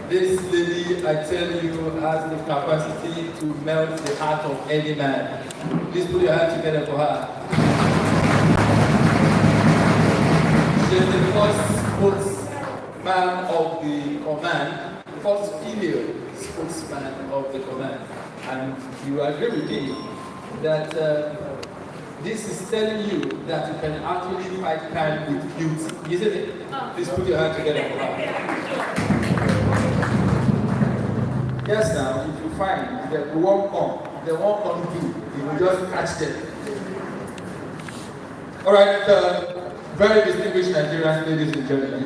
This lady, I tell you, has the capacity to melt the heart of any man. Please put your hands together for her. She's the first spokesman of the command, first female spokesman of the command. And you agree with me that this is telling you that you can actually fight crime with beauty, isn't it? Please put your hands together for her. Yes, now, if you find that the one come do, you will just catch them. All right, very distinguished Nigerians, ladies and gentlemen.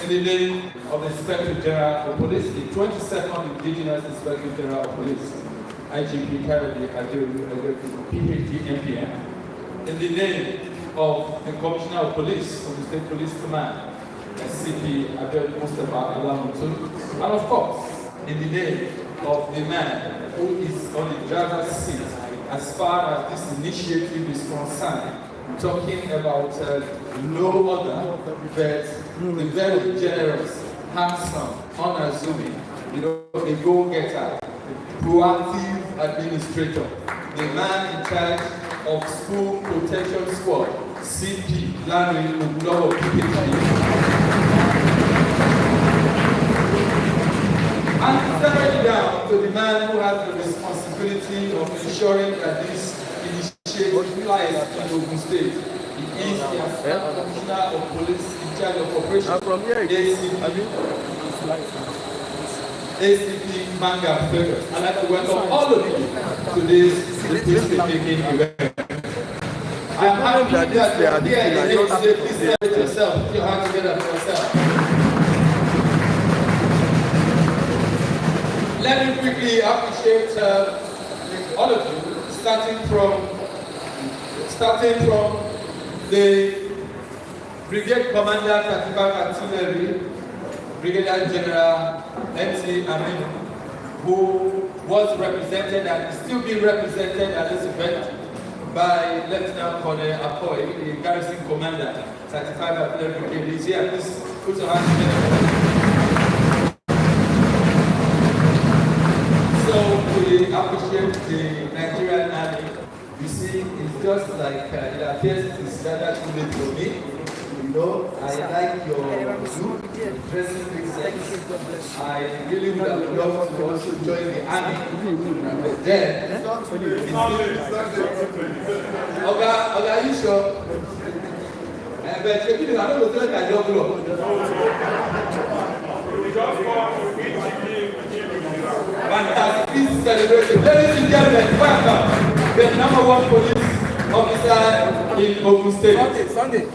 In the name of the Inspector General of Police, the 22nd Indigenous Inspector General of Police, IGP Kayode Adeolu, PhD, MPM. In the name of the Commissioner of Police of the State Police Command, SCP Abel Mustafa Alamutu, and of course, in the name of the man who is on the driver's seat as far as this initiative is concerned, talking about no other but the very generous, handsome, unassuming, a go-getter, proactive administrator, the man in charge of School Protection Squad, CP Larry Oglowo, PhD. And second down to the man who has the responsibility of ensuring that this initiative flies in Ogun State. He is the Assistant Commissioner of Police in charge of operations, ACP Manga Fergus. I'd like to welcome all of you to this risk-taking event. I'm happy that you are here today. Please celebrate yourself. Put your hands together for yourself. Let me quickly appreciate all of you, starting from the Brigade Commander 35 Artillery, Brigadier General MC Amin, who was represented and is still being represented at this event by Lieutenant Colonel Akoy, the Garrison Commander 35 Artillery Brigade. He's here. Please put your hands together. So we appreciate the Nigerian Army. You see, it's just like it appears it's rather too late for me. I like your look, dressing sense. I really would have loved to also join the army. But then, okay, are you sure? But you I don't know that I don't know. Fantastic. Please celebrate it. Ladies and gentlemen, welcome the #1 police officer in Ogun State. Sunday.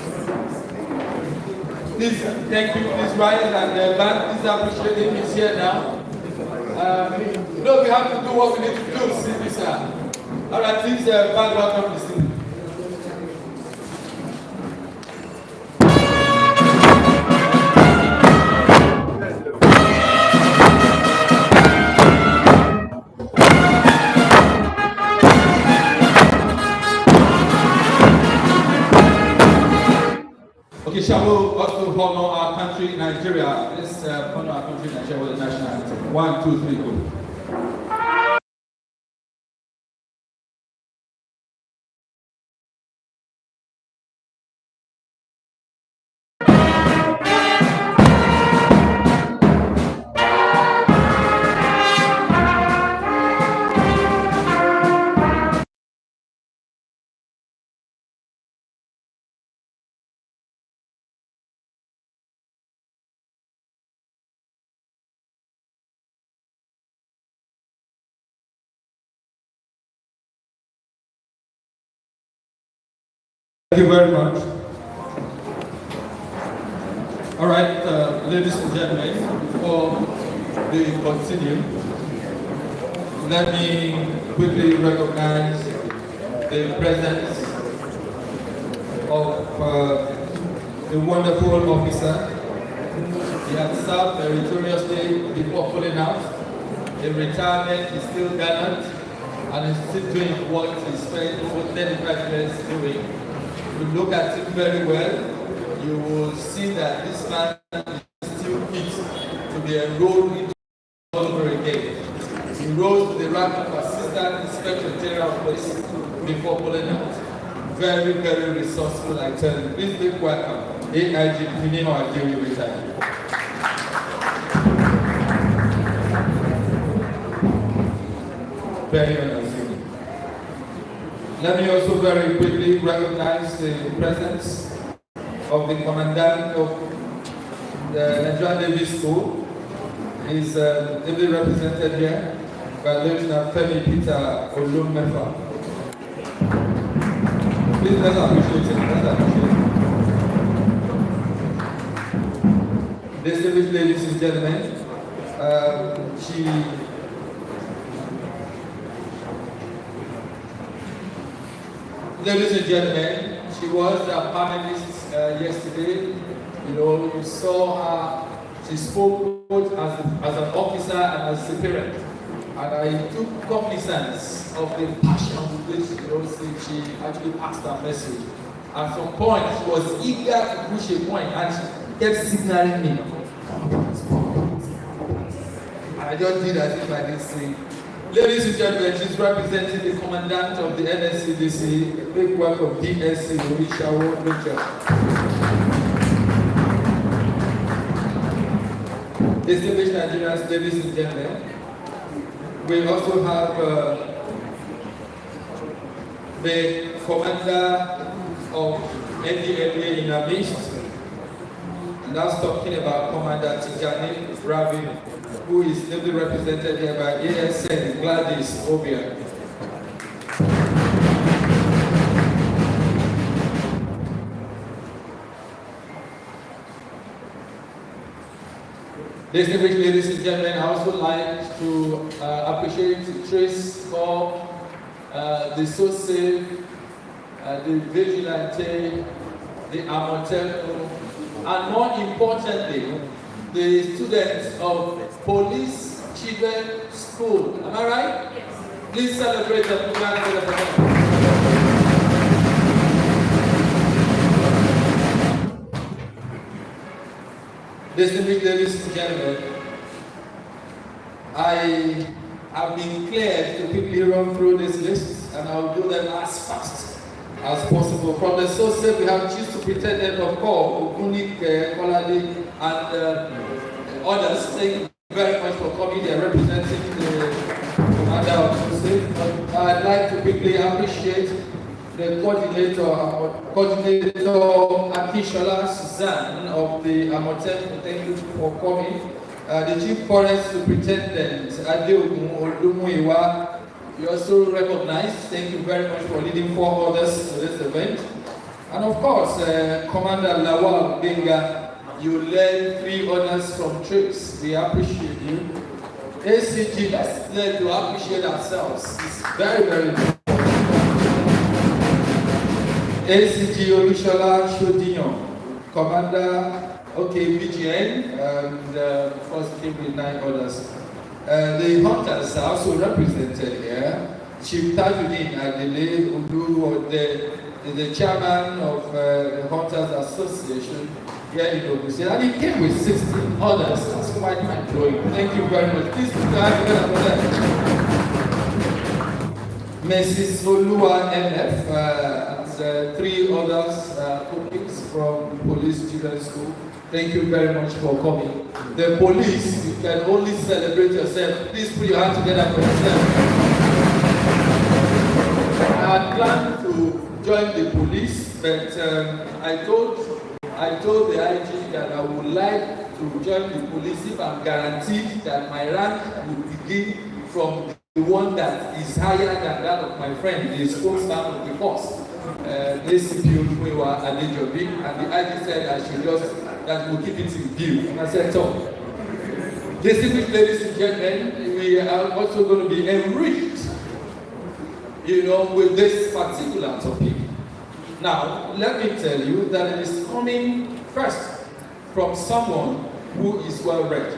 Please, thank you. Please rise and back. Please appreciate him. He's here now. We have to do what we need to do, simply, sir. All right, please, back welcome the scene. Okay, shall we also honor our country, Nigeria? Let's honor our country, Nigeria, with the national anthem. 1, 2, 3, go. Thank you very much. All right, ladies and gentlemen, before we continue, let me quickly recognize the presence of a wonderful officer. He has served meritoriously before pulling out. In retirement, he's still gallant and is still doing what he spent over 35 years doing. If you look at it very well, you will see that this man is still fit to be enrolled into over again. He rose to the rank of Assistant Inspector General of Police before pulling out. Very, very resourceful, I tell you. Please make welcome AIG Finino Adeoye retired. Very unassuming. Let me also very quickly recognize the presence of the Commandant of the Nigerian Navy School. He's ably represented here by Lieutenant Femi Peter Olumefa. Please let's appreciate him. Let's appreciate him. Distinguished ladies and gentlemen, ladies and gentlemen, she was a panelist yesterday. You know, you saw her. She spoke both as an officer and as a parent. And I took cognizance of the passion with which she actually passed her message. At some point, she was eager to push a point and she kept signaling me. And I just did as if I didn't see. Ladies and gentlemen, she's representing the Commandant of the NSCDC, a big work of DSC, Orishawo Richard. Distinguished Nigerians, ladies and gentlemen, we also have the Commander of NDLA in our midst. And that's talking about Commander Tijani Ravi, who is ably represented here by ASN Gladys Obia. Distinguished ladies and gentlemen, I also like to appreciate Trace for the SOSAFE, the Vigilante, the Amotelco, and more importantly, the students of Police Children School. Am I right? Yes. Please celebrate them. Distinguished ladies and gentlemen, I have been cleared to quickly run through this list, and I'll do them as fast as possible. From the SOSAFE, we have Chief Superintendent of Corps, Ogunik Kolade, and others. Thank you very much for coming here representing the Commander of SOSAFE. I'd like to quickly appreciate the coordinator Akishola Suzanne of the Amotelco. Thank you for coming. The Chief Forest Superintendent Adeogun Olumuyiwa, you also recognized. Thank you very much for leading 4 others to this event. And of course, Commander Lawal Benga, you led 3 others from trips. We appreciate you. ACG, let's learn to appreciate ourselves. It's very, very important. ACG Olushola Shodinyo, Commander, VGN, and first came with 9 others. The hunters are also represented here. Chief Tajuddin Adele Udu, the chairman of the Hunters Association here in Ogun State, and he came with 16 others. That's quite mind-blowing. Thank you very much. Please put your hands together for that. Mrs. Olua MF, 3 others pupils from Police Children's School. Thank you very much for coming. The police, you can only celebrate yourself. Please put your hands together for yourself. I had planned to join the police, but I told the IG that I would like to join the police if I'm guaranteed that my rank will begin from the one that is higher than that of my friend, the spokesman of the force, ACP Olumiwa Adejobi, and the IG said I should just, that will keep it in view. And I said, so, distinguished ladies and gentlemen, we are also going to be enriched, with this particular topic. Now, let me tell you that it is coming first from someone who is well read.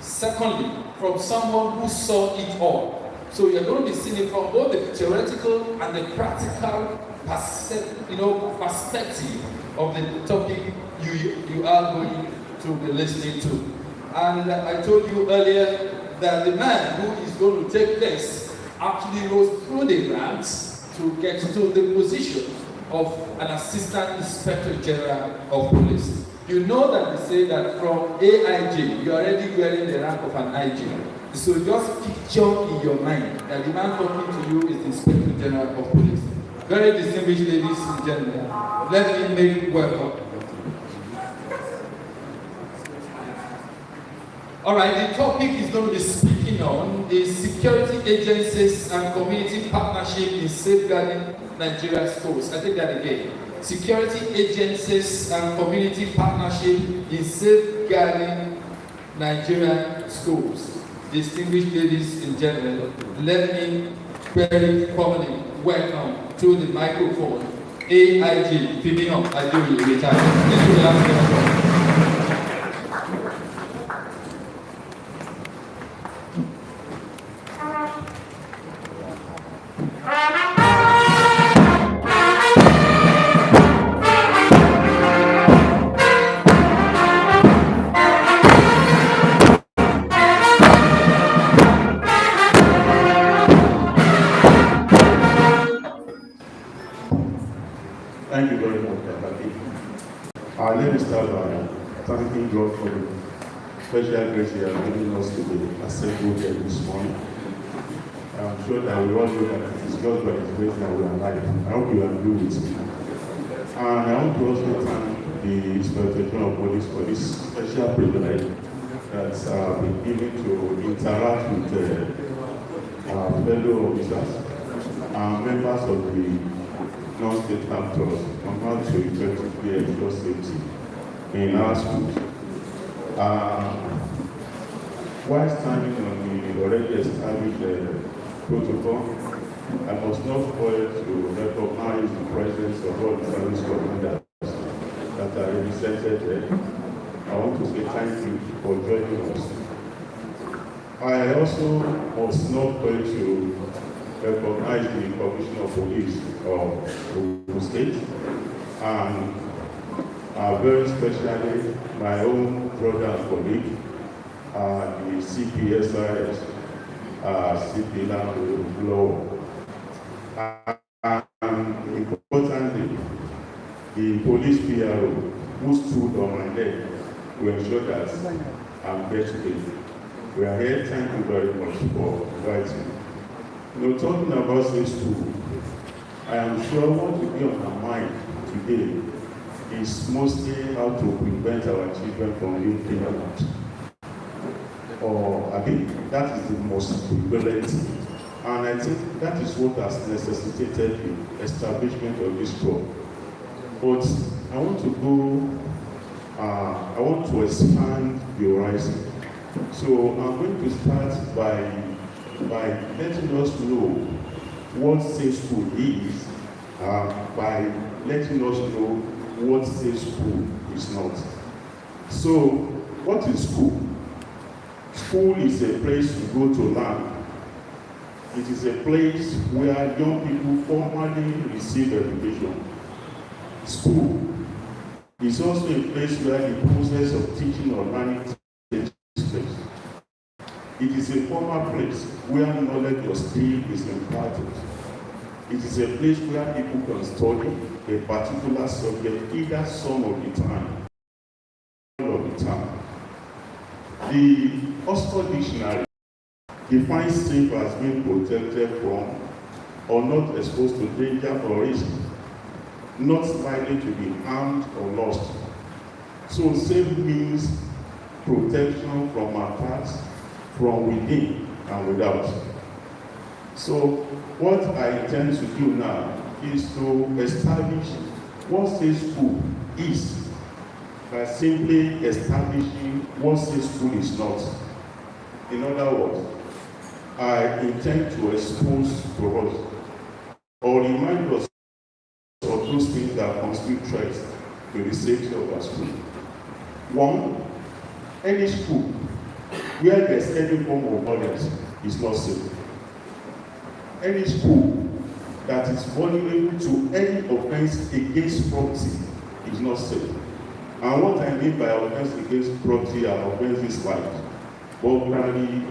Secondly, from someone who saw it all. So you're going to be seeing it from both the theoretical and the practical perspective of the topic you are going to be listening to. And I told you earlier that the man who is going to take this actually rose through the ranks to get to the position of an Assistant Inspector General of Police. You know that they say that from AIG, you're already wearing the rank of an IG. So just picture in your mind that the man talking to you is the Inspector General of Police. Very distinguished ladies and gentlemen, let me make welcome. All right, the topic is going to be speaking on is security agencies and community partnership in safeguarding Nigeria schools. I take that again. Security agencies and community partnership in safeguarding Nigerian schools. Distinguished ladies and gentlemen, let me very formally welcome to the microphone AIG Fimino Aduri retired. This is the last Thank you very much, Kakaki. Let me start by thanking God for the special grace He has given us to be assembled here this morning. I'm sure that we all know that it is just by His grace that we are alive. I hope you agree with me. And I want to also thank the Inspector General of Police for this special privilege that's been given to interact with our fellow officers and members of the non-state actors on how to effectively ensure safety in our schools. While standing on the already established protocol, I must not fail to recognize the presence of all the service commanders that are represented there. I want to say thank you for joining us. I also must not fail to recognize the Commissioner of Police of Ogun State and very especially my own brother and colleague, the CPSIS, CP Lambo, and importantly, the police PRO who stood on my leg to ensure that I'm here today. We are here. Thank you very much for inviting me. Talking about safe school, I am sure what will be on our mind today is mostly how to prevent our children from being kidnapped. Or I think that is the most prevalent, and I think that is what has necessitated the establishment of this school. But I want to expand the horizon. So I'm going to start by letting us know what safe school is, by letting us know what safe school is not. So, what is school? School is a place to go to learn. It is a place where young people formally receive education. School is also a place where the process of teaching or learning takes place. It is a formal place where knowledge or skill is imparted. It is a place where people can study a particular subject either some of the time or all of the time. The Oxford Dictionary defines safe as being protected from or not exposed to danger or risk, not likely to be harmed or lost. So safe means protection from attacks from within and without. So what I intend to do now is to establish what safe school is by simply establishing what safe school is not. In other words, I intend to expose to us or remind us of those things that constitute threats to the safety of our school. One, any school where there's any form of violence is not safe. Any school that is vulnerable to any offense against property is not safe. And what I mean by offense against property are offenses like burglary,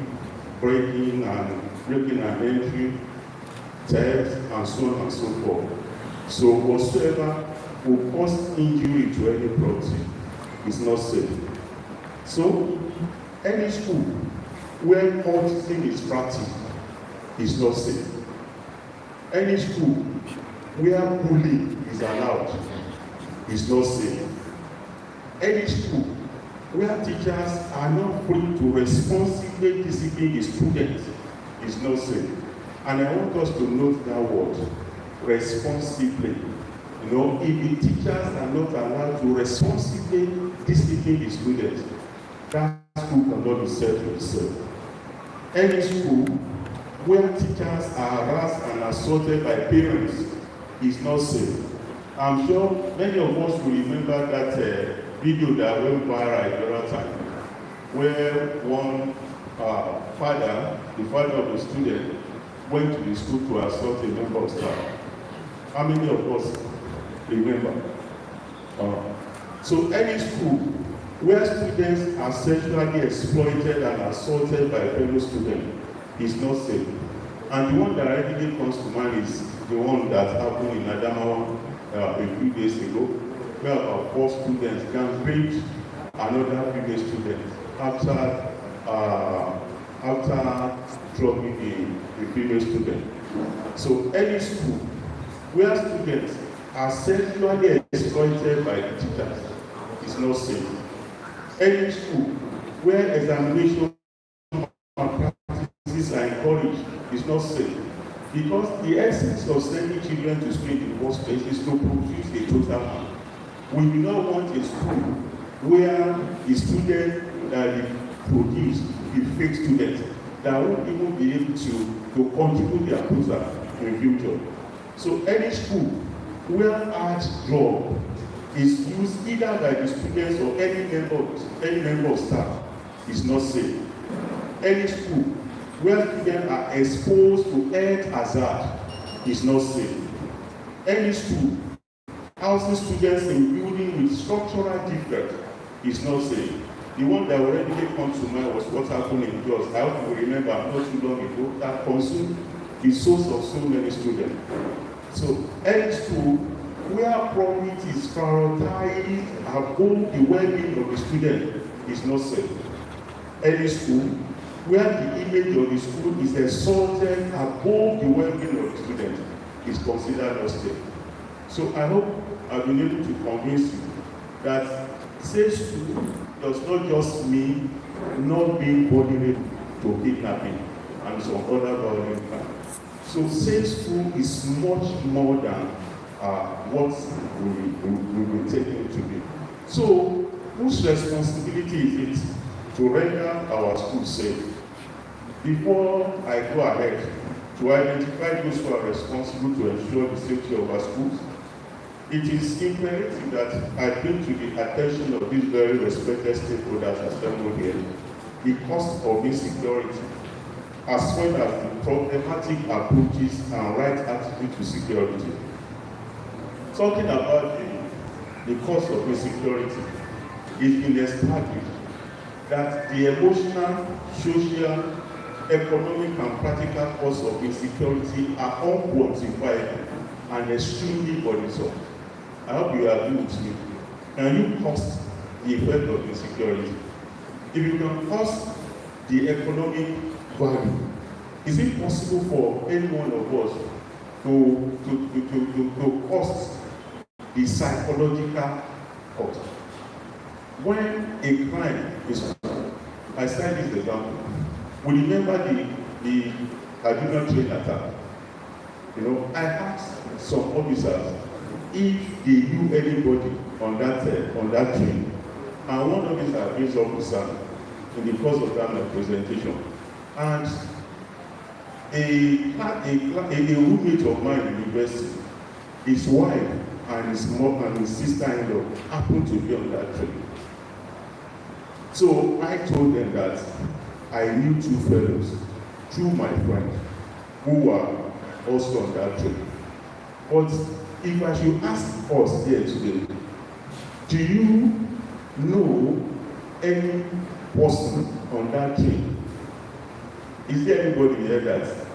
breaking and entry, theft, and so on and so forth. So whatsoever will cause injury to any property is not safe. So any school where cultism is practiced is not safe. Any school where bullying is allowed is not safe. Any school where teachers are not free to responsibly discipline the students is not safe. And I want us to note that word, responsibly. You know, if the teachers are not allowed to responsibly discipline the students, that school cannot be said to itself. Any school where teachers are harassed and assaulted by parents is not safe. I'm sure many of us will remember that video that went viral at the other time, where one father, the father of the student, went to the school to assault a member of staff. How many of us remember? So any school where students are sexually exploited and assaulted by fellow students is not safe. And the one that readily comes to mind is the one that happened in Adamawa a few days ago, where about 4 students can raped another female student after drugging a female student. So any school where students are sexually exploited by the teachers is not safe. Any school where examination practices are encouraged is not safe. Because the essence of sending children to school in the first place is to produce a total man. We do not want a school where the student that they produce is fake students that won't even be able to contribute their proposal in the future. So any school where art drug is used either by the students or any member of staff is not safe. Any school where students are exposed to health hazard is not safe. Any school housing students in building with structural defects is not safe. The one that already came to mind was what happened in Jos. I hope you remember not too long ago that consumed the souls of so many students. So any school where profit is prioritized above the well-being of the student is not safe. Any school where the image of the school is exalted above the well-being of the student is considered not safe. So I hope I've been able to convince you that safe school does not just mean not being vulnerable to kidnapping and some other violent crimes. So safe school is much more than what we will take it to be. So whose responsibility is it to render our schools safe? Before I go ahead to identify those who are responsible to ensure the safety of our schools, it is imperative that I bring to the attention of these very respected stakeholders assembled here the cost of insecurity, as well as the problematic approaches and right attitude to security. Talking about the cost of insecurity, it's been established that the emotional, social, economic, and practical costs of insecurity are unquantifiable and extremely burdensome. I hope you agree with me. Can you cost the effect of insecurity? If you can cost the economic value, is it possible for any one of us to cost the psychological cost? When a crime is, I cite this example. We remember the Kaduna train attack. You know, I asked some officers if they knew anybody on that train, and one officer is officer in the course of that presentation, and a roommate of mine in university, his wife and his mom and his sister-in-law happened to be on that train. So I told them that I knew 2 fellows through my friend who were also on that train. But if I should ask us here today, do you know any person on that train? Is there anybody here that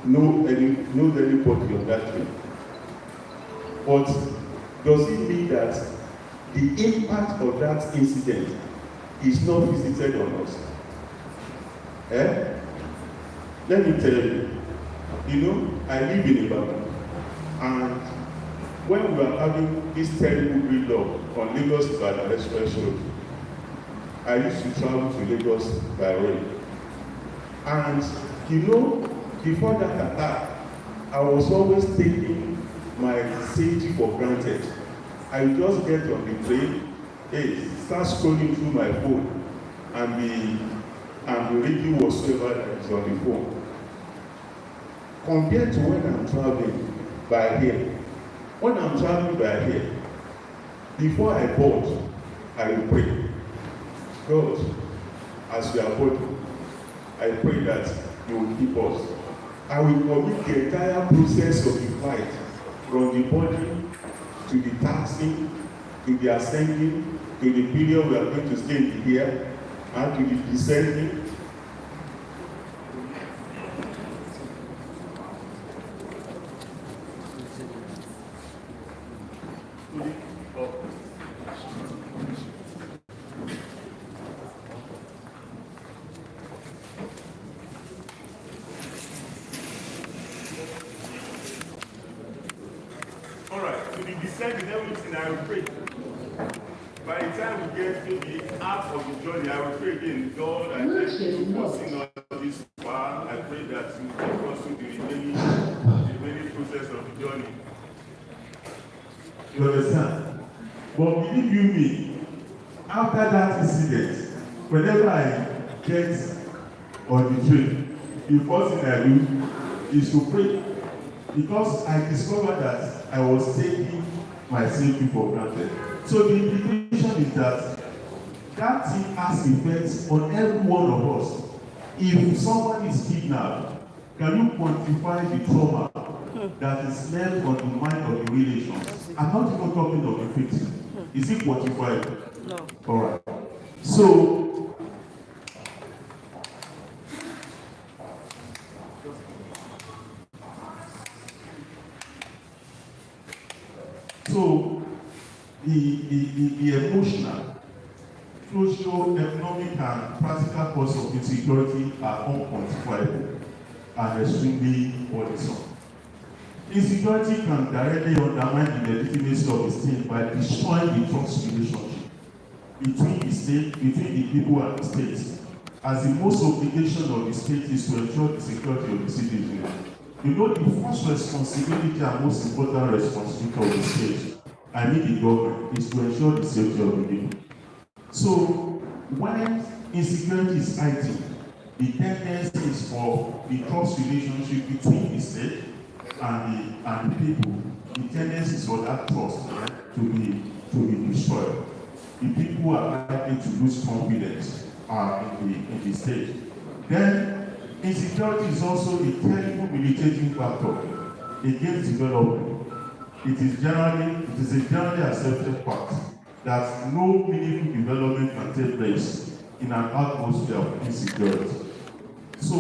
knows anybody on that train? But does it mean that the impact of that incident is not visited on us? Let me tell you, I live in Ibadan, and when we were having this terrible gridlock on Lagos-Ibadan Express Road, I used to travel to Lagos by rail. And before that attack, I was always taking my safety for granted. I would just get on the train, start scrolling through my phone, and the radio whatsoever that is on the phone. Compared to when I'm traveling by air. When I'm traveling by air, before I board, I will pray. God, as we are boarding, I pray that you will keep us. I will commit the entire process of the flight, from the boarding to the taxi, to the ascending, to the period we are going to stay in the air, and to the descending. Alright, to the descending, everything I will pray. By the time we get maybe half of the journey, I will pray again. God, I thank you for passing us this far. I pray that you will take us through the remaining process of the journey. You understand? But believe you me, after that incident, whenever I get on the train, the first thing I do is to pray. Because I discovered that I was taking my safety for granted. So the implication is that thing has effects on every one of us. If someone is kidnapped, can you quantify the trauma that is left on the mind of the relations? I'm not even talking of the victim. Is it quantified? No. All right. So the emotional, social, economic, and practical costs of insecurity are unquantifiable and extremely burdensome. Insecurity can directly undermine the legitimacy of the state by destroying the trust relationship between the people and the state, as the most obligation of the state is to ensure the security of the citizens. The first responsibility and most important responsibility of the state, the government, is to ensure the safety of the people. So, when insecurity is heightened, the tendency is for the trust relationship between the state and the people. The tendency is for that trust to be destroyed. The people are likely to lose confidence in the state. Then, insecurity is also a terrible militating factor against development. It is a generally accepted fact that no meaningful development can take place in an atmosphere of insecurity. So,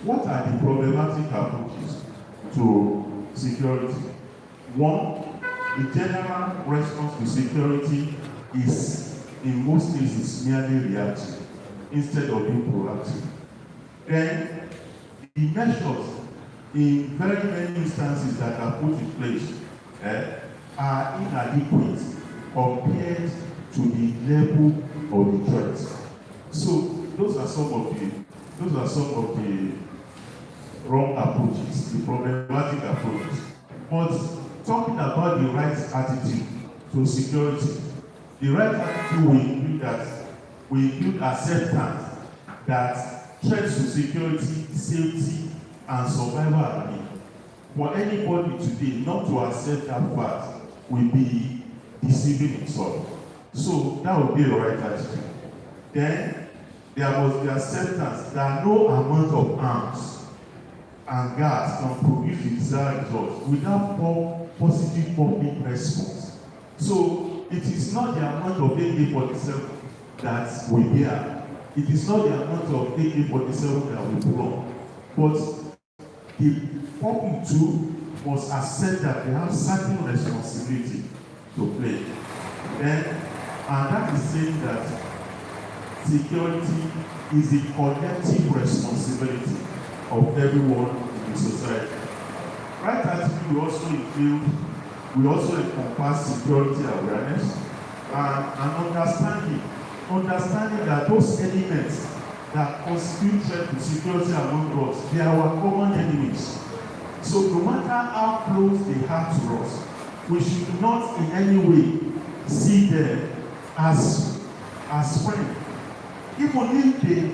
what are the problematic approaches to security? One, the general response to security is, in most cases, merely reactive instead of being proactive. Then, the measures in very many instances that are put in place are inadequate compared to the level of the threat. So those are some of the wrong approaches, the problematic approaches. But talking about the right attitude to security, the right attitude will include acceptance that threats to security, safety, and survival are real. For anybody today not to accept that fact will be deceiving himself. So that would be the right attitude. Then there must be acceptance that no amount of arms and gas can produce the desired results without positive public response. So it is not the amount of AK-47 that we bear. It is not the amount of AK-47 that we run. But the public too must accept that they have certain responsibility to play. And that is saying that security is a collective responsibility of everyone in the society. Right attitude we also encompass security awareness and understanding that those elements that constitute threat to security among us, they are our common enemies. So no matter how close they are to us, we should not in any way see them as friends. Even if they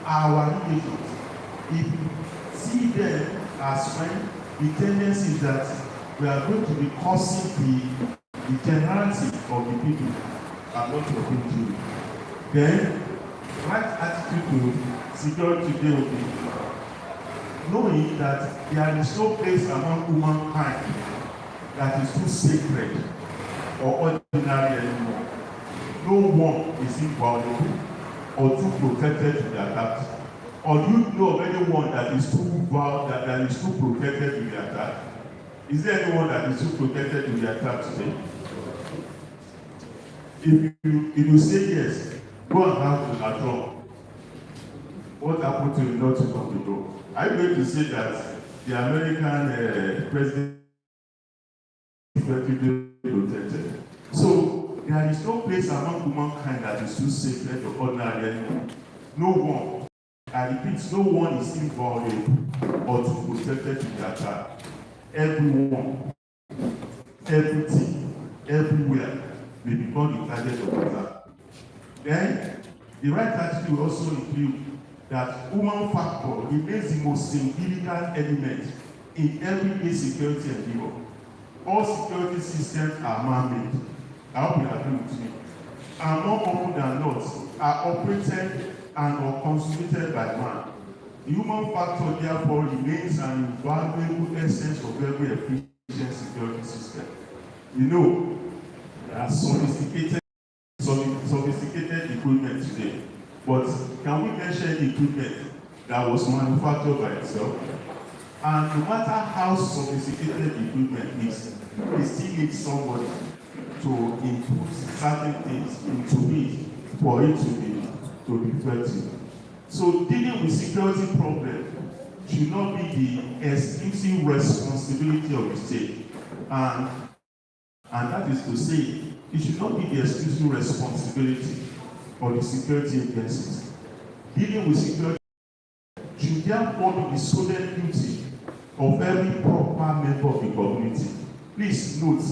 are our relations, if we see them as friends, the tendency is that we are going to be causing the generality of the people and what we are going to do. Then, right attitude to security today will be knowing that there is no place among humankind that is too sacred or ordinary anymore. No one is inviolable or too protected to be attacked. Or do you know of anyone that is too that is too protected to be attacked? Is there anyone that is too protected to be attacked today? If you say yes, go and have to attack. What happened to the north of the door? Are you going to say that the American president is protected? So there is no place among humankind that is too sacred or ordinary anymore. No one, I repeat, no one is invulnerable or too protected to the attack. Everyone, everything, everywhere may become the target of attack. Then, the right attitude will also include that human factor remains the most significant element in everyday security endeavor. All security systems are man-made. I hope you agree with me. And more often than not, are operated and or consummated by man. The human factor therefore remains an invaluable essence of every efficient security system. You know, there are sophisticated equipment today, but can we mention equipment that was manufactured by itself? And no matter how sophisticated equipment is, we still need somebody to input certain things into it for it to be effective. So dealing with security problems should not be the exclusive responsibility of the state. And that is to say, it should not be the exclusive responsibility of the security agencies. Dealing with security should therefore be the solemn duty of every proper member of the community. Please note,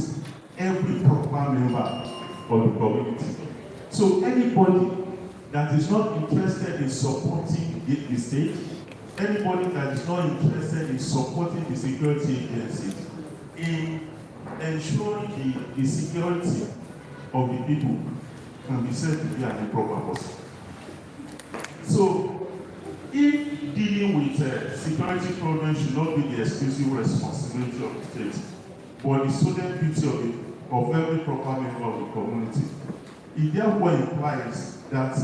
every proper member of the community. So anybody that is not interested in supporting the state, anybody that is not interested in supporting the security agencies, in ensuring the security of the people, can be said to be an improper person. So, if dealing with security problems should not be the exclusive responsibility of the state, but the solemn duty of every proper member of the community, it therefore implies that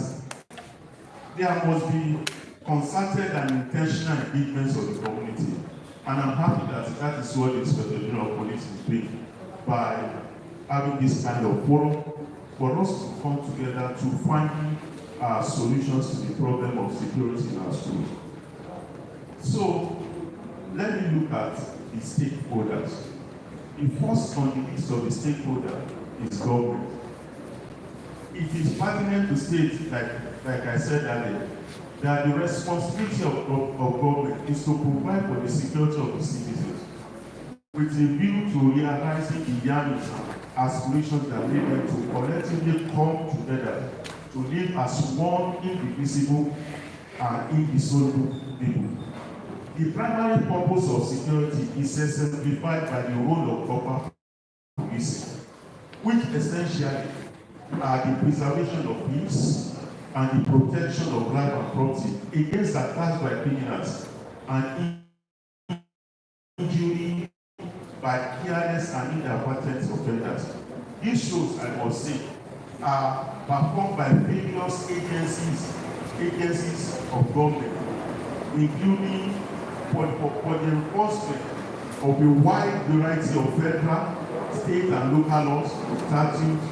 there must be concerted and intentional engagement of the community. And I'm happy that is what the Inspector General of Police is doing by having this kind of forum for us to come together to find solutions to the problem of security in our schools. So, let me look at the stakeholders. The first on the list of the stakeholders is government. It is pertinent to state, like I said earlier, that the responsibility of government is to provide for the security of the citizens, with a view to realizing the yearnings and aspirations that lead them to collectively come together to live as one indivisible and indissoluble people. The primary purpose of security is exemplified by the role of proper policing, which essentially are the preservation of peace and the protection of life and property against attacks by criminals and injury by careless and inadvertent offenders. these shows, I must say, are performed by various agencies of government, including for the enforcement of a wide variety of federal, state, and local laws, statutes,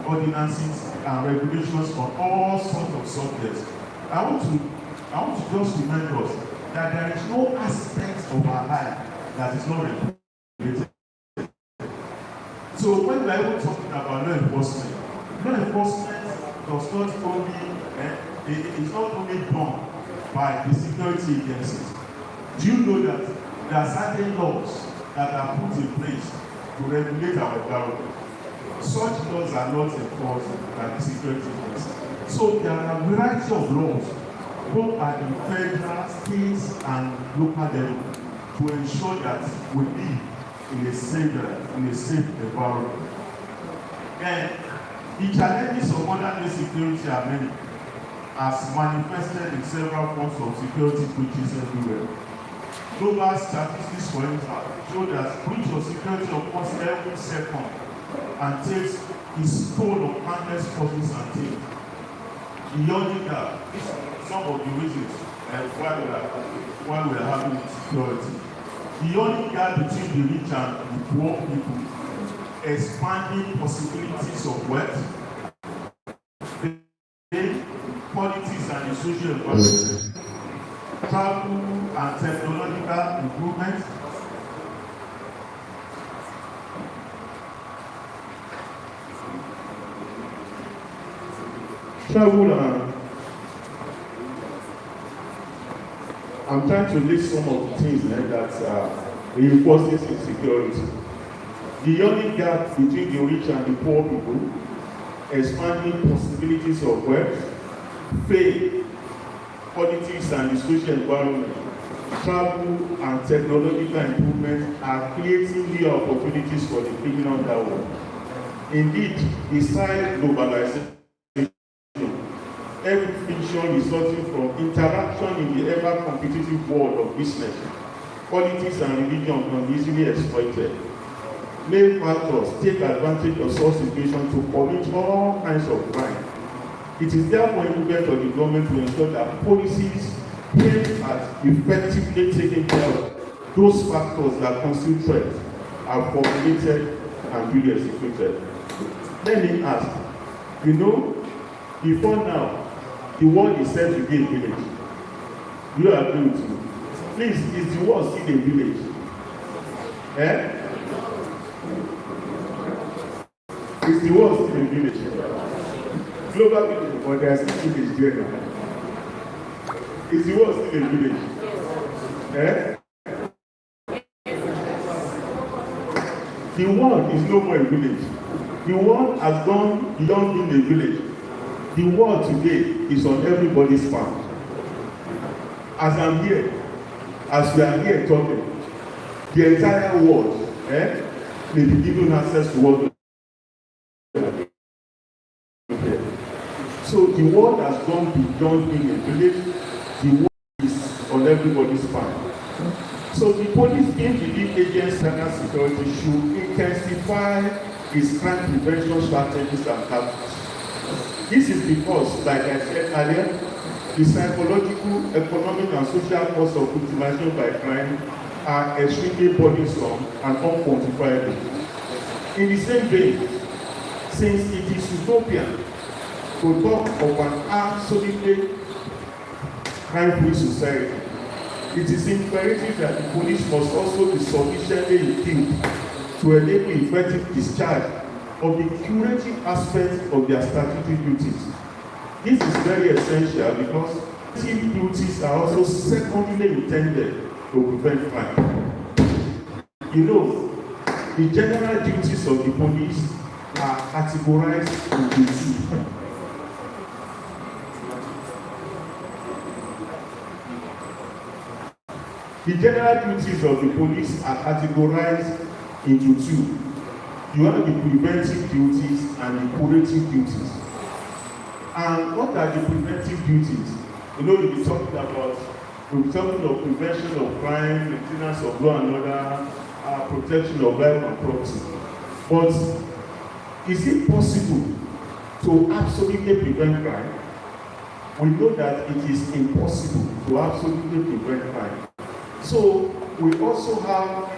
ordinances, and regulations on all sorts of subjects. I want to just remind us that there is no aspect of our life that is not regulated. So when we are even talking about law enforcement does not only it's not only done by the security agencies. Do you know that there are certain laws that are put in place to regulate our environment? Such laws are not enforced by the security agencies. So there are a variety of laws, both at the federal, states, and local level, to ensure that we live in a safe environment. And the challenges of modern security are many, as manifested in several forms of security breaches everywhere. Global statistics, for instance, show that breach of security occurs every second and takes its toll on countless persons and things. Beyond that, some of the reasons why we are having insecurity. Beyond that, between the rich and the poor people, expanding possibilities of wealth, politics and the social environment, travel and technological improvement, I'm trying to list some of the things that reinforces insecurity. The yawning gap between the rich and the poor people, expanding possibilities of wealth, fame, politics and the social environment, travel and technological improvement are creating new opportunities for the criminal underworld. Indeed, besides globalization, every friction resulting from interaction in the ever-competitive world of business, politics and religion can be easily exploited. Male factors take advantage of such situations to commit all kinds of crime. It is therefore incumbent on the government to ensure that policies aimed at effectively taking care of those factors that constitute threats are formulated and duly executed. Let me ask, before now, the world is said to be a village. You agree with me? Please, is the world still a village? Is the world still a village? Global village, but there is still a village there now. Is the world still a village? The world is no more a village. The world has gone beyond being a village. The world today is on everybody's farm. As I'm here, as we are here talking, the entire world may be given access to what we are doing. So the world has gone beyond being a village. The world is on everybody's farm. So the police believe against national security should intensify its crime prevention strategies and tactics. This is because, like I said earlier, the psychological, economic, and social costs of victimization by crime are extremely burdensome and unquantifiable. In the same vein, since it is utopian to talk of an absolutely crime-free society, it is imperative that the police must also be sufficiently equipped to enable effective discharge of the curative aspects of their statutory duties. This is very essential because these duties are also secondly intended to prevent crime. The general duties of the police are categorized into two. The general duties of the police are categorized into two. You have the preventive duties and the curative duties. And what are the preventive duties? We'll be talking of prevention of crime, maintenance of law and order, protection of life and property. But Is it possible to absolutely prevent crime? We know that it is impossible to absolutely prevent crime. So we also have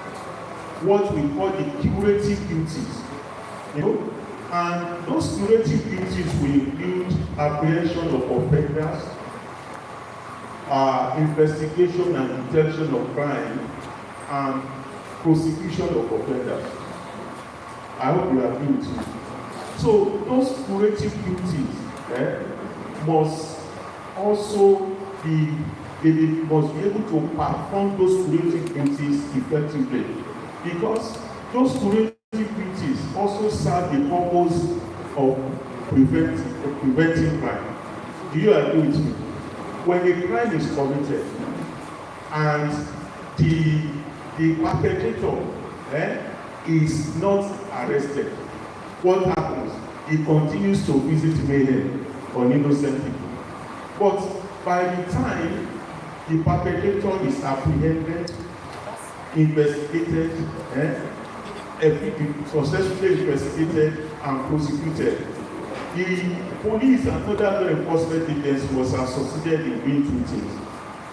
what we call the curative duties, you know, and those curative duties will include apprehension of offenders, investigation and detection of crime, and prosecution of offenders. I hope you agree with me. So those curative duties must also be, they must be able to perform those curative duties effectively, because those curative duties also serve the purpose of preventing crime. Do you agree with me? When a crime is committed and the perpetrator is not arrested, what happens? He continues to visit mayhem on innocent people. But by the time the perpetrator is apprehended, investigated, successfully investigated and prosecuted, the police and other law enforcement agencies must have succeeded in doing two things.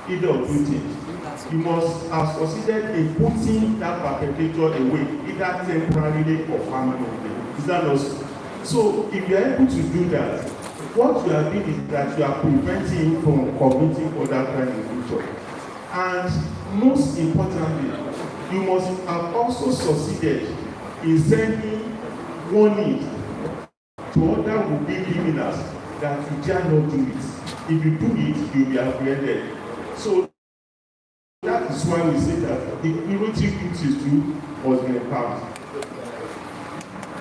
Either of two things. You must have succeeded in putting that perpetrator away, either temporarily or permanently. Is that not so? So if you are able to do that, what you are doing is that you are preventing him from committing other crime in the future. And most importantly, you must have also succeeded in sending warning to other would-be criminals that you dare not do it. If you do it, you will be apprehended. So that is why we say that the curative duties too must be empowered.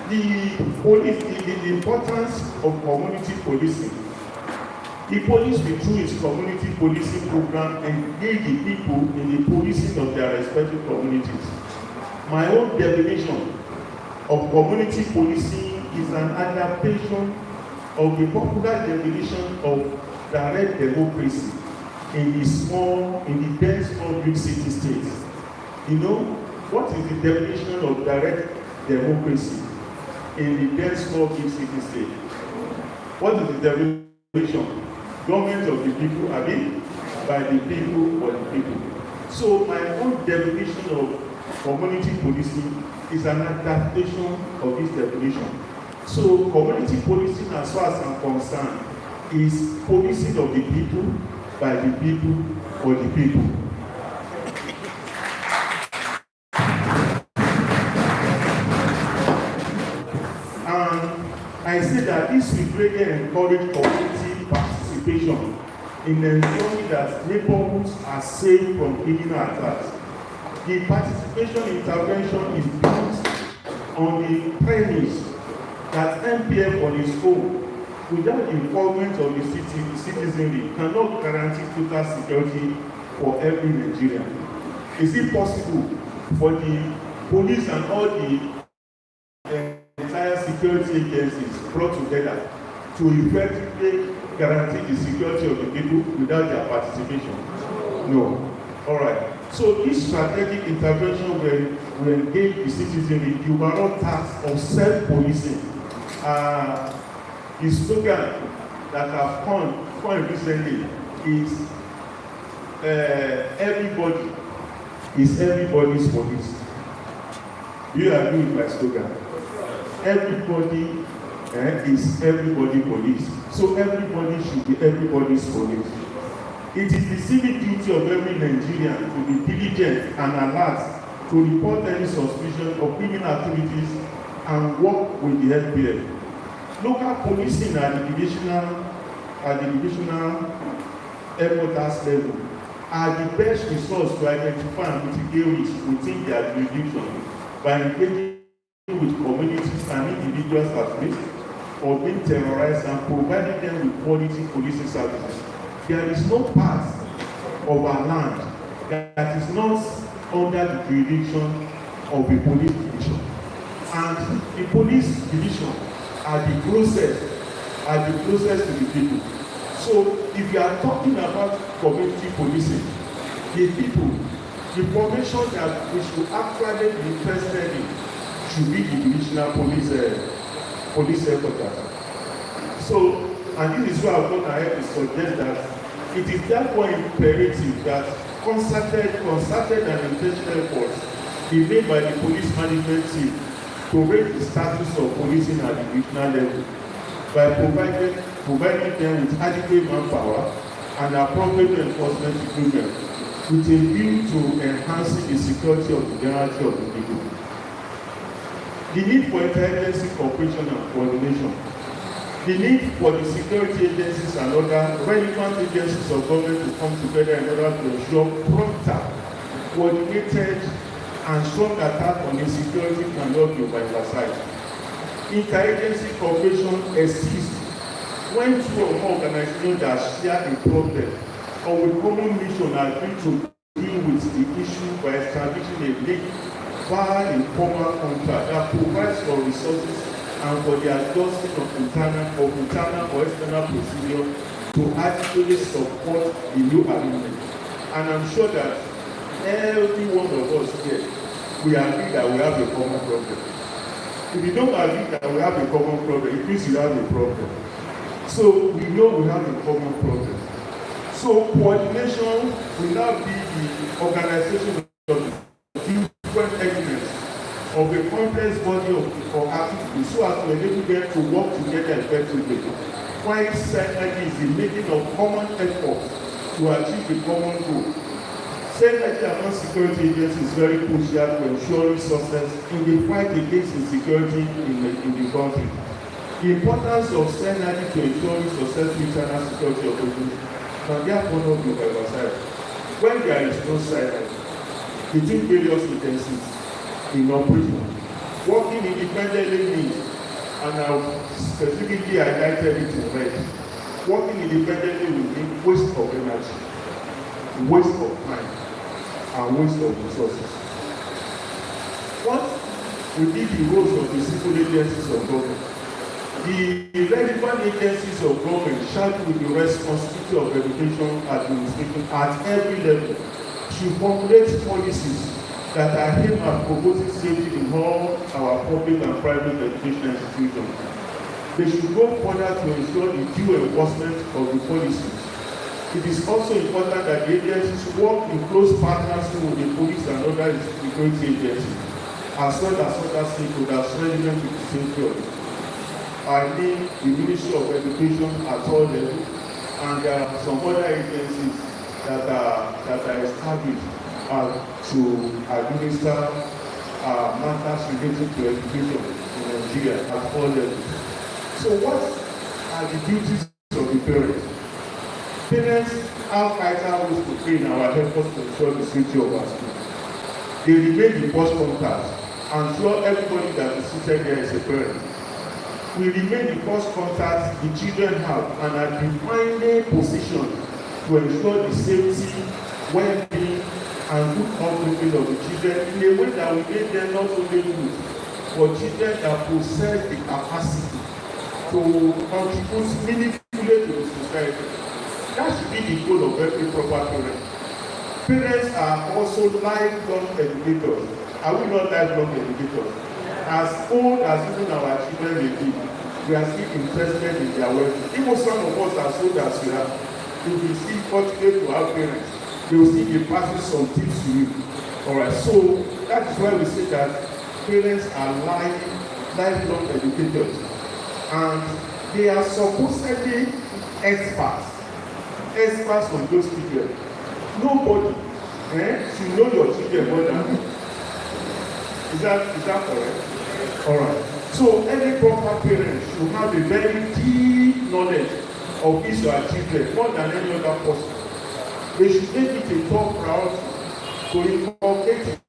The importance of community policing. The police will, through its community policing program, engage the people in the policing of their respective communities. My own definition of community policing is an adaptation of the popular definition of direct democracy in the dense big city states. You know, what is the definition of direct democracy in the dense big city state? What is the definition? Government of the people, I mean, by the people, for the people. So my own definition of community policing is an adaptation of this definition. So community policing, as far as I'm concerned, is policing of the people, by the people, for the people. And I say that this will greatly encourage community participation in ensuring that neighborhoods are safe from criminal attacks. The participation intervention is built on the premise that MPF on its own, without the involvement of the citizenry, cannot guarantee total security for every Nigerian. Is it possible for the police and all the entire security agencies brought together to effectively guarantee the security of the people without their participation? No. All right. So this strategic intervention will engage the citizenry in the overall task of self-policing. The slogan that have come recently is everybody is everybody's police. You agree with my slogan? Everybody is everybody's police. So everybody should be everybody's police. It is the civic duty of every Nigerian to be diligent and alert to report any suspicion of criminal activities and work with the FBF. Local policing at the divisional headquarters level are the best resource to identify and mitigate risks within their jurisdiction by engaging with communities and individuals at risk of being terrorized and providing them with quality policing services. There is no part of our land that is not under the jurisdiction of a police division. And the police division are the closest to the people. So if you are talking about community policing, the people, the information that we should actually be interested in should be the divisional police police headquarters. So, and this is why I've gone ahead to suggest that it is therefore imperative that concerted and intentional efforts be made by the police management team to raise the status of policing at the regional level by providing them with adequate manpower and appropriate enforcement equipment with a view to enhancing the security of the generality of the people. The need for interagency cooperation and coordination. The need for the security agencies and other relevant agencies of government to come together in order to ensure prompter, coordinated, and strong attack on insecurity cannot be overemphasized. Interagency cooperation exists when two or more organizations that share a problem or with common mission agree to deal with the issue by establishing a link via a formal contract that provides for resources and for the adjustment of internal or external procedure to adequately support the new agreement. And I'm sure that every one of us here, we agree that we have a common problem. If you don't agree that we have a common problem, it means you have a problem. So we know we have a common problem. So coordination will now be the organization of different elements of a complex body of activities so as to enable them to work together effectively. While synergy is the making of common efforts to achieve the common goal. Synergy among security agencies is very crucial to ensuring success in the fight against insecurity in the country. The importance of synergy to ensuring successful internal security operations can therefore not be emphasized. When there is no synergy between various agencies in operation, working independently means, and I've specifically highlighted it in red, working independently will mean waste of energy, waste of time, and waste of resources. What will be the roles of the civil agencies of government? The relevant agencies of government charged with the responsibility of education administration at every level should formulate policies that are aimed at promoting safety in all our public and private education institutions. They should go further to ensure the due enforcement of the policies. It is also important that the agencies work in close partnership with the police and other security agencies, as well as other stakeholders relevant to the same field. I mean the Ministry of Education at all levels, and there are some other agencies that are established to administer matters related to education in Nigeria at all levels. So what are the duties of the parents? Parents have vital roles to play in our efforts to ensure the safety of our schools. They remain the first contact. I'm sure everybody that is seated here is a parent. We remain the first contact the children have and are defining position to ensure the safety, well-being, and good upbringing of the children in a way that will make them not only good, but children that possess the capacity to contribute meaningfully to the society. That should be the goal of every proper parent. Parents are also lifelong educators. Are we not lifelong educators? As old as even our children may be, we are still interested in their welfare. Even some of us as old as we are, if we still fortunate to have parents, they will still be passing some tips to you. Alright, so that is why we say that parents are lifelong educators. And they are supposedly experts on those children. Nobody should know your children more than you. Is that correct? Alright. So every proper parent should have a very deep knowledge of his or her children more than any other person. They should make it a top priority to inculcate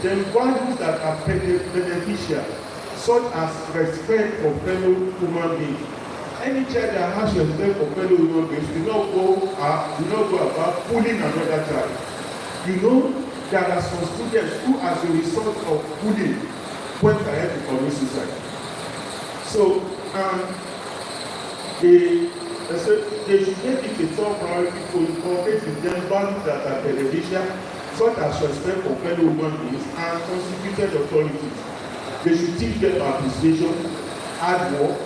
them values that are beneficial, such as respect for fellow human beings. Any child that has respect for fellow human beings will not go about bullying another child. You know, there are some students who, as a result of bullying, went ahead to commit suicide. So, they should make it a top priority to incorporate in them values that are beneficial, such as respect for fellow human beings and constituted authorities. They should teach them appreciation, hard work,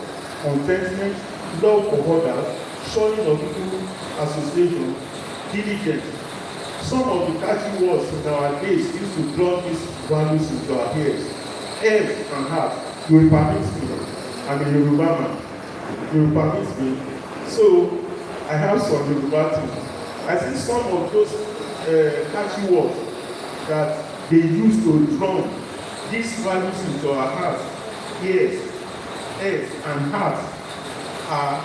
contentment, love for others, showing of people association, diligence. Some of the catchy words in our days used to drop these values into our heads. Head and heart. You will permit me. I'm a Yoruba man. You will permit me. So I have some Yoruba things. I see some of those catchy words that they use to drum these values into our hearts. Yes, head and heart are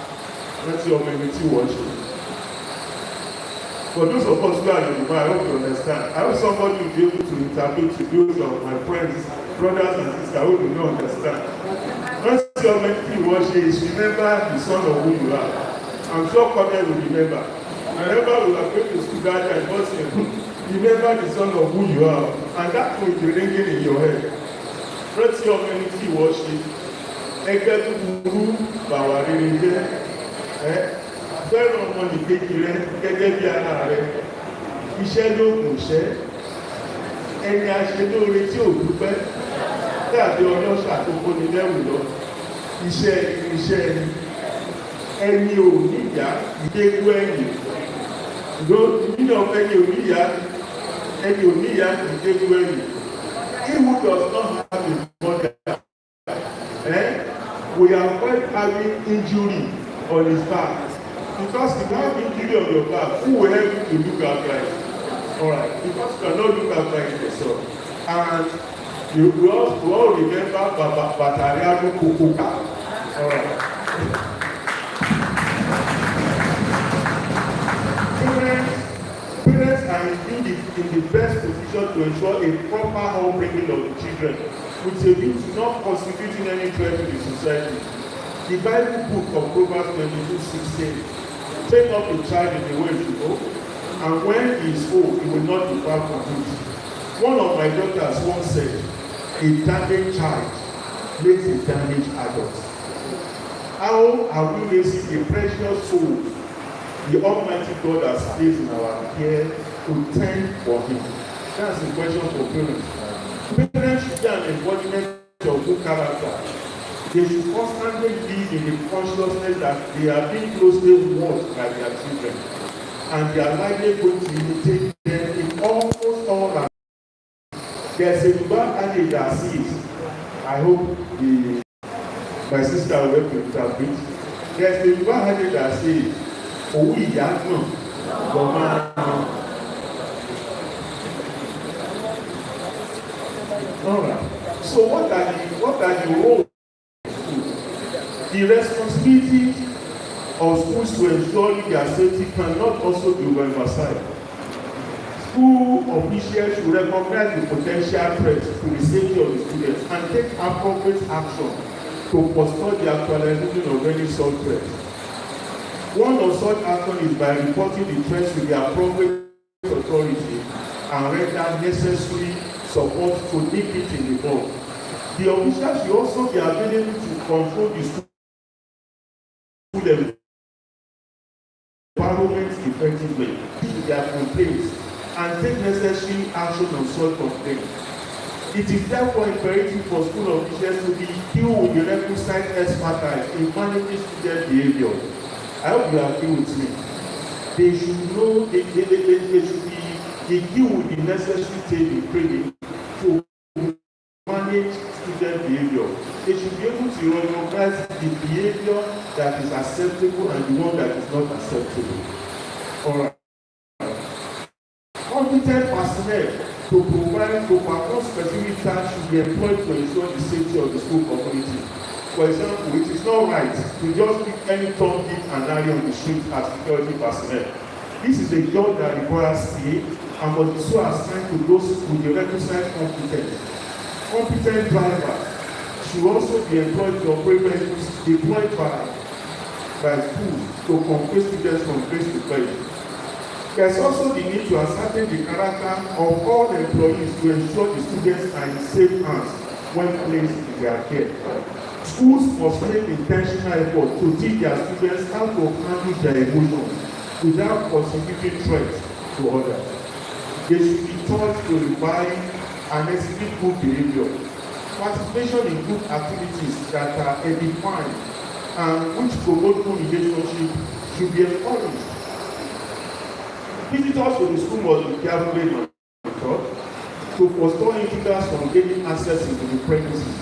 not your community worship. For those of us who are Yoruba, I hope you understand. I hope somebody will be able to interpret to those of my friends, brothers and sisters who do not understand. Not your community worship is remember the son of who you are. I'm sure Cornell will remember. I remember we were going to school that time, but remember the son of who you are. And that will be ringing in your head. Not your community worship. Ẹgbẹ́ búburú bàwà rere jẹ́. Fẹ́ràn ọmọnìkejì rẹ gẹ́gẹ́ bí ara rẹ. Iṣẹ́ ló kùn ṣẹ́. Ẹni aṣelóore tí ò dúpẹ́ dàbí ọlọ́ṣà tó kóni lẹ́rù lọ. Iṣẹ́ ẹni ò níyà ìdégú ẹ̀yìn. Nínú ọ̀pẹ ẹni ò níyà ìdégú ẹ̀yìn. He who does not have a mother, we avoid having injury on his back. Because if you have injury on your back, who will help you to look after it? Alright, because you cannot look after it yourself. And you all remember Batariano Kukuka. Alright. Parents are in the best position to ensure a proper upbringing of the children, with a view to not constituting any threat to the society. The Bible book of Proverbs 22:16, train up a child in the way to go, and when he is old, he will not depart from it. One of my daughters once said, a damaged child makes a damaged adult. How are we raising a precious soul the Almighty God has placed in our care to tend for him? That's the question for parents. Parents should be an embodiment of good character. They should constantly live in the consciousness that they are being closely watched by their children, and they are likely going to imitate them in almost all aspects. There's a Yoruba adage that says, I hope my sister will help you interpret. There's a Yoruba adage that says, Owu ìyá náà lọ máa ná. Alright. So what are the roles? The responsibility of schools to ensure their safety cannot also be overemphasized. School officials should recognize the potential threats to the safety of the students and take appropriate action to postpone the actualization of any such threats. One of such action is by reporting the threats to the appropriate authority and render necessary support to nip it in the bud. The officials should also be available to control the school environment effectively, with their complaints, and take necessary action on such complaints. It is therefore imperative for school officials to be skilled with the requisite expertise in managing student behavior. I hope you agree with me. They should know, they should be skilled with the necessary training to manage student behavior. They should be able to recognize the behavior that is acceptable and the one that is not acceptable. Alright. Competent personnel to perform specific tasks should be employed to ensure the safety of the school community. For example, it is not right to just pick any Tom, Dick, and Harry on the street as security personnel. This is a job that requires skill and must be so assigned to those with the requisite competence. Competent drivers should also be employed to operate vehicles deployed by schools to convey students from place to place. There is also the need to ascertain the character of all the employees to ensure the students are in safe hands when placed in their care. Schools must make intentional effort to teach their students how to handle their emotions without constituting threats to others. They should be taught to revive and exhibit good behavior. participation in group activities that are defined and which promote good relationship should be encouraged. Visitors to the school must be carefully monitored to forestall intruders from gaining access into the premises.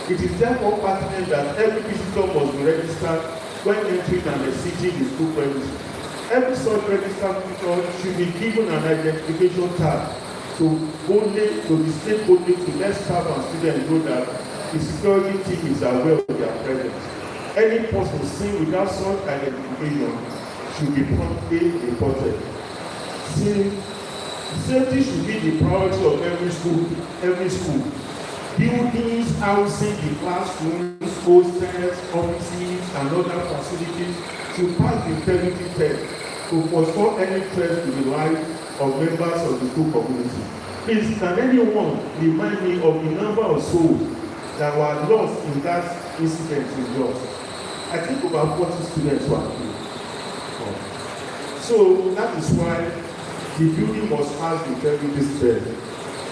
It is therefore pertinent that every visitor must be registered when entering and exiting the school premises. Every such registered visitor should be given an identification tag to display boldly to let staff and students know that the security team is aware of their presence. Any person seen without such identification should be promptly reported. Safety should be the priority of every school. Buildings, housing, the classrooms, hostels, offices, and other facilities should pass the integrity test to forestall any threat to the life of members of the school community. Please, can anyone remind me of the number of souls that were lost in that incident in Jos? I think about 40 students were killed. So that is why the building must pass the integrity test.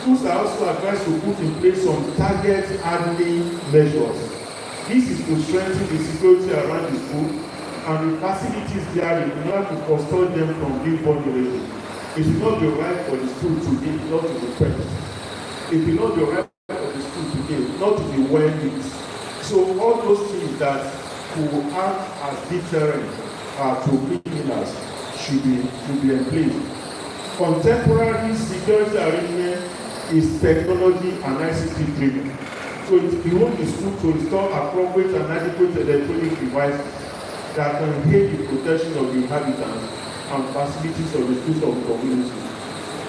Schools are also advised to put in place some target hardening measures. This is to strengthen the security around the school and the facilities there in order to forestall them from being vulnerable. It will not be right for the school today not to be present. It will not be right for the school today not to be well used. So all those things that will act as deterrent to criminals should be in place. Contemporary security arrangement is technology and ICT driven. So it behooves the school to install appropriate and adequate electronic devices that can aid the protection of the inhabitants and facilities of the schools of the community.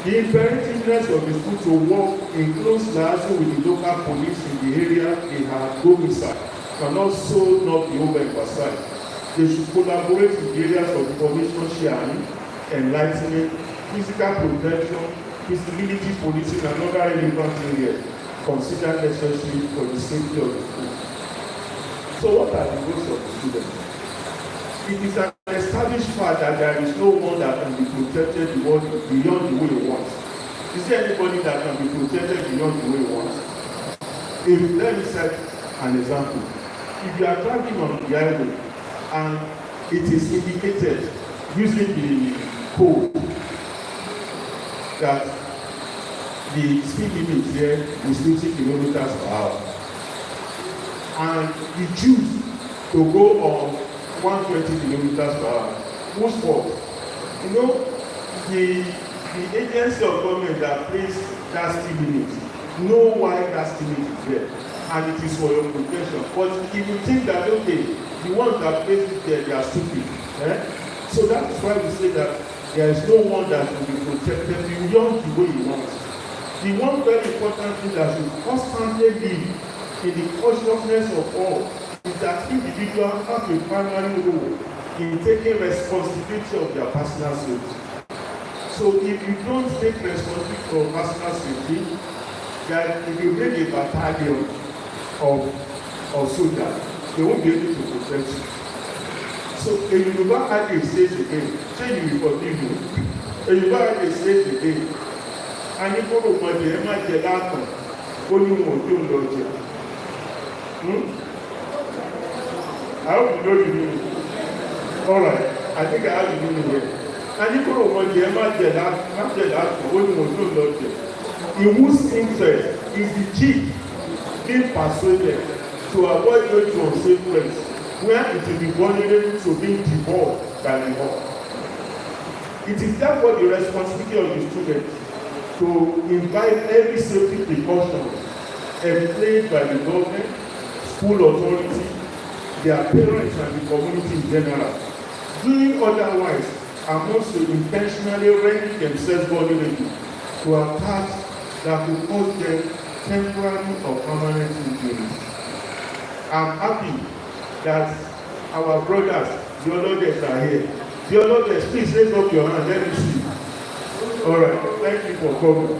The imperativeness of the school to work in close liaison with the local police in the area they have domicile can also not be overemphasized. They should collaborate in the areas of information sharing, enlightenment, physical protection, visibility policing, and other relevant areas considered necessary for the safety of the school. So what are the goals of the students? It is an established fact that there is no one that can be protected beyond the way he wants. Is there anybody that can be protected beyond the way he wants? Let me set an example. If you are driving on the highway and it is indicated using the code that the speed limit here is 50 kilometers per hour, and you choose to go on 120 kilometers per hour, whose fault? You know, the agency of government that placed that speed limit know why that speed limit is there, and it is for your protection. But if you think that, okay, the ones that placed it there, they are stupid, so that is why we say that there is no one that will be protected beyond the way he wants. The one very important thing that should constantly live in the consciousness of all is that individuals have a primary role in taking responsibility of their personal safety. So if you don't take responsibility for personal safety, then if you bring a battalion of soldiers, they won't be able to protect you. So a Yoruba adage says again, say you will forgive you. A Yoruba adage says again, a ní kóró mọ̀jẹ̀ ẹ má jẹ láàkàn, ó ní wọn tó ń lọ jẹ. I hope you know the meaning. Alright, I think I have the meaning here. A ní kóró mọ̀jẹ̀ ẹ má jẹ láàkàn, ó ní wọn tó ń lọ jẹ. In whose interest is the chief being persuaded to avoid going to unsafe place where it will be vulnerable to being devoured by the mob? It is therefore the responsibility of the students to invite every safety precaution employed by the government, school authority, their parents, and the community in general. Doing otherwise amounts to intentionally rendering themselves vulnerable to attacks that will cause them temporary or permanent injuries. I'm happy that our brothers, the Olodes, are here. The Olodes, please raise up your hand, let me see. All right, thank you for coming.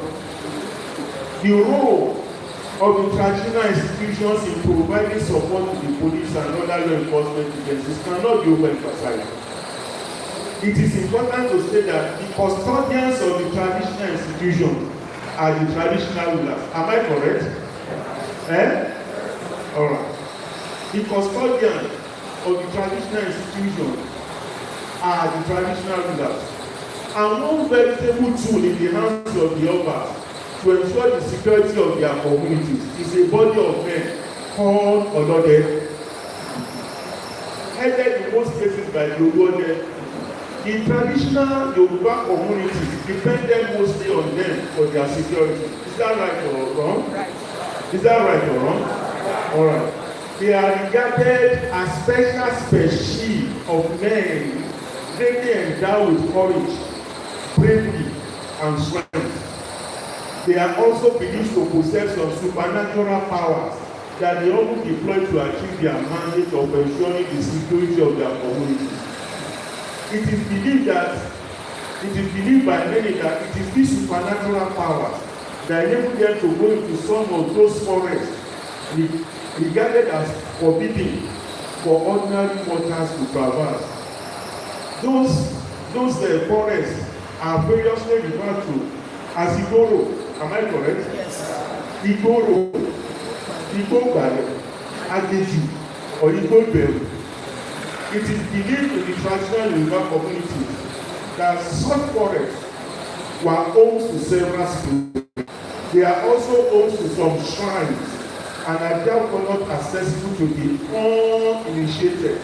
The role of the traditional institutions in providing support to the police and other law enforcement agencies cannot be overemphasized. It is important to say that the custodians of the traditional institutions are the traditional rulers. Am I correct? All right. The custodian of the traditional institution are the traditional rulers. And one veritable tool in the hands of the Oba to ensure the security of their communities is a body of men called Olode, headed in most cases by the Olode. The traditional Yoruba communities depended mostly on them for their security. Is that right or wrong? Right. Is that right or wrong? All right. They are regarded as special species of men greatly endowed with courage, bravery, and strength. They are also believed to possess some supernatural powers that they often deploy to achieve their mandate of ensuring the security of their communities. It is believed by many that it is this supernatural power that enable them to go into some of those forests regarded as forbidden for ordinary mortals to traverse. Those forests are variously referred to as Igoro. Am I correct? Yes. Igoro, Igbobale, Ageju, or Igboberu. It is believed in the traditional Yoruba community that such forests were home to several spirits. They are also home to some shrines and are therefore not accessible to the uninitiated.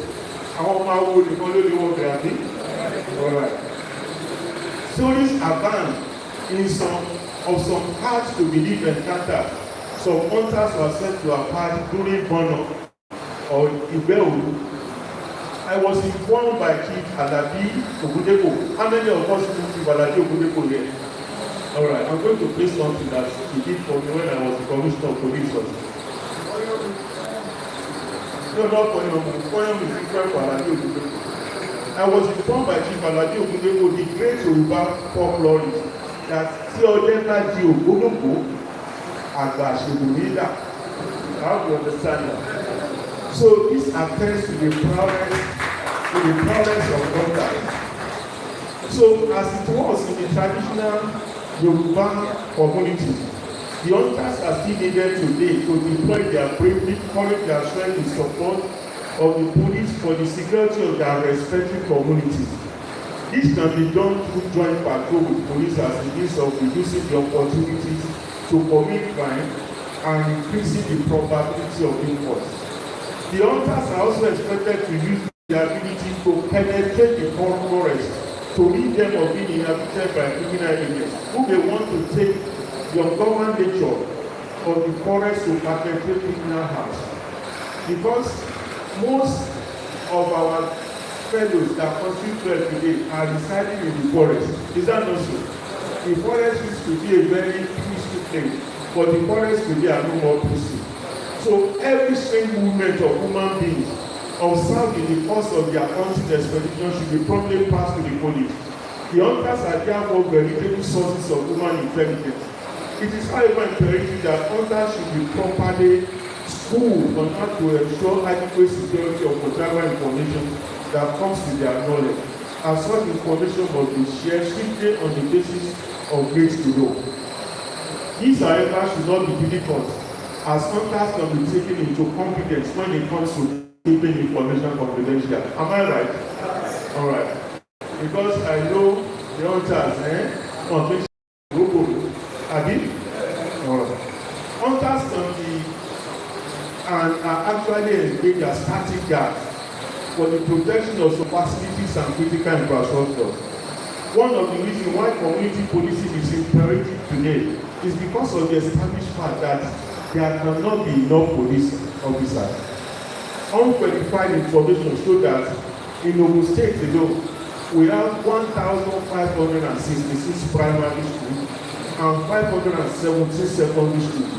Àwọn ọmọ awo nìkan ló lè wọ gàdí. Alright. Stories abound in some hard-to-believe encounters. Some hunters were sent to a party during Bono or Ibeolu. I was informed by Chief Alabi Ogundepo. How many of us know Chief Alabi Ogundepo here? All right, I'm going to play something that he did for me when I was the commissioner of police. No, not for him. For him is different for Alabi Ogundepo. I was informed by Chief Alabi Ogundepo, the great Yoruba folklorist, that tí ọdẹ bá di ògbólógbòó àgbà àṣègùnmílà. How do you understand that? So this attends to the prowess of hunters. So as it was in the traditional Yoruba community, the hunters are still needed today to deploy their bravery, courage, their strength in support of the police for the security of their respective communities. This can be done through joint patrol with police as a means of reducing the opportunities to commit crime and increasing the probability of impulse. The hunters are also expected to use their ability to penetrate the forest to rid them of being inhabited by criminal aliens who may want to take the uncommon nature of the forest to perpetrate criminal harms. Because most of our fellows that constitute today are residing in the forest. Is that not so? The forest used to be a very peaceful place, but the forests today are no more peaceful. So every strange movement of human beings observed in the course of their hunting expedition should be promptly passed to the police. The hunters are therefore veritable sources of human intelligence. It is however imperative that hunters should be properly schooled on how to ensure adequate security of whatever information that comes with their knowledge, and such information must be shared strictly on the basis of great to know. These, however, should not be difficult, as hunters can be taken into confidence when it comes to keeping information confidential. Am I right? Yes. All right. Because I know the hunters, on which Abi? All right. Hunters can be and are actually engaged as static guards for the protection of some facilities and critical infrastructure. One of the reasons why community policing is imperative today is because of the established fact that there cannot be enough police officers. Unqualified information show that in Ogun State alone, we have 1,566 primary schools and 517 secondary schools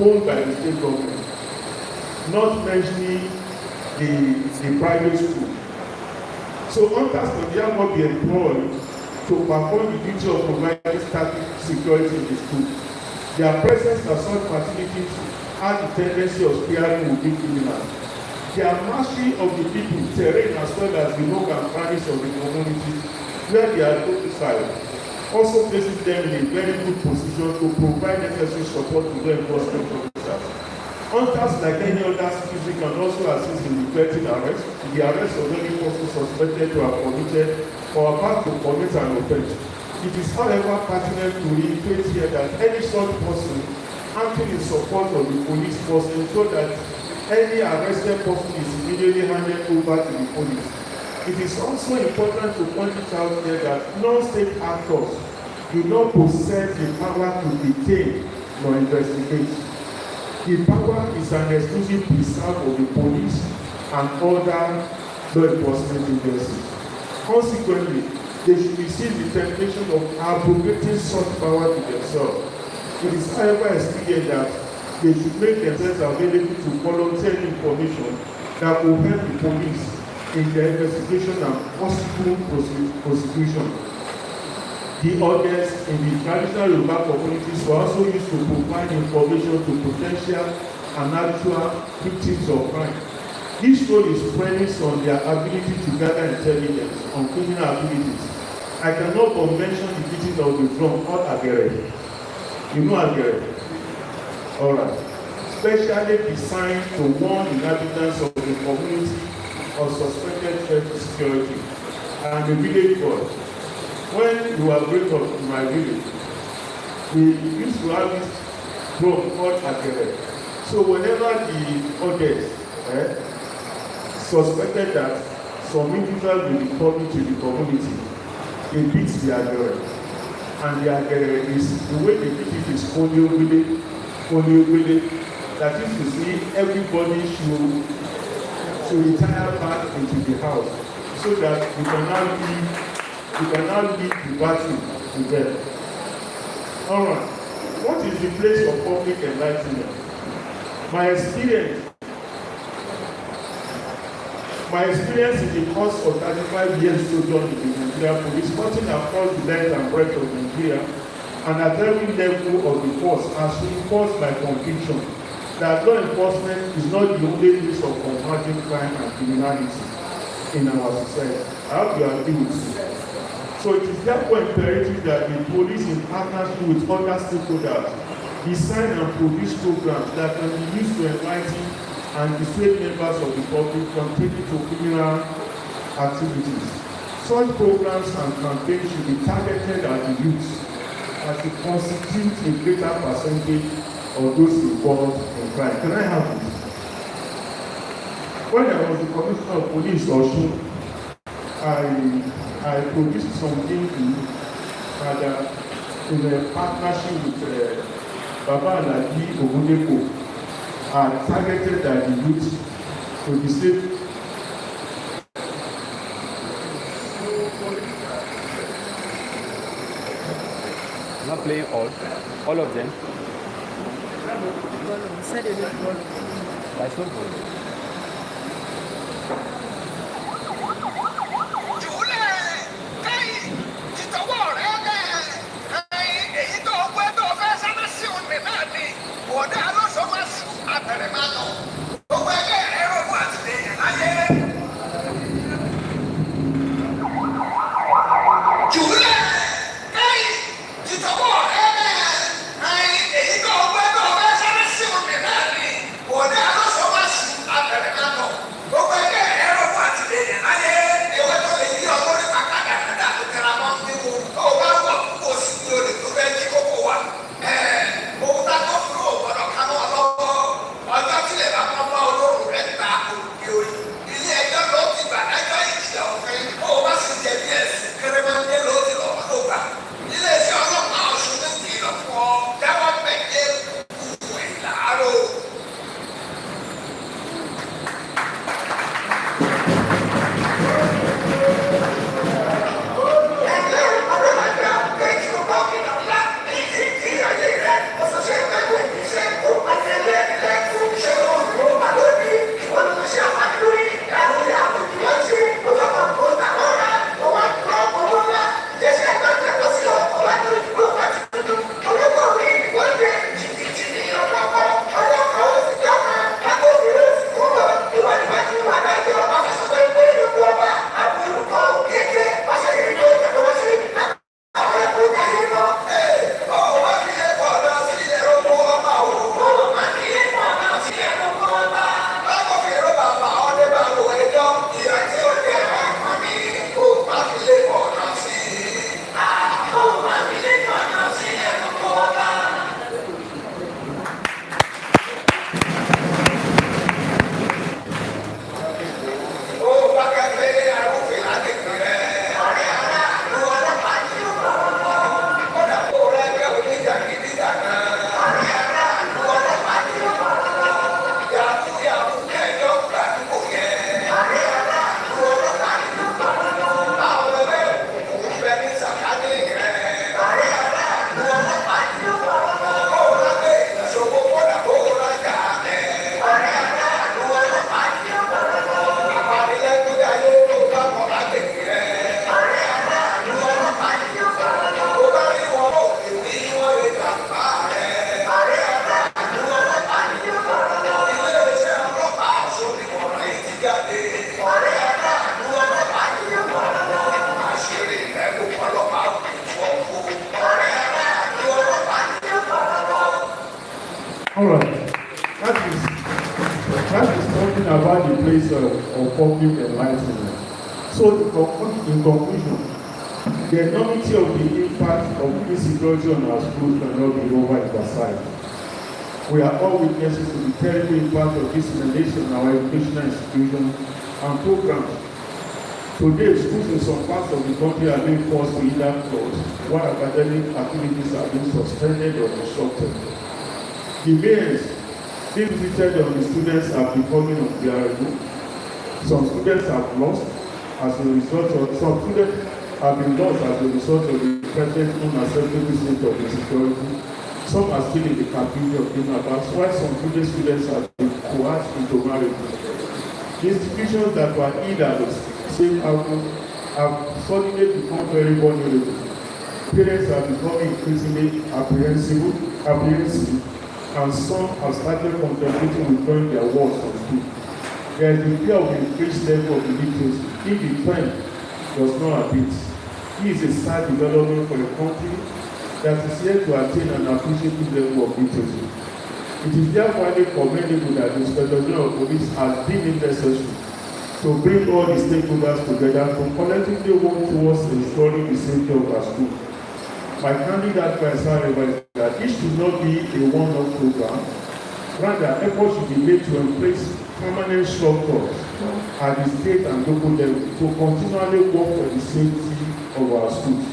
owned by the state government, not mentioning the private school. So hunters can therefore be employed to perform the duty of providing static security in the school. Their presence at such facilities has the tendency of scaring would-be criminals. Their mastery of the people, terrain, as well as the nook and crannies of the community where they are domiciled also places them in a very good position to provide necessary support to law enforcement officers. Hunters, like any other citizen, can also assist in effecting arrest, the arrest of any person suspected to have committed or about to commit an offense. It is, however, pertinent to reiterate here that any such person acting in support of the police force ensure that any arrested person is immediately handed over to the police. It is also important to point it out here that non-state actors do not possess the power to detain nor investigate. The power is an exclusive preserve of the police and other law enforcement agencies. Consequently, they should resist the temptation of abrogating such power to themselves. It is, however, expedient that they should make themselves available to volunteer information that will help the police in their investigation and possible prosecution. The audience in the traditional Yoruba communities were also used to provide information to potential and actual victims of crime. This role is premised on their ability to gather intelligence on criminal activities. I cannot but mention the beating of the drum, or agere. You know agere? Alright. Specially designed to warn inhabitants of the community of suspected threat to security. And the village boy. When you are brought up in my village, we used to have this drum called agere. So whenever the audience suspected that some individual will be coming to the community, they beat the agere. And the agere is, the way they beat it is folio village. That is to say, everybody should retire back into the house so that you can now lead the battle to them. Alright, what is the place of public enlightenment? My experience in the course of 35 years sojourn in the Nigeria police, cutting across the length and breadth of Nigeria, and at every level of the force has reinforced my conviction that law enforcement is not the only means of combating crime and criminality in our society. I hope you agree with me. So it is therefore imperative that the police, in partnership with other stakeholders, design and produce programs that can be used to enlighten and dissuade members of the public from taking to criminal activities. Such programs and campaigns should be targeted at the youth, as it constitutes a greater percentage of those involved in crime. Can I have this? When I was the Commissioner of Police, Osun, I produced something in a partnership with Baba Alhaji Ogundepo, targeted at the youth to be safe. Not playing all of them. That's not good. place of public enlightenment. So, in conclusion, the enormity of the impact of insecurity on our schools cannot be overemphasized. We are all witnesses to the terrible impact of this in the nation, our educational institutions and programs. Today, schools in some parts of the country are being forced to either close, while academic activities are being suspended or disrupted. The bans being visited on the students are becoming unbearable. Some students have lost as a result of, some students have been lost as a result of the present unacceptable state of insecurity. Some are still in the captivity of kidnappers, while some students have been coerced into marriage. Institutions that were either safe have suddenly become very vulnerable. Parents are becoming increasingly apprehensive, and some have started contemplating withdrawing their words from school. There is the fear of increased level of illiteracy if the trend does not abate. This is a sad development for a country that is yet to attain an appreciative level of literacy. It is therefore highly commendable that the Inspector General of Police has deemed it necessary to bring all the stakeholders together to collectively work towards ensuring the safety of our schools. My candid advice, however, is that it should not be a one-off program. Rather, efforts should be made to embrace permanent structures at the state and local level to continually work for the safety of our schools.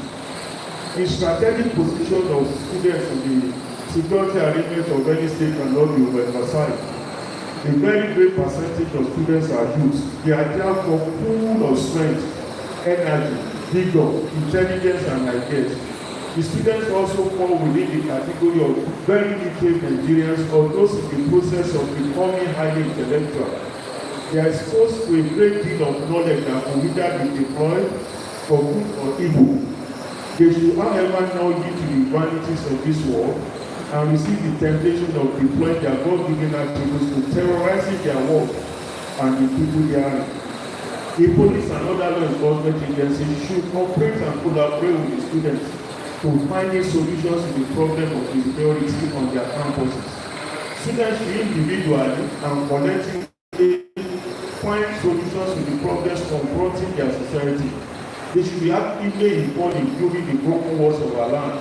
The strategic position of students in the security arrangement of any state cannot be overemphasized. A very great percentage of students are youth. They are therefore full of strength, energy, vigor, intelligence, and ideas. The students also fall within the category of very literate Nigerians or those in the process of becoming highly intellectual. They are exposed to a great deal of knowledge that can either be deployed for good or evil. They should, however, now yield to the vanities of this world and receive the temptation of deploying their God-given attributes to terrorizing their world and the people therein. The police and other law enforcement agencies should cooperate and collaborate with the students to finding solutions to the problem of insecurity on their campuses. Students should individually and collectively find solutions to the problems confronting their society. They should be actively involved in building the broken walls of our land,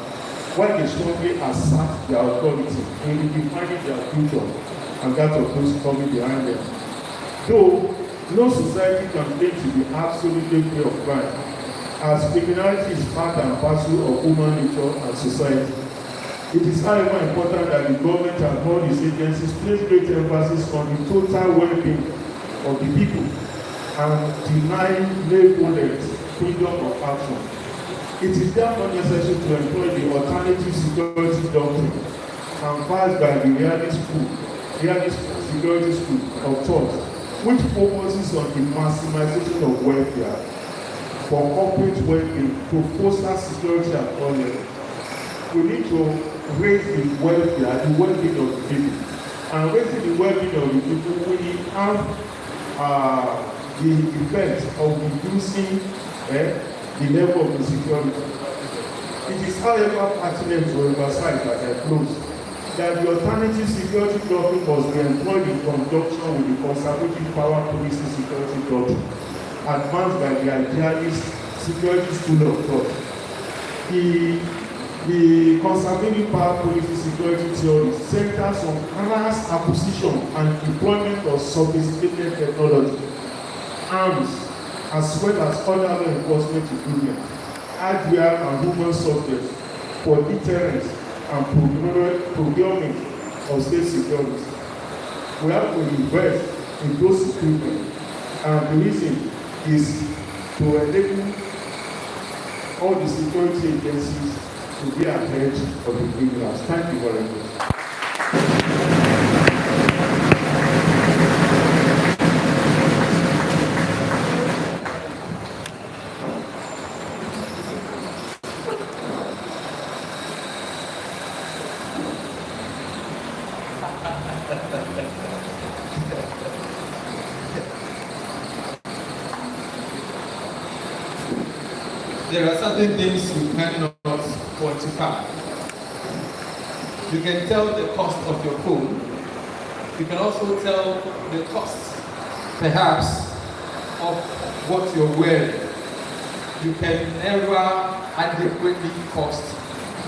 while they strongly assert their authority in defining their future and that of those coming behind them. Though no society can claim to be absolutely free of crime, as criminality is part and parcel of human nature and society. It is however important that the government and all its agencies place great emphasis on the total well-being of the people and deny lay freedom of action. It is therefore necessary to employ the alternative security doctrine advanced by the realist security school of thought, which focuses on the maximization of welfare for corporate well-being to foster security at all levels. We need to raise the welfare, the well-being of the people. And raising the well-being of the people, we have the effect of reducing the level of insecurity. It is, however, pertinent to emphasize that I close that the alternative security doctrine must be employed in conjunction with the conservative power policing security doctrine advanced by the idealist security school of thought. The conservative power policing security theory centers on mass acquisition and deployment of sophisticated technology, arms, as well as other law enforcement equipment, hardware and human software for deterrence and procurement of state security. We have to invest in those equipment, and the reason is to enable all the security agencies to be ahead of the criminals. Thank you very much. There are certain things you cannot quantify. You can tell the cost of your phone. You can also tell the cost perhaps, of what you're wearing. You can never adequately cost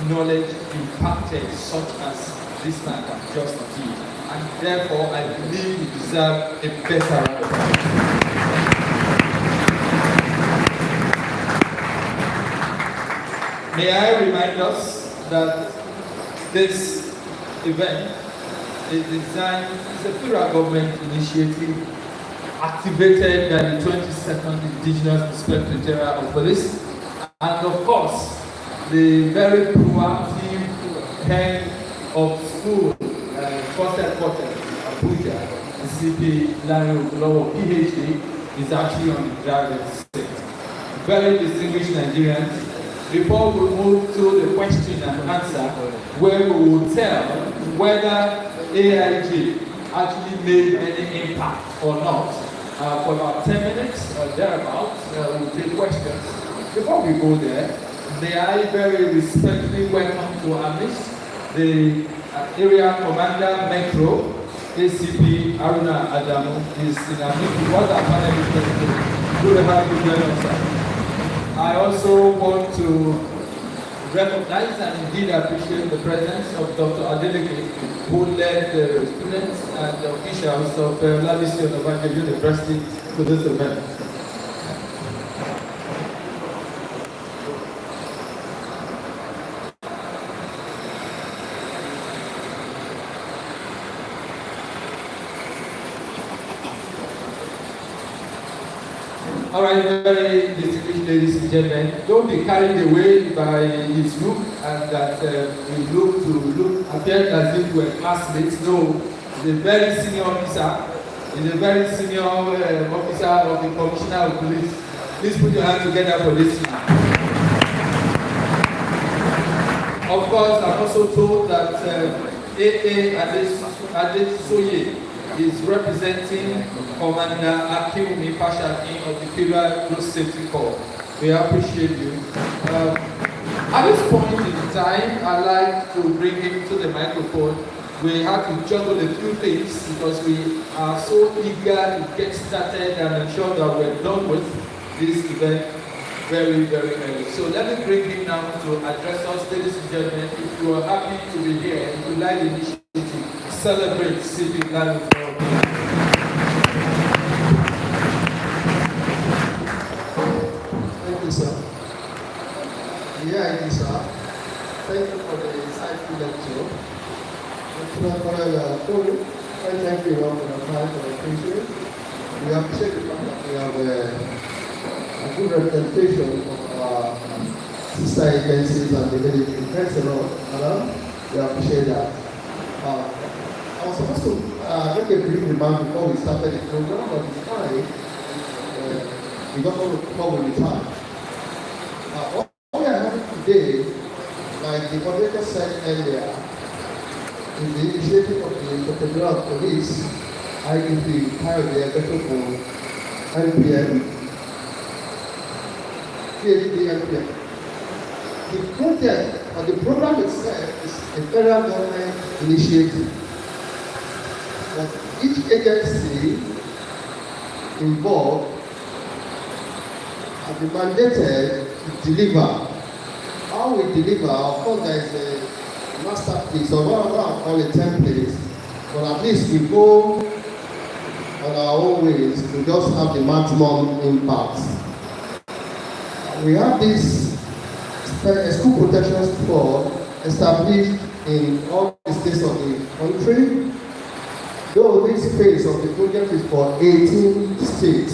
knowledge imparted such as this man can just give. And therefore, I believe you deserve a better round of applause. May I remind us that this event is designed, it's a federal government initiative activated by the 22nd Indigenous Inspector General of Police, and of course, the very proactive head of school, first headquarters, Abuja, the CP Larry Oglowo, PhD, is actually on the driver's seat. Very distinguished Nigerians, before we move to the question and answer, where we will tell whether AIG actually made any impact or not, for about 10 minutes or thereabouts, we'll take questions. Before we go there, may I very respectfully welcome to our midst the Area Commander Metro, ACP Aruna Adamu, is in our meeting. What our panel is going to do. Good to have you join us, sir. I also want to recognize and indeed appreciate the presence of Dr. Adeleke, who led the students and the officials of Lavisi Onabanjo University to this event. All right, very distinguished ladies and gentlemen, don't be carried away by his look and that we appear as if we were classmates. No, he's a very senior officer. He's a very senior officer of the Commissioner of Police. Please put your hands together for this man. Of course, I'm also told that AA Adesoye is representing Commander Akiwumi Pashaki of the Federal Road Safety Corps. We appreciate you. At this point in time, I'd like to bring him to the microphone. We have to juggle a few things because we are so eager to get started and ensure that we're done with this event very, very early. So let me bring him now to address us, ladies and gentlemen. If you are happy to be here, if you like the initiative, celebrate CP Live. Thank you, sir. Yeah, it is, sir. Thank you for the insightful lecture. Thank you all for the time for the appreciation. We appreciate the fact that we have a good representation of our sister agencies and the military. Thanks a lot, madam. We appreciate that. I was supposed to make a brief remark before we started the program, but it's fine. We don't want to cover the time. What we are having today, like the moderator said earlier, is the initiative of the Inspector General of Police, IGP Kayode Egbetokun, NPM, PhD NPM. The project or the program itself is a federal government initiative. But each agency involved has been mandated to deliver. How we deliver, of course, there is a masterpiece or whatever I call a template, but at least we go on our own ways to just have the maximum impact. We have this school protection squad established in all the states of the country. Though this phase of the project is for 18 states.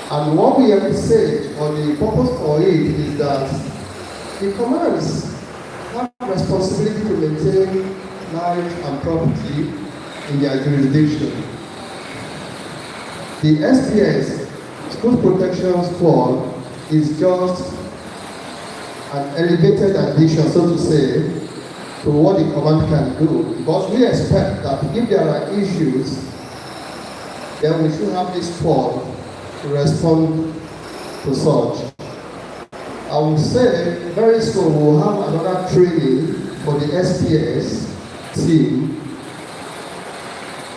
And what we have said, or the purpose for it, is that the commands have responsibility to maintain life and property in their jurisdiction. The SPS, School Protection Squad, is just an elevated addition, so to say, to what the command can do, because we expect that if there are issues, then we should have this squad to respond to such. I will say very soon we will have another training for the SPS team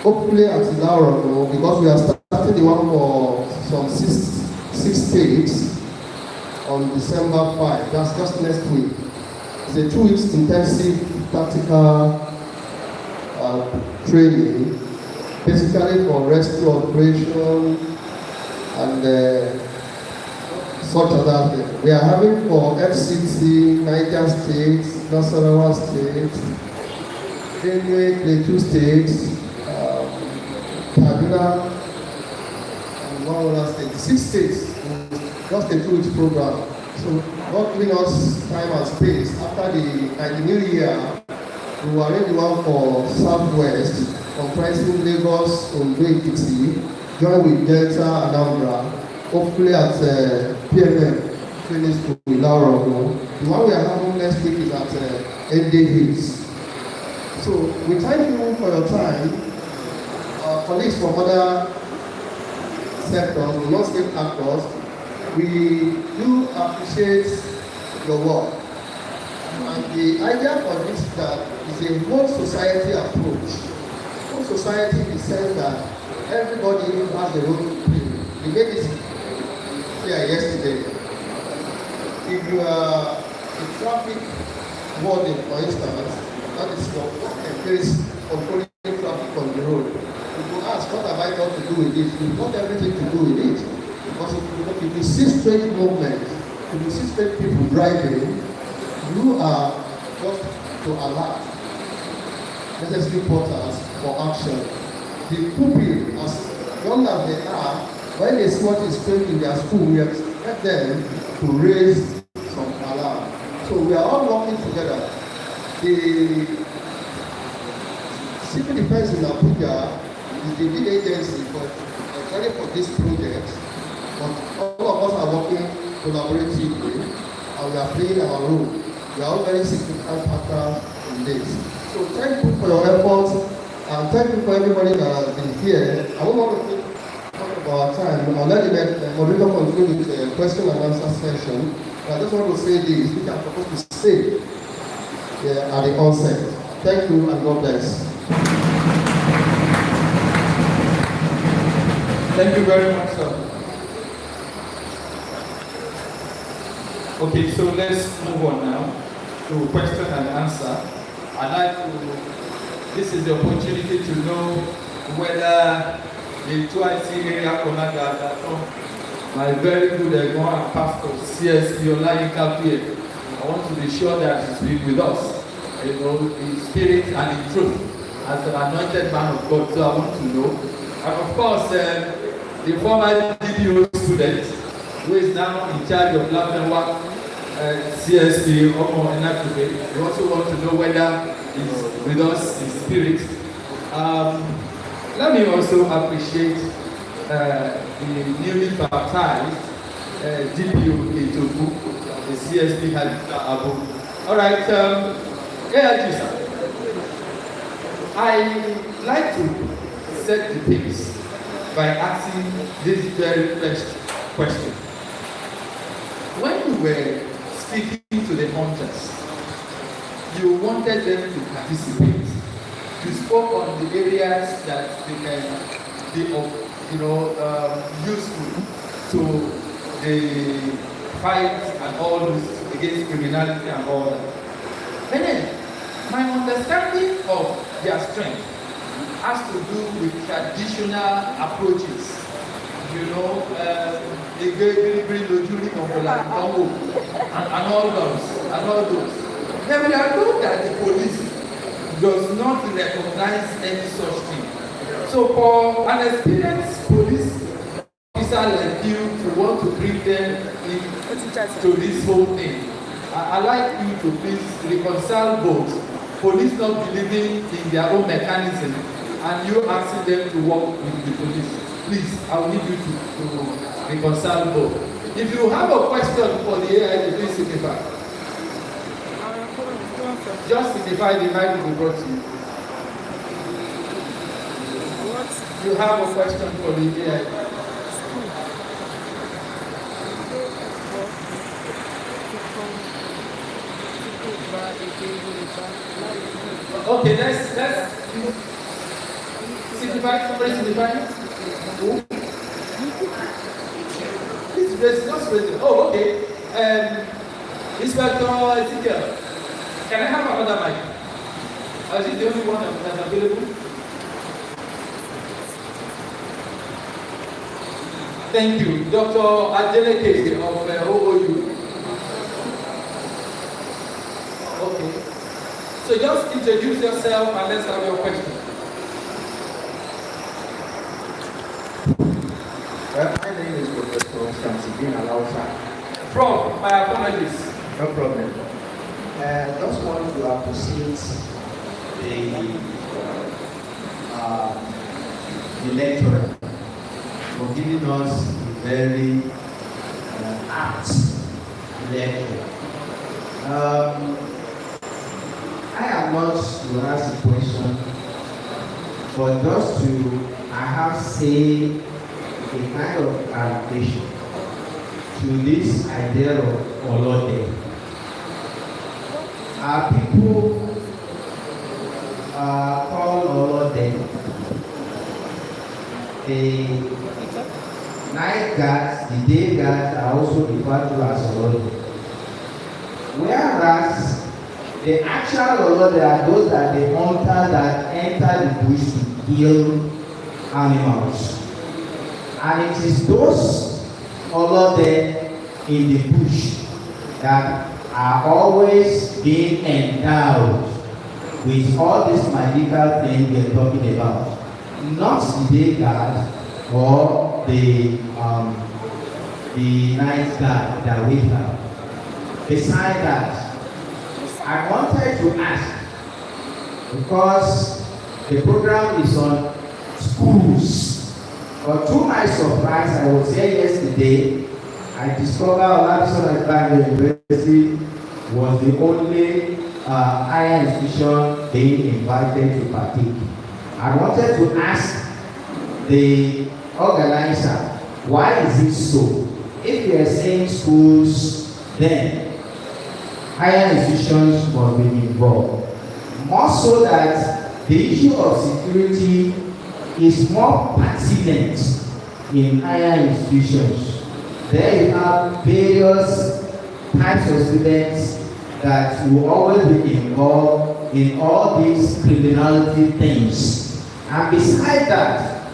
hopefully at Lauro, because we are starting the one for some six states on December 5. That's just next week. It's a 2 weeks intensive practical training, basically for rescue operation and such other things. We are having for FCT, Niger State, Nasarawa State, Benue, Plateau State, Kaduna, and one other state. 6 states, just a 2 weeks program. So, God giving us time and space. After the new year, we will arrange the one for Southwest, comprising Lagos, Ondo, Ekiti, join with Delta and Anambra, hopefully at PMM training school in Lauro. The one we are having next week is at ND Hills. So we thank you for your time. Colleagues from other sectors, non-state actors, we do appreciate your work. And the idea for this is that it's a whole society approach. Whole society in the sense that everybody has their own play. We made this clear yesterday. If you are a traffic warden, for instance, that is your work entails controlling traffic on the road. You will ask, what have I got to do with it? You've got everything to do with it. Because if you see straight movement, if you see straight people driving, you are just to alert necessary portals for action. The pupil, as young as they are, when they see what is straight in their school, we expect them to raise some alarm. So we are all working together. The Civil Defense in Abuja is the lead agency for this project, but all of us are working collaboratively and we are playing our role. We are all very significant partners in this. So thank you for your efforts and thank you for everybody that has been here. I don't want to take our time. I'll let the moderator continue with the question and answer session. I just want to say this, which I'm supposed to say at the onset. Thank you and God bless. Thank you very much, sir. Okay, so let's move on now to question and answer. This is the opportunity to know whether the 2IC area commander that my very good and pastor, CSP Olayinka Pierre, I want to be sure that he's been with us, in spirit and in truth, as an anointed man of God. So I want to know. And of course, the former DBO student, who is now in charge of Lab and Work, CSP Omo Enakube, we also want to know whether he's with us in spirit. Let me also appreciate the newly baptized DPO Etoku, the CSP Hadita Abu. All right, AIG, sir. I like to set the pace by asking this very first question. When you were speaking to the hunters, you wanted them to participate. You spoke on the areas that they can be useful to the fight and all this against criminality and all that. But then, my understanding of their strength has to do with traditional approaches. And all those. Then we are told that the police does not recognize any such thing. So for an experienced police officer like you to want to bring them into this whole thing, I'd like you to please reconcile both. Police not believing in their own mechanism and you asking them to work with the police. Please, I will need you to reconcile both. If you have a question for the AIG, please signify. Just signify, the mic will be brought to you. You have a question for the AIG. Okay, let's Signify? Somebody signify? Who? Please raise, just raise it. Oh, okay. Inspector Ezekiel, can I have another mic? Or is it the only one that's available? Thank you. Dr. Adeleke of OOU. Okay. So just introduce yourself and let's have your question. Well, my name is Professor Samsidin Alausa. Prof, my apologies. No problem. I just want to appreciate the lecturer for giving us a very apt lecture. I am not to ask a question, but just I have say a kind of adaptation to this idea of Olode. People call Olode the night guards, the day guards are also referred to as Olode. Whereas the actual Olode are those that the hunter that enter the bush to kill animals. And it is those Olode in the bush that are always being endowed with all these magical things we are talking about. Not the day guard or the night guard that we have. Besides that, I wanted to ask, because the program is on schools, but to my surprise, I was here yesterday, I discovered Olabisi Onabanjo University was the only higher institution being invited to partake. I wanted to ask the organizer, why is it so? If you are saying schools, then higher institutions must be involved. More so that the issue of security is more pertinent in higher institutions. There you have various types of students that will always be involved in all these criminality things. And besides that,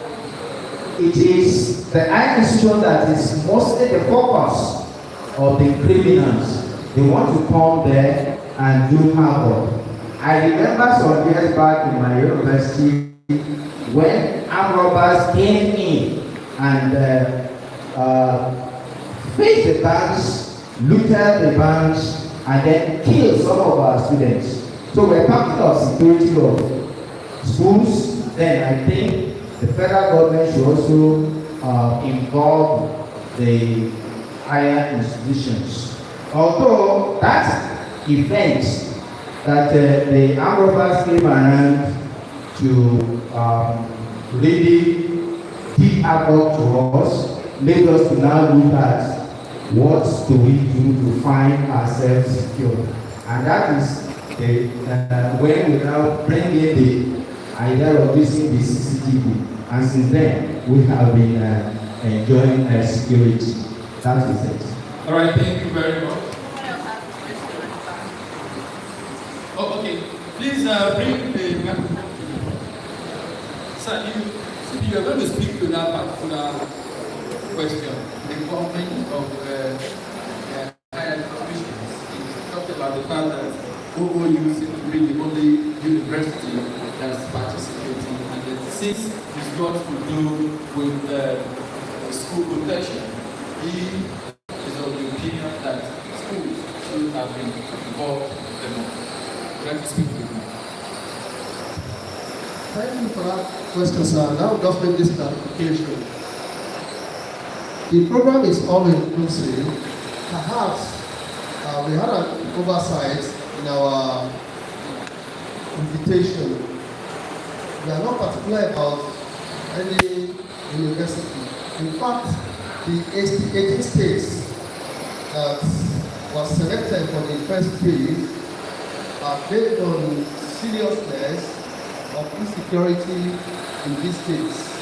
it is the higher institution that is mostly the focus of the criminals. They want to come there and do havoc. I remember some years back in my university when armed robbers came in and faced the banks, looted the banks, and then killed some of our students. So we're talking of security of schools. Then I think the federal government should also involve the higher institutions. Although that event that the armed robbers came around to really give havoc to us, made us to now look at what do we do to find ourselves secure. And that is the when we now bring in the idea of using the CCTV. And since then, we have been enjoying security. That is it. All right, thank you very much. Oh, okay. Please bring the microphone. Sir, you are going to speak to that particular question. The government of higher institutions talked about the fact that OOU seems to be the only university that's participating, and the six is got to do with school protection. He is of the opinion that schools should have been involved more. Let me speak to you. Thank you for that question, sir. Now just make this clarification. The program is all-inclusive. Perhaps we had an oversight in our invitation. We are not particular about any university. In fact, the 18 states that was selected for the first phase are based on seriousness of insecurity in these states.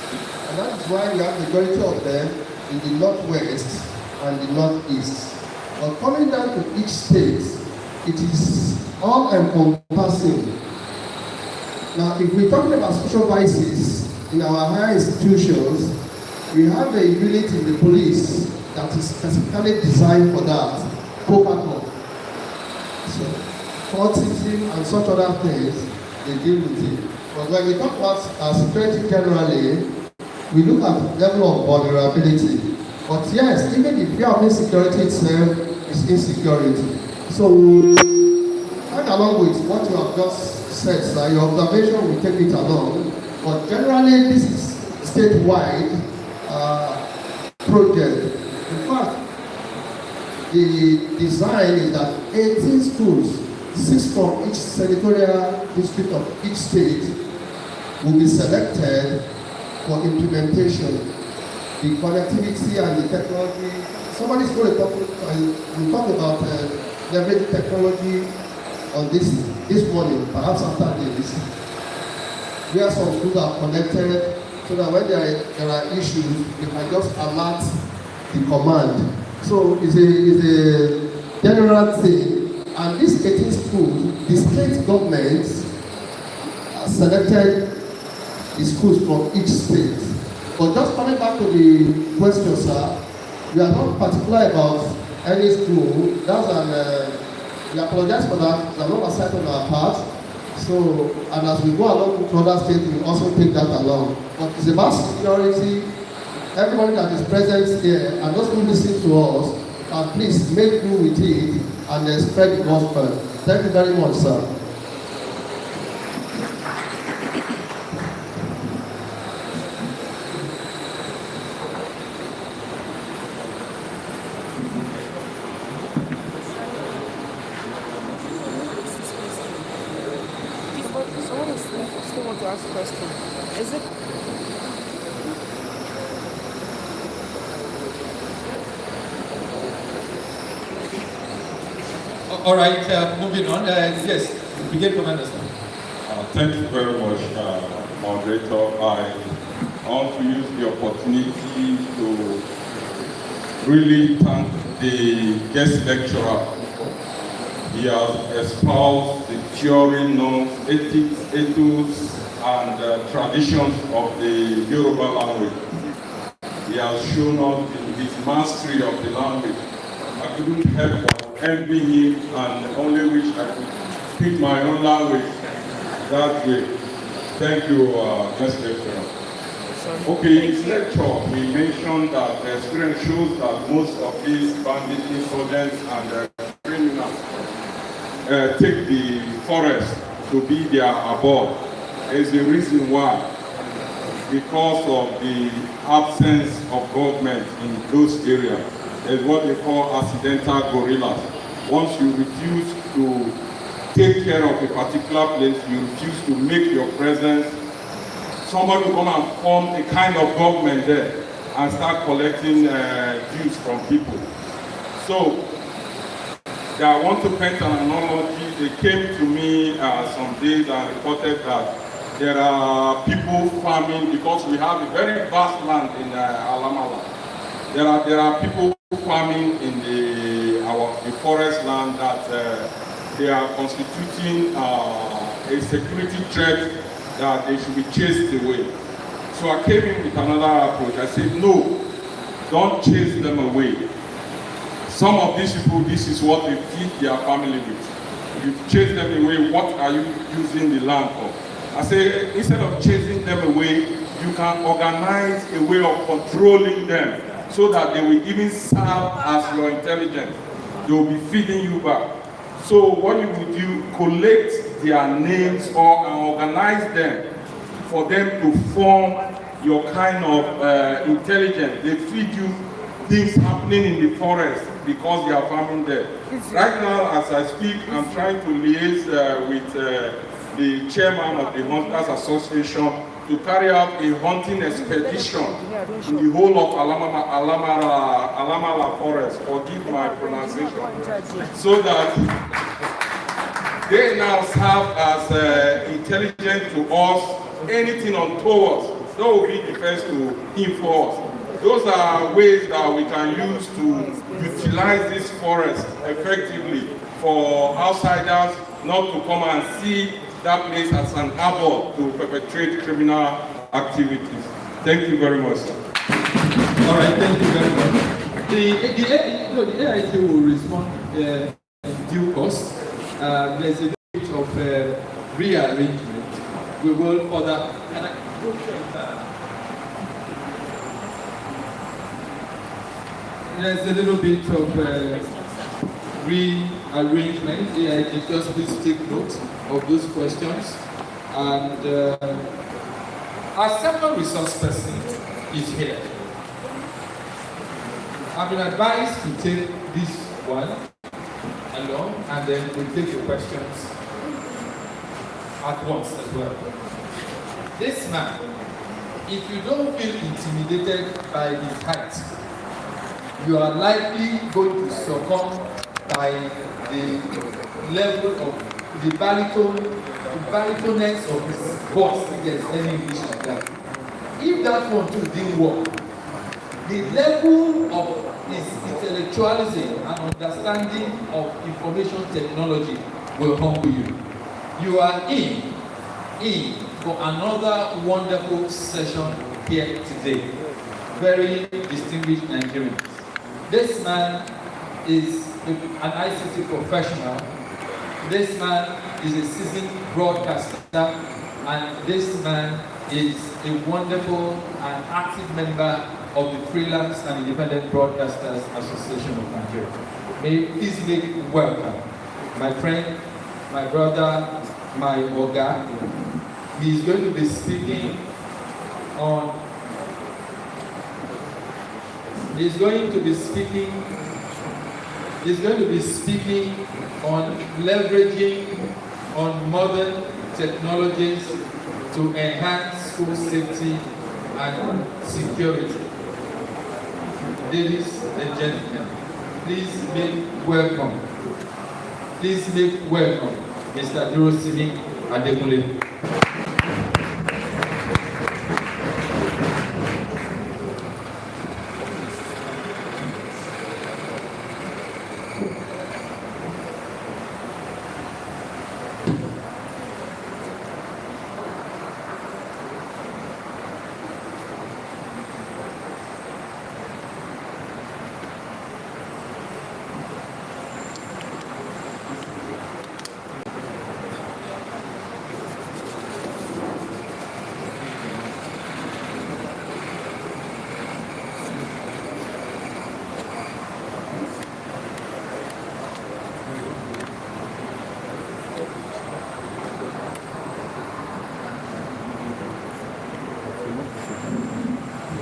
And that is why we have the majority of them in the northwest and the northeast. But coming down to each state, it is all encompassing. Now, if we're talking about social vices in our higher institutions, we have a unit in the police that is specifically designed for that, protocol. So, cultism and such other things, they deal with it. But when we talk about security generally, we look at the level of vulnerability. But yes, even the fear of insecurity itself is insecurity. So, right along with what you have just said, sir, your observation will take it along. But generally, this is statewide project. In fact, the design is that 18 schools, 6 from each senatorial district of each state, will be selected for implementation. The connectivity and the technology. Somebody's going to talk about leveraging technology on this morning, perhaps after this. Where some schools are connected so that when there are issues, they can just alert the command. So it's a general thing. And these 18 schools, the state governments selected the schools from each state. But just coming back to the question, sir, we are not particular about any school. We apologize for that. It's not aside on our part. So, and as we go along with other states, we also take that along. But it's about security. Everybody that is present here and those who listen to us, please make do with it and spread the gospel. Thank you very much, sir. All right, moving on. Yes, Brigade Commander. Thank you very much, moderator. I want to use the opportunity to really thank the guest lecturer. He has espoused the theory, norms, ethics, ethos, and traditions of the Yoruba language. He has shown us his mastery of the language. I couldn't help but envy him and only wish I could speak my own language that way. Thank you, guest lecturer. Okay, in his lecture, he mentioned that the experience shows that most of these bandit insurgents and criminals take the forest to be their abode. There's a reason why. Because of the absence of government in those areas. There's what they call accidental guerrillas. Once you refuse to take care of a particular place, you refuse to make your presence, somebody will come and form a kind of government there and start collecting dues from people. So, I want to paint an analogy. They came to me some days and reported that there are people farming because we have a very vast land in Alamala. There are people farming in the forest land that they are constituting a security threat that they should be chased away. So I came in with another approach. I said, no, don't chase them away. Some of these people, this is what they feed their family with. You chase them away, what are you using the land for? I say, instead of chasing them away, you can organize a way of controlling them so that they will even serve as your intelligence. They will be feeding you back. So what you will do, collect their names or organize them for them to form your kind of intelligence. They feed you things happening in the forest because they are farming there. Right now, as I speak, I'm trying to liaise with the chairman of the Hunters Association to carry out a hunting expedition in the whole of Alamala Forest, forgive my pronunciation, so that They now serve as intelligence to us, anything untoward. That will be defense to info us. Those are ways that we can use to utilize this forest effectively for outsiders not to come and see that place as an harbor to perpetrate criminal activities. Thank you very much, sir. All right, thank you very much. The AIT will respond in due course. There's a bit of rearrangement. We will further. There's a little bit of rearrangement. AIT, just please take note of those questions. And our second resource person is here. I've been advised to take this one along, and then we'll take the questions at once as well. This man, if you don't feel intimidated by his height, you are likely going to succumb by the level of the baritoneness of his voice, if there's any English like that. If that one too didn't work, the level of his intellectualism and understanding of information technology will humble you. You are in for another wonderful session here today. Very distinguished Nigerians. This man is an ICT professional. This man is a seasoned broadcaster, and this man is a wonderful and active member of the Freelance and Independent Broadcasters Association of Nigeria. May you please make welcome my friend, my brother, my Oga. He is going to be speaking on leveraging on modern technologies to enhance school safety and security. Ladies and gentlemen, please make welcome Mr. Durosimi Adekunle.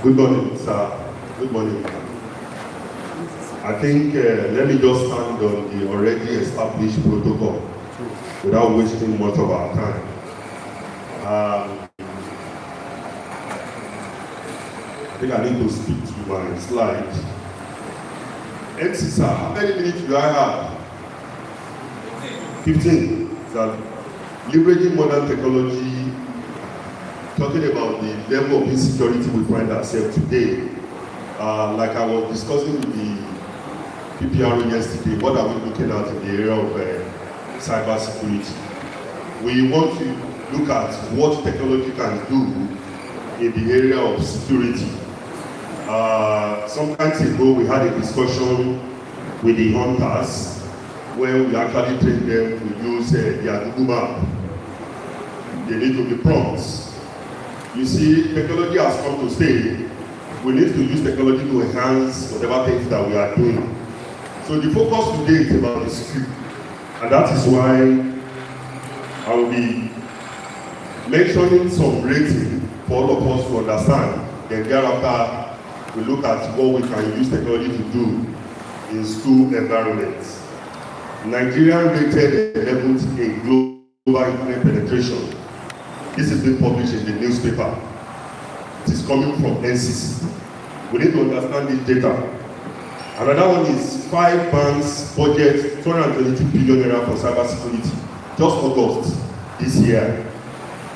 Good morning, sir. Good morning. I think let me just stand on the already established protocol without wasting much of our time. I think I need to speak to my slide. MC, sir, how many minutes do I have? 15. Sir, leveraging modern technology, talking about the level of insecurity we find ourselves today. Like I was discussing with the PPRO yesterday, what are we looking at in the area of cyber security? We want to look at what technology can do in the area of security. Some time ago, we had a discussion with the hunters where we actually trained them to use their Google map. They need to be prompt. You see, technology has come to stay. We need to use technology to enhance whatever things that we are doing. So the focus today is about the skill. And that is why I will be mentioning some rating for all of us to understand. Then thereafter, we look at what we can use technology to do in school environments. Nigeria rated 11th in global internet penetration. This is being published in the newspaper. It is coming from NCC. We need to understand this data. Another one is 5 banks budget 222 billion naira for cybersecurity just August this year.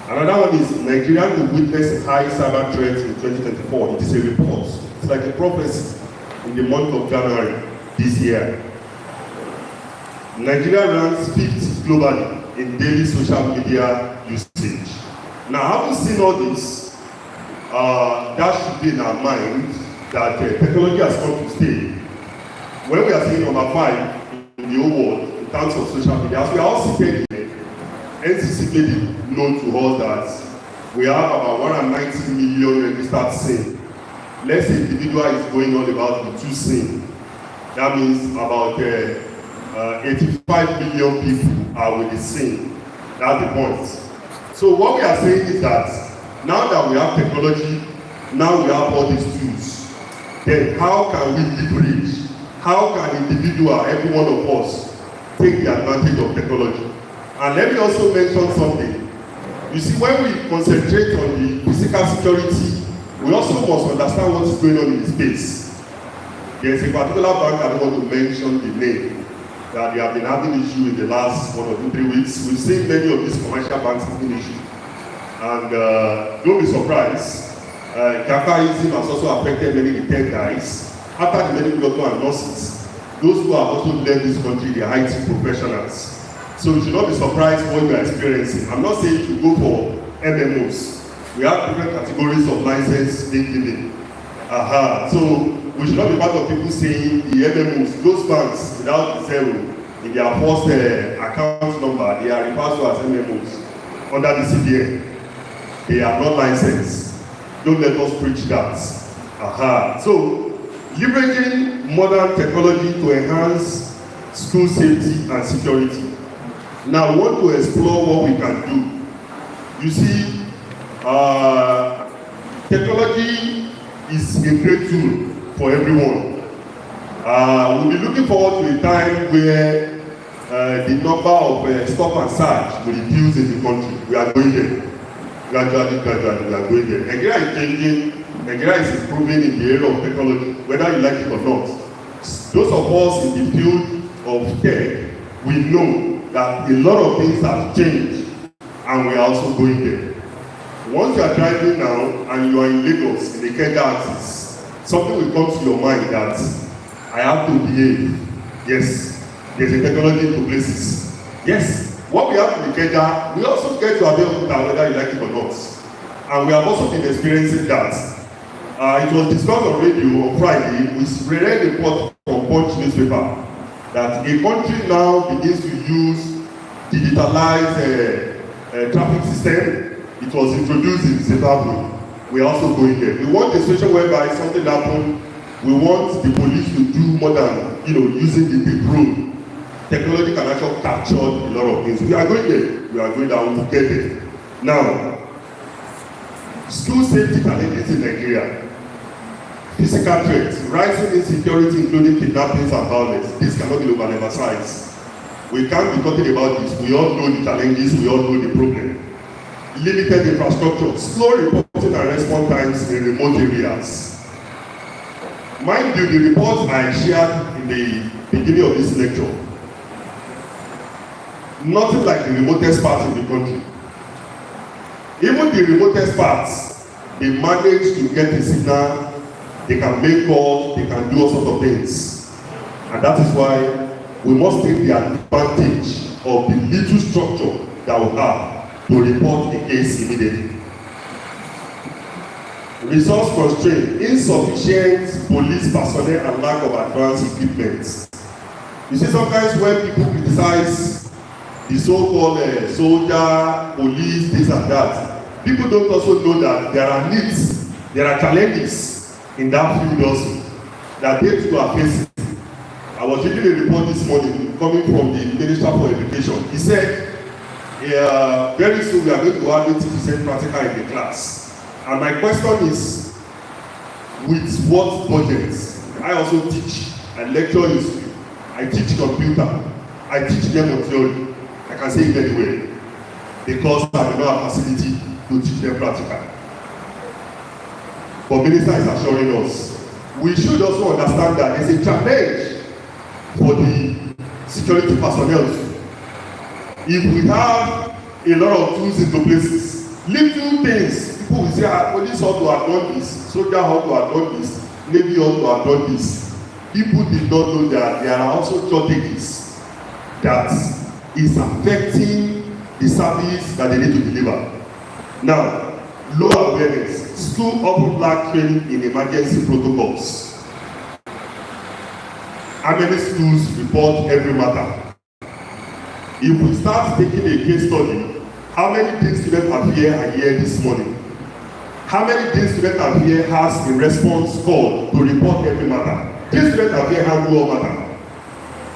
Another one is Nigeria will witness high cyber threats in 2024. It is a report. It's like a prophecy in the month of January this year. Nigeria ranks 5th globally in daily social media usage. Now, having seen all this, that should be in our mind that technology has come to stay. When we are saying number 5 in the whole world in terms of social media, as we are all seated here, NCC made it known to us that we have about 190 million registered SIM. Let's say individual is going on about the 2 SIM. That means about 85 million people are with the SIM. That's the point. So what we are saying is that now that we have technology, now we have all these tools, then how can we leverage? How can individual, every one of us, take the advantage of technology? And let me also mention something. You see, when we concentrate on the physical security, we also must understand what is going on in the space. There is a particular bank, I don't want to mention the name, that they have been having issue in the last 1 or 2, 3 weeks. We've seen many of these commercial banks having issue. And don't be surprised, Kakaism has also affected many of the tech guys. After the medical doctor and nurses, those who have also left this country, they are IT professionals. So you should not be surprised what you are experiencing. I'm not saying to go for MMOs. We have different categories of license being given. So we should not be part of people saying the MMOs, those banks without the 0 in their first account number, they are referred to as MMOs under the CBN. They are not licensed. Don't let us preach that. So leveraging modern technology to enhance school safety and security. Now we want to explore what we can do. You see, technology is a great tool for everyone. We'll be looking forward to a time where the number of stop and search will reduce in the country. We are going there. Gradually, we are going there. Nigeria is changing. Nigeria is improving in the area of technology, whether you like it or not. Those of us in the field of tech, we know that a lot of things have changed, and we are also going there. Once you are driving now and you are in Lagos in the Kega axis, something will come to your mind that I have to behave. Yes, there's a technology into places. Yes, what we have in the Kega, we also get to Abeokuta whether you like it or not. And we have also been experiencing that. It was discussed on radio on Friday. We read a report from Punch newspaper that a country now begins to use digitalized traffic system. It was introduced in Zimbabwe. We are also going there. We want a situation whereby something happens. We want the police to do more than using the big road. Technology can actually capture a lot of things. We are going there. We are going there. We will get there. Now, school safety challenges in Nigeria. Physical threats, rising insecurity, including kidnappings and violence. This cannot be overemphasized. We can't be talking about this. We all know the challenges. We all know the problem. Limited infrastructure, slow reporting and response times in remote areas. Mind you, the report I shared in the beginning of this lecture, nothing like the remotest parts in the country. Even the remotest parts, they manage to get the signal, they can make calls, they can do all sorts of things. And that is why we must take the advantage of the little structure that we have to report the case immediately. Resource constraint, insufficient police personnel and lack of advanced equipment. You see, sometimes when people criticize the so-called soldier, police, this and that, people don't also know that there are needs, there are challenges in that field also that they too are facing. I was reading a report this morning coming from the Minister for Education. He said, very soon we are going to have 80% practical in the class. And my question is, with what budgets? I also teach, I lecture history, I teach computer, I teach them on theory. I can say it anywhere because I do not have facility to teach them practical. But Minister is assuring us, we should also understand that there's a challenge for the security personnel. if we have a lot of tools into places, little things, people will say, police ought to have done this, soldier ought to have done this, navy ought to have done this. People did not know that there are also shortages that is affecting the service that they need to deliver. Now, low awareness, school often lack training in emergency protocols. How many schools report every matter? If we start taking a case study, how many days students are here this morning? How many days students are here has a response call to report every matter? These students are here handle all matter.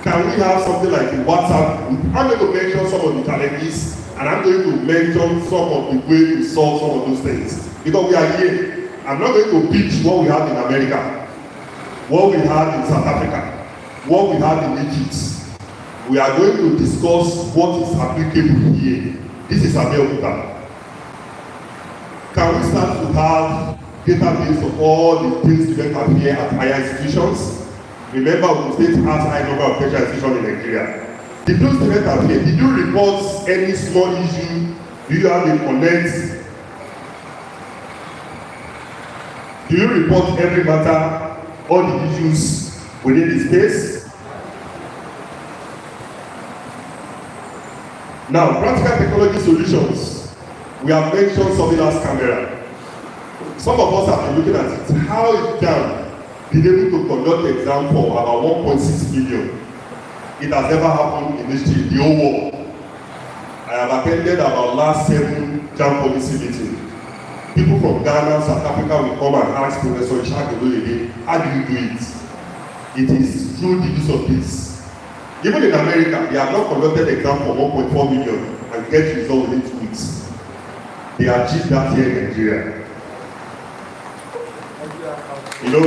Can we have something like a WhatsApp group? I'm going to mention some of the challenges, and I'm going to mention some of the ways to solve some of those things. Because we are here. I'm not going to pitch what we have in America, what we have in South Africa, what we have in Egypt. We are going to discuss what is applicable here. This is Abeokuta. Can we start to have database of all the things students have here at higher institutions? Remember, Ogun State has high number of tertiary institutions in Nigeria. Did those students have here? Did you report any small issue? Do you have a connect? Do you report every matter, all the issues within the space? Now, practical technology solutions. We have mentioned surveillance camera. Some of us have been looking at it. How is done? Been able to conduct the exam for about 1.6 million. It has never happened in history, the whole world. I have attended about last 7 JAMB policy meetings. People from Ghana, South Africa will come and ask Professor Ishaq Oluyede, how do you do it? It is through the use of this. Even in America, they have not conducted the exam for 1.4 million and get results within 2 weeks. They achieved that here in Nigeria. You know,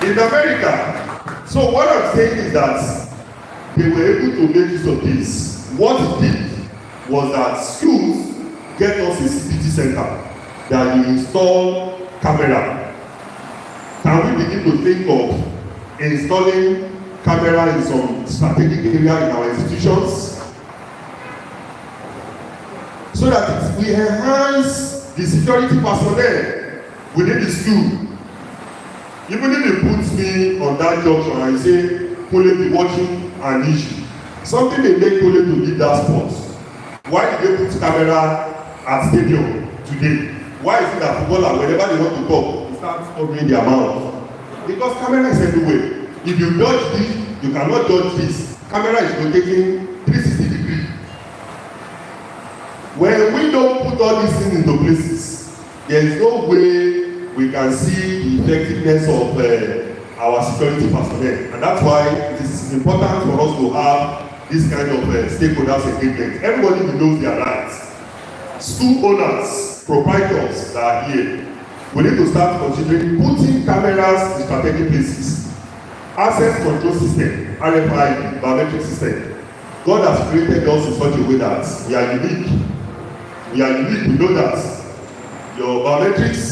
in America, so what I'm saying is that they were able to make use of this. What it did was that schools get us a CCTV center that you install camera. Can we begin to think of installing camera in some strategic area in our institutions so that we enhance the security personnel within the school? Even if they put me on that junction and say, Kule be watching an issue, something may make Kule to leave that spot. Why did they put camera at stadium today? Why is it that footballers, whenever they want to talk, they start covering their mouth? Because camera is everywhere. If you dodge this, you cannot dodge this. Camera is rotating 360 degrees. When we don't put all these things into places, there is no way we can see the effectiveness of our security personnel. And that's why it is important for us to have this kind of stakeholders engagement. Everybody knows their rights. School owners, proprietors that are here, we need to start considering putting cameras in strategic places. Access control system, RFID, biometric system. God has created us in such a way that we are unique. We are unique, we know that. Your biometrics,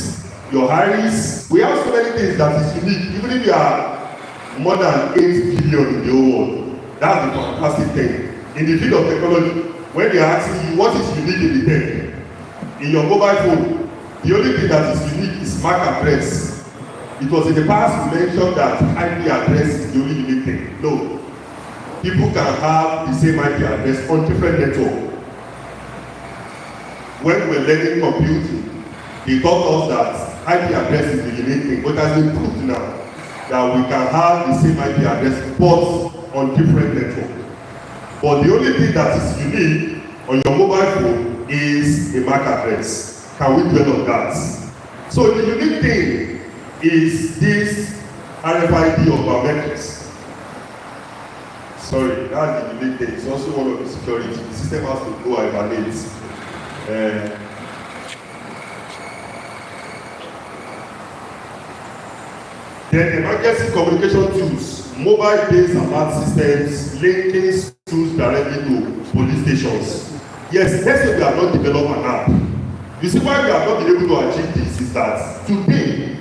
your iris, we have so many things that is unique. Even if you are more than 8 billion in the whole world, that's the fantastic thing. In the field of technology, when they are asking you what is unique in the tech, in your mobile phone, the only thing that is unique is MAC address. It was in the past we mentioned that IP address is the only unique thing. No. People can have the same IP address on different networks. When we were learning computing, they taught us that IP address is the unique thing, but it has been proved now that we can have the same IP address but on different networks. But the only thing that is unique on your mobile phone is a MAC address. Can we dwell on that? So the unique thing is this RFID of biometrics. Sorry, that's the unique thing. It's also one of the security. The system has to go hibernate. Then emergency communication tools, mobile-based alert systems, linking schools directly to police stations. Yes, let's say we have not developed an app. You see why we have not been able to achieve this is that today,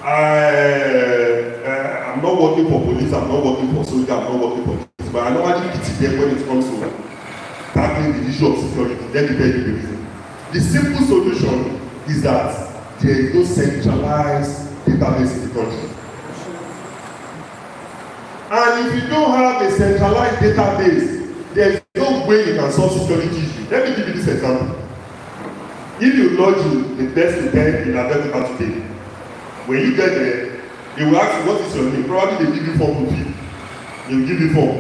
I'm not working for police, I'm not working for soldier, I'm not working for police, but I normally pity them when it comes to tackling the issue of security. Let me tell you the reason. The simple solution is that there is no centralized database in the country. And if you don't have a centralized database, there is no way you can solve security issues. Let me give you this example. If you lodge the best hotel in Abeokuta today, when you get there, they will ask you what is your name. Probably they give you form to fill. They will give you form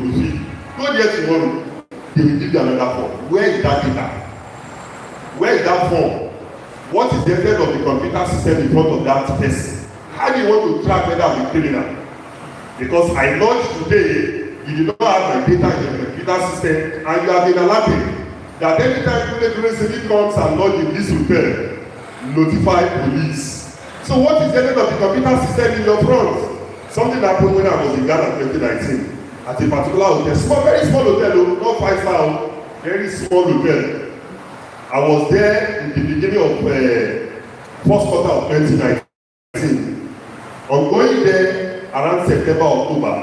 to fill. Go there tomorrow, they will give you another form. Where is that data? Where is that form? What is the effect of the computer system in front of that person? How do you want to track whether I'm a criminal? Because I lodged today, you do not have my data in the computer system, and you have been alerted that anytime during civic comes and lodge in this hotel, notify police. So what is the effect of the computer system in your front? Something happened when I was in Ghana in 2019 at a particular hotel, very small hotel, not 5-star, very small hotel. I was there in the beginning of first quarter of 2019. On going there around September, October,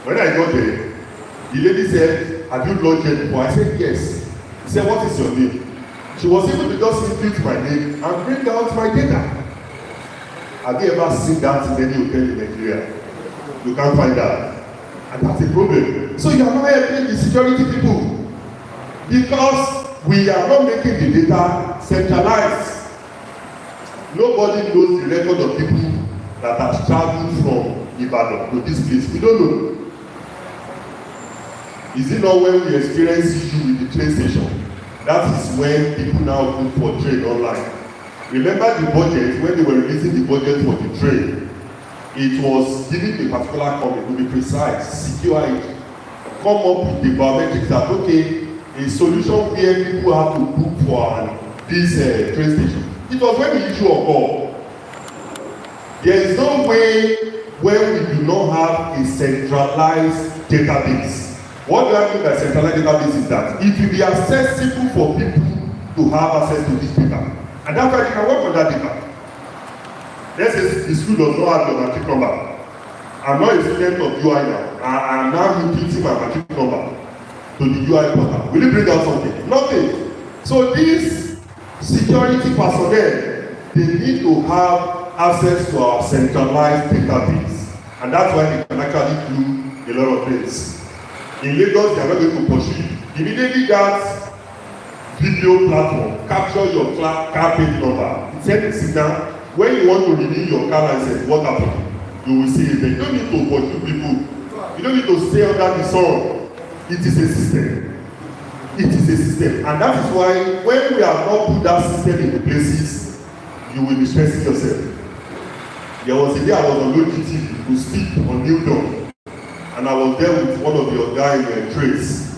when I got there, the lady said, "Have you lodged here before?" I said, "Yes." She said, "What is your name?" She was able to just input my name and bring out my data. Have you ever seen that in any hotel in Nigeria? You can't find that. And that's a problem. So you are not helping the security people because we are not making the data centralized. Nobody knows the record of people that have traveled from Ibadan to this place. We don't know. Is it not when we experience issue with the train station? That is when people now look for train online. Remember the budget, when they were releasing the budget for the train, it was giving a particular comment, to be precise, secure it, come up with the biometrics that, okay, a solution where people have to book for this train station. It was when the issue occurred. There is no way when we do not have a centralized database. What do I mean by centralized database is that it will be accessible for people to have access to this data. And that's why you can work on that data. Let's say the school does not have your matric number. I'm not a student of UI now. I'm now imputing my matric number to the UI portal. Will you bring out something? Nothing. So these security personnel, they need to have access to our centralized database. And that's why they can actually do a lot of things. In Lagos, they are not going to pursue. Immediately that video platform capture your car plate number. It sends a signal. When you want to renew your car license, what happens? You will see it. You don't need to pursue people. You don't need to stay under the sun. It is a system. It is a system. And that is why when we have not put that system into places, you will be stressing yourself. There was a day I was on Logi TV to speak on New Dawn. And I was there with one of your guys in Trace.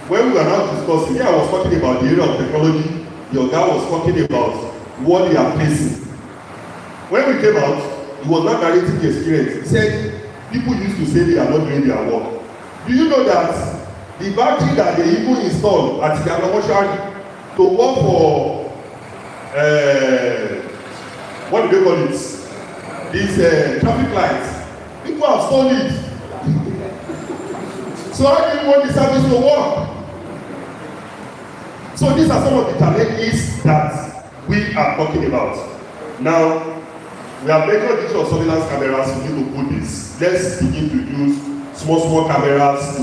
When we were now discussing, I was talking about the area of technology, your guy was talking about what they are facing. When we came out, he was not narrating the experience. He said, people used to say they are not doing their work. Do you know that the battery that they even installed at the Mortuary to work for, what do they call it? These traffic lights. People have stolen it. So how do you want the service to work? So these are some of the challenges that we are talking about. Now, we have mentioned the issue of surveillance cameras. We need to put this. Let's begin to use small cameras to,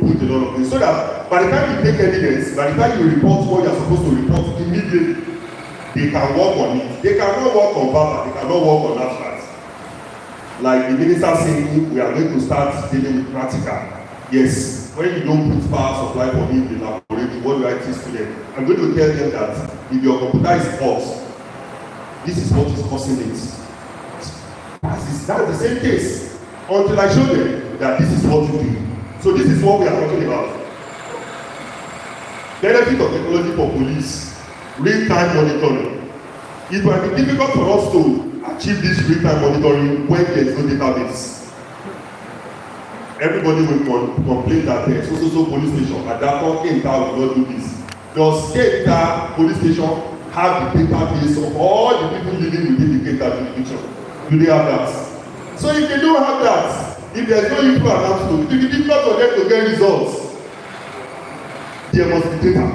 put a lot of things. So that by the time you take evidence, by the time you report what you are supposed to report immediately, they can work on it. They cannot work on verbal. They cannot work on abstract. Like the minister saying, we are going to start dealing with practical. Yes, when you don't put power supply for me in the laboratory, what do I teach to them? I'm going to tell them that if your computer is hot, this is what is causing it. That's the same case. Until I show them that this is what you do. So this is what we are talking about. Benefit of technology for police, real-time monitoring. It will be difficult for us to achieve this real-time monitoring when there is no database. Everybody will complain that there is so police station at that point will not do this. Does Kenta police station have the database of all the people living within the Kenta jurisdiction? Do they have that? So if they don't have that, If there is no info around school, it will be difficult for them to get results. There must be data.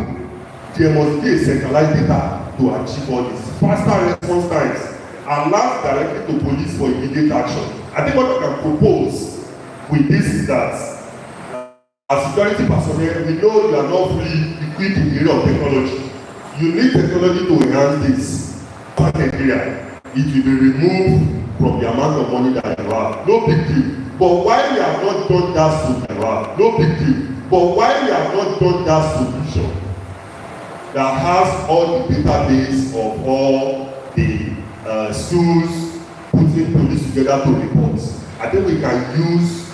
There must be a centralized data to achieve all this. Faster response times, alert directly to police for immediate action. I think what I can propose with this is that as security personnel, we know you are not fully equipped in the area of technology. You need technology to enhance this area. It will be removed from the amount of money that you have. No big deal. But why we have not done that solution? No big deal. But why we have not done that solution that has all the database of all the schools putting police together to report? I think we can use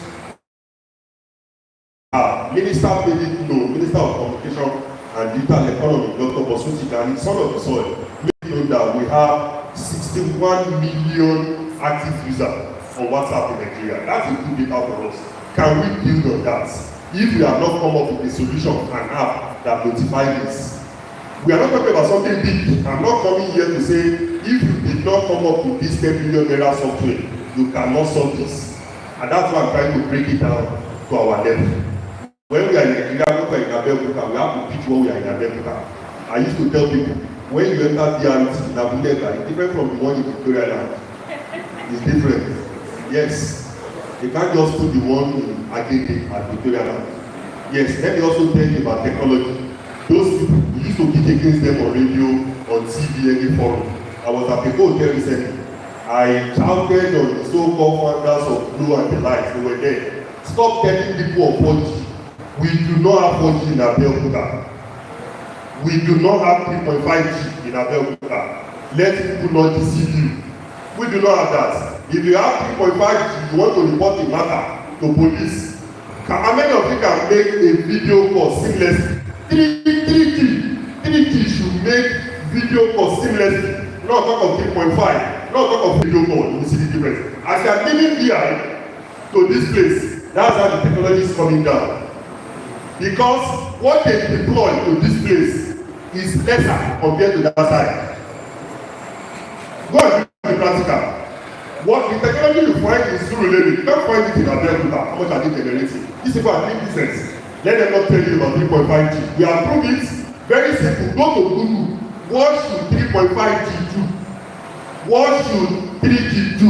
Minister of Communication and Digital Economy, Dr. Bosuti Dani, son of the soil, made known that we have 61 million active users on WhatsApp in Nigeria. That's a good data for us. Can we build on that? If we have not come up with a solution, an app that notifies this, we are not talking about something big. I'm not coming here to say if you did not come up with this 10 million naira software, you cannot solve this. And that's why I'm trying to break it down to our level. When we are in Nigeria, we are in Abeokuta, we have to pitch when we are in Abeokuta. I used to tell people, when you enter DRT in Abuja, it's different from the one in Victoria Land. It's different. Yes. You can't just put the one in Agege at Victoria Land. Yes, let me also tell you about technology. Those people, we used to beat against them on radio, on TV, any forum. I was at a hotel recently. I shouted on the so-called founders of Blue and the Lights. They were there. Stop telling people of 4G. We do not have 4G in Abeokuta. We do not have 3.5G in Abeokuta. Let people not deceive you. We do not have that. If you have 3.5G, you want to report the matter to police. How many of you can make a video call seamlessly? 3G should make video call seamlessly. Not talk of 3.5. Not talk of video call. You see the difference. As you are giving VI to this place, that's how the technology is coming down. Because what they deploy to this place is lesser compared to that side. Go and do the practical. What the technology you find in Surulere, you don't find it in Abeokuta. How much are they generating? These people are doing business. Let them not tell you about 3.5G. We have proved it. Very simple. Go to Google. What should 3.5G do? What should 3G do?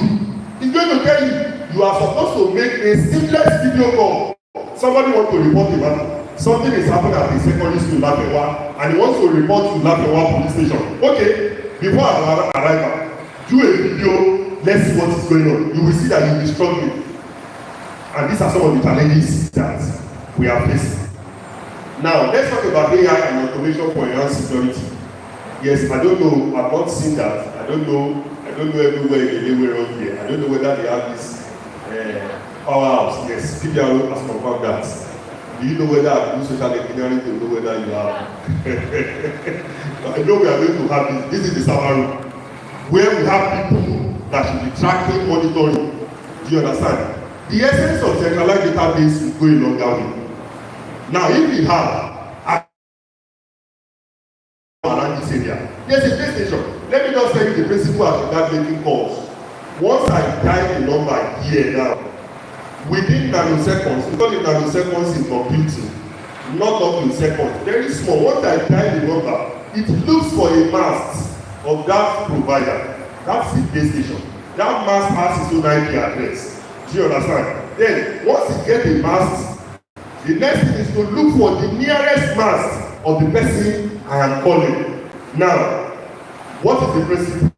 It's going to tell you. You are supposed to make a seamless video call. Somebody wants to report the matter. Something is happening at the secondary school Lafewa, and he wants to report to Lafewa police station. Okay, before our arrival, do a video. Let's see what is going on. You will see that you will be struggling. And these are some of the challenges that we are facing. Now, let's talk about AI and automation for enhanced security. Yes, I don't know. I've not seen that. I don't know everywhere in the way around here. I don't know whether they have this powerhouse. Yes, PPRO has confirmed that. Do you know whether I do social engineering to know whether you have? I know we are going to have this. This is the server room where we have people that should be tracking, monitoring. Do you understand? The essence of centralized database will go a longer way. Now, if we have around this area, there's a base station. Let me just tell you the principle as regard making calls. Once I dial the number here now, within nanoseconds, because in nanoseconds in computing, not up to seconds, very small. Once I dial the number, it looks for a mask of that provider. That's the base station. That mask has its own IP address. Do you understand? Then, once you get the mask, the next thing is to look for the nearest mask of the person I am calling. Now, what is the principle?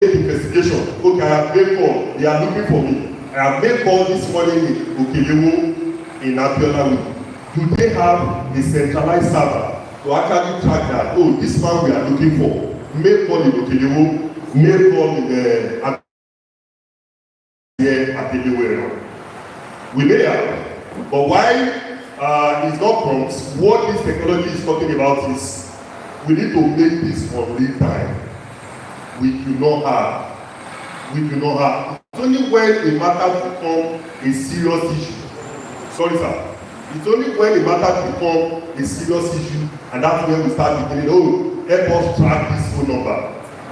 Investigation. Okay, I have made call. They are looking for me. I have made call this morning in Okelewo in Abiola. Do they have a centralized server to actually track that? Oh, this man we are looking for. Make call in Okelewo. Make call in Abiola. We may have, but why it's not prompt? What this technology is talking about is we need to make this on real time. We do not have. We do not have. It's only when a matter becomes a serious issue. Sorry, sir. It's only when a matter becomes a serious issue, and that's when we start beginning, oh, help us track this phone number.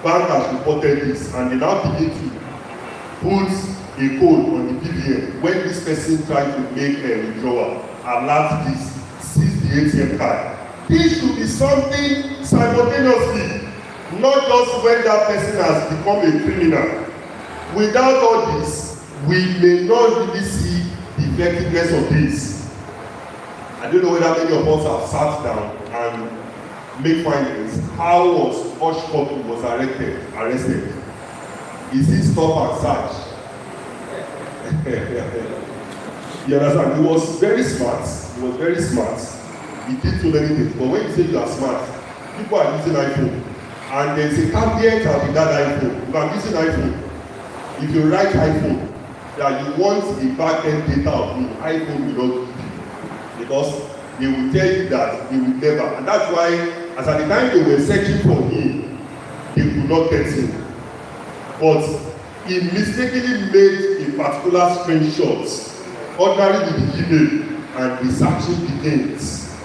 Bank has reported this, and they now begin to put a code on the BVN. When this person tries to make a withdrawal, alert this, seize the ATM card. This should be something simultaneously, not just when that person has become a criminal. Without all this, we may not really see the effectiveness of this. I don't know whether many of us have sat down and make findings. How was Hush Puppy was arrested? Is he stop and search? You understand? He was very smart. He was very smart. He did so many things. But when you say you are smart, people are using iPhone. And there's a caveat with that iPhone. If I'm using iPhone, if you write iPhone, that you want the back-end data of the iPhone will not give you. Because they will tell you that they will never. And that's why, as at the time they were searching for him, they could not get him. But he mistakenly made a particular screenshot, ordinarily with the email, and the searching begins.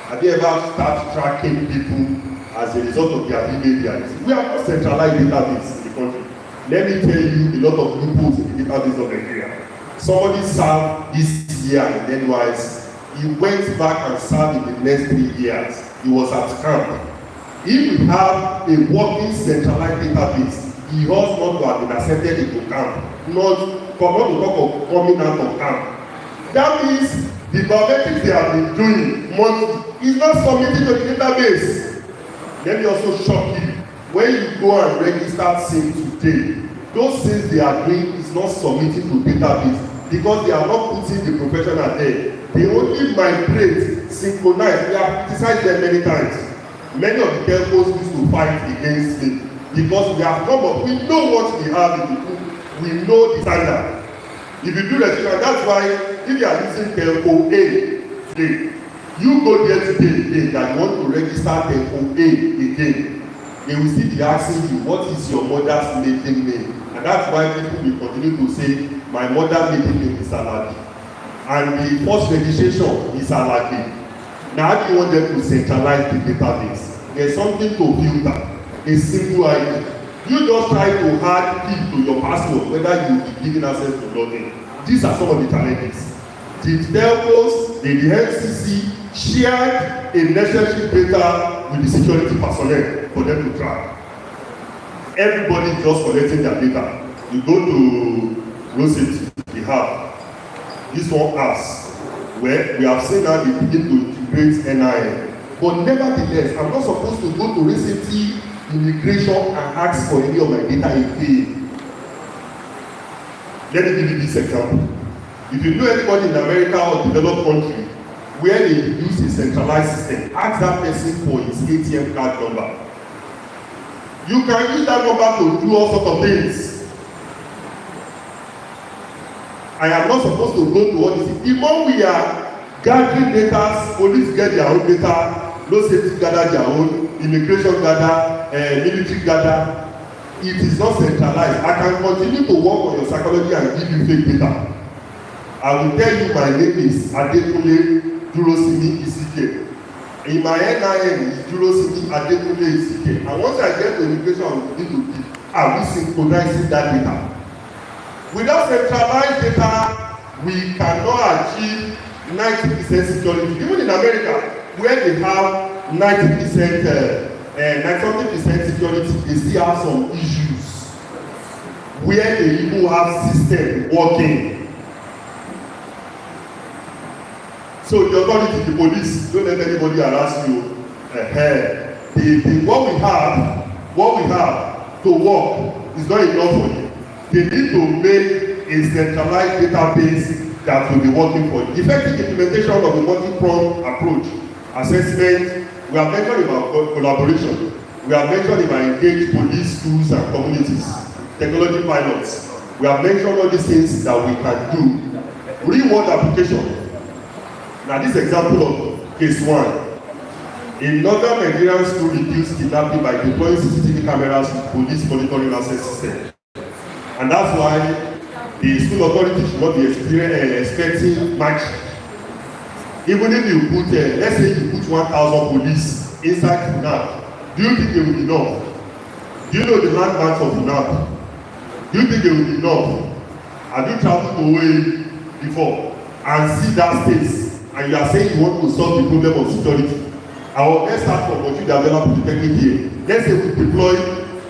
Have you ever started tracking people as a result of their email? We have not centralized database in the country. Let me tell you a lot of loopholes in the database of Nigeria. Somebody served this year in NYS. He went back and served in the next 3 years. He was at camp. If you have a working centralized database, he ought not to have been accepted into camp, not to talk of coming out of camp. That means the biometrics they have been doing monthly is not submitted to the database. Let me also shock you. When you go and register SIM today, those things they are doing is not submitted to database because they are not putting the professional there. They only migrate, synchronize. We have criticized them many times. Many of the telcos used to fight against it because we have come up. We know what we have in the book. We know the standard. If you do registration, that's why if you are using telco A today, you go there today that you want to register telco A again. They will still be asking you, what is your mother's maiden name? And that's why people will continue to say, my mother's maiden name is Alagi. And the first registration is Alagi. Now, how do you want them to centralize the database? There's something to filter, a simple ID. You just try to add PIN to your password, whether you will be given access to login. These are some of the challenges. The telcos, the NCC, shared a necessary data with the security personnel for them to track. Everybody just collecting their data. You go to Rosity, they have this one apps where we have seen how they begin to integrate NIN. But nevertheless, I'm not supposed to go to Rosity immigration and ask for any of my data again. Let me give you this example. If you know anybody in America or developed country where they use a centralized system, ask that person for his ATM card number. You can use that number to do all sorts of things. I am not supposed to go to all this. The more we are gathering data, police get their own data, road safety gather their own, immigration gather, military gather. It is not centralized. I can continue to work on your psychology and give you fake data. I will tell you my name is Adekunle Durosimi Isike. In my NIN is Durosimi Adekunle Isike. And once I get to immigration, I will begin to give. Are we synchronizing that data? Without centralized data, we cannot achieve 90% security. Even in America, where they have 90%, 90% security, they still have some issues where they even have system working. So the authority, the police, don't let anybody harass you. What we have to work is not enough for you. They need to make a centralized database that will be working for you. Effective implementation of the multi-pronged approach, assessment, we have mentioned about collaboration, we have mentioned about engaged police, schools and communities, technology pilots. We have mentioned all these things that we can do. Real-world application. Now this example of case 1. A northern Nigerian school reduced kidnapping by deploying CCTV cameras with police monitoring access system. And that's why the school authority should not be expecting much. Even if you put, let's say you put 1,000 police inside FUNAB, do you think they will be enough? Do you know the landmarks of FUNAB? Do you think they will be enough? Have you traveled to Owerri before and see that space and you are saying you want to solve the problem of security? Let's start from what you develop Polytechnic here. Let's say we deploy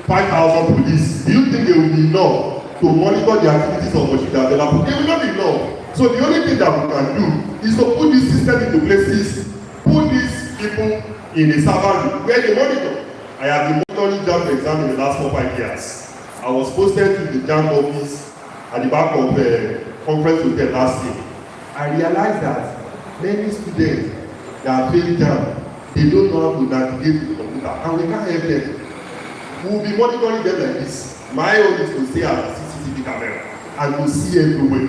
5,000 police. Do you think they will be enough to monitor the activities of what you develop? They will not be enough. So the only thing that we can do is to put this system into places, put these people in a server room where they monitor. I have been monitoring JAMB exam in the last 4-5 years. I was posted to the JAMB office at the back of the conference hotel last year. I realized that many students that fail JAMB, they don't know how to navigate the computer, and we can't help them. We will be monitoring them like this. My own is to stay at the CCTV camera and to see everywhere.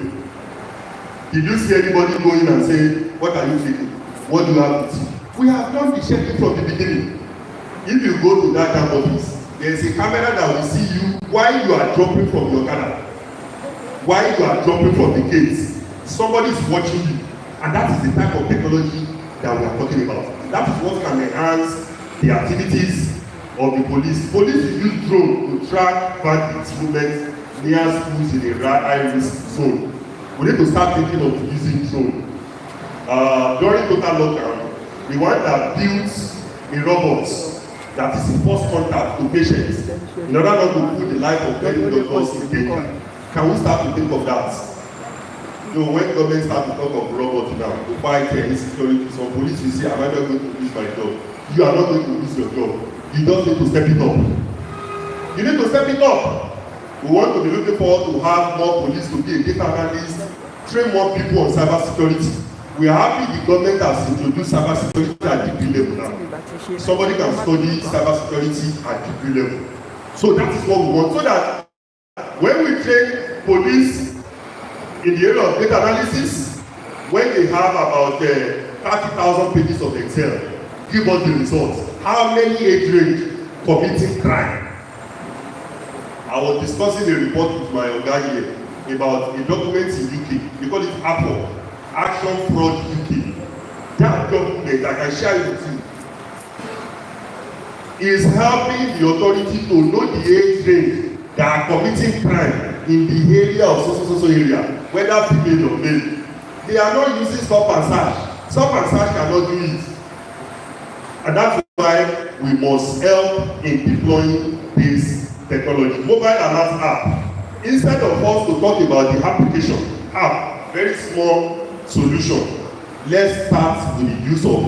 Did you see anybody go in and say, what are you thinking? What do you have to see? We have done the checking from the beginning. If you go to that camp office, there is a camera that will see you while you are dropping from your car. While you are dropping from the gates, somebody is watching you. And that is the type of technology that we are talking about. That is what can enhance the activities of the police. Police will use drone to track bandits movements near schools in a high-risk zone. We need to start thinking of using drone. During total lockdown, the one that builds a robot that is in first contact to patients in order not to put the life of many doctors in danger. Can we start to think of that? You know, when government start to talk of robots now, to fight insecurity, some police will say, am I not going to lose my job? You are not going to lose your job. You just need to step it up. You need to step it up. We want to be looking forward to have more police to be a data analyst, train more people on cyber security. We are happy the government has introduced cyber security at degree level now. Somebody can study cyber security at degree level. So that is what we want. So that when we train police in the area of data analysis, when they have about 30,000 pages of Excel, give us the results. How many age range committing crime? I was discussing a report with my oga here about a document in UK. They call it Apple, Action Fraud UK. That document, I can share it with you, is helping the authority to know the age range that are committing crime in the area of so area, whether female or male. They are not using stop and search. Stop and search cannot do it. And that's why we must help in deploying this technology. Mobile alert app. Instead of us to talk about the application app, very small solution, let's start with the use of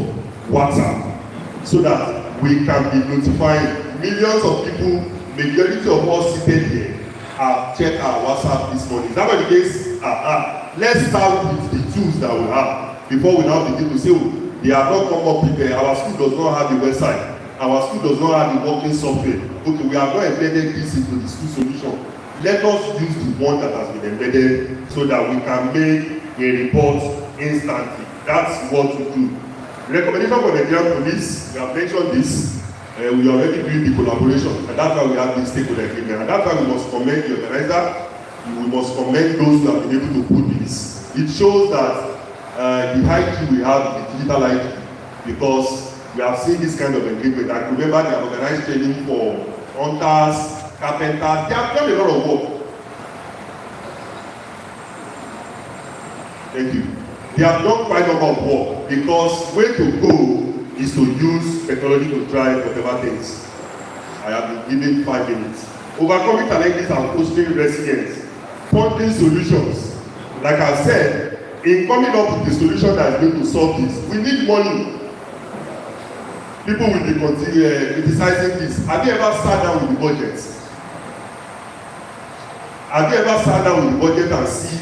WhatsApp so that we can be notifying millions of people. Majority of us seated here have checked our WhatsApp this morning. Is that what the case? Let's start with the tools that we have before we now begin to say, oh, they have not come up with our school does not have the website. Our school does not have the working software. Okay, we have not embedded this into the school solution. Let us use the one that has been embedded so that we can make a report instantly. That's what we do. Recommendation for the Nigerian police, we have mentioned this. We are already doing the collaboration, and that's why we have this stakeholder agreement. And that's why we must commend the organizer. We must commend those who have been able to put this. It shows that the IQ we have is the digital IQ, because we have seen this kind of engagement. I remember they have organized training for hunters, carpenters. They have done a lot of work. Thank you. They have done quite a number of work, because way to go is to use technology to drive whatever things. I have been given 5 minutes. Overcoming challenges and fostering resilience. Funding solutions. Like I said, in coming up with the solution that is going to solve this, we need money. People will be criticizing this. Have you ever sat down with the budget? Have you ever sat down with the budget and see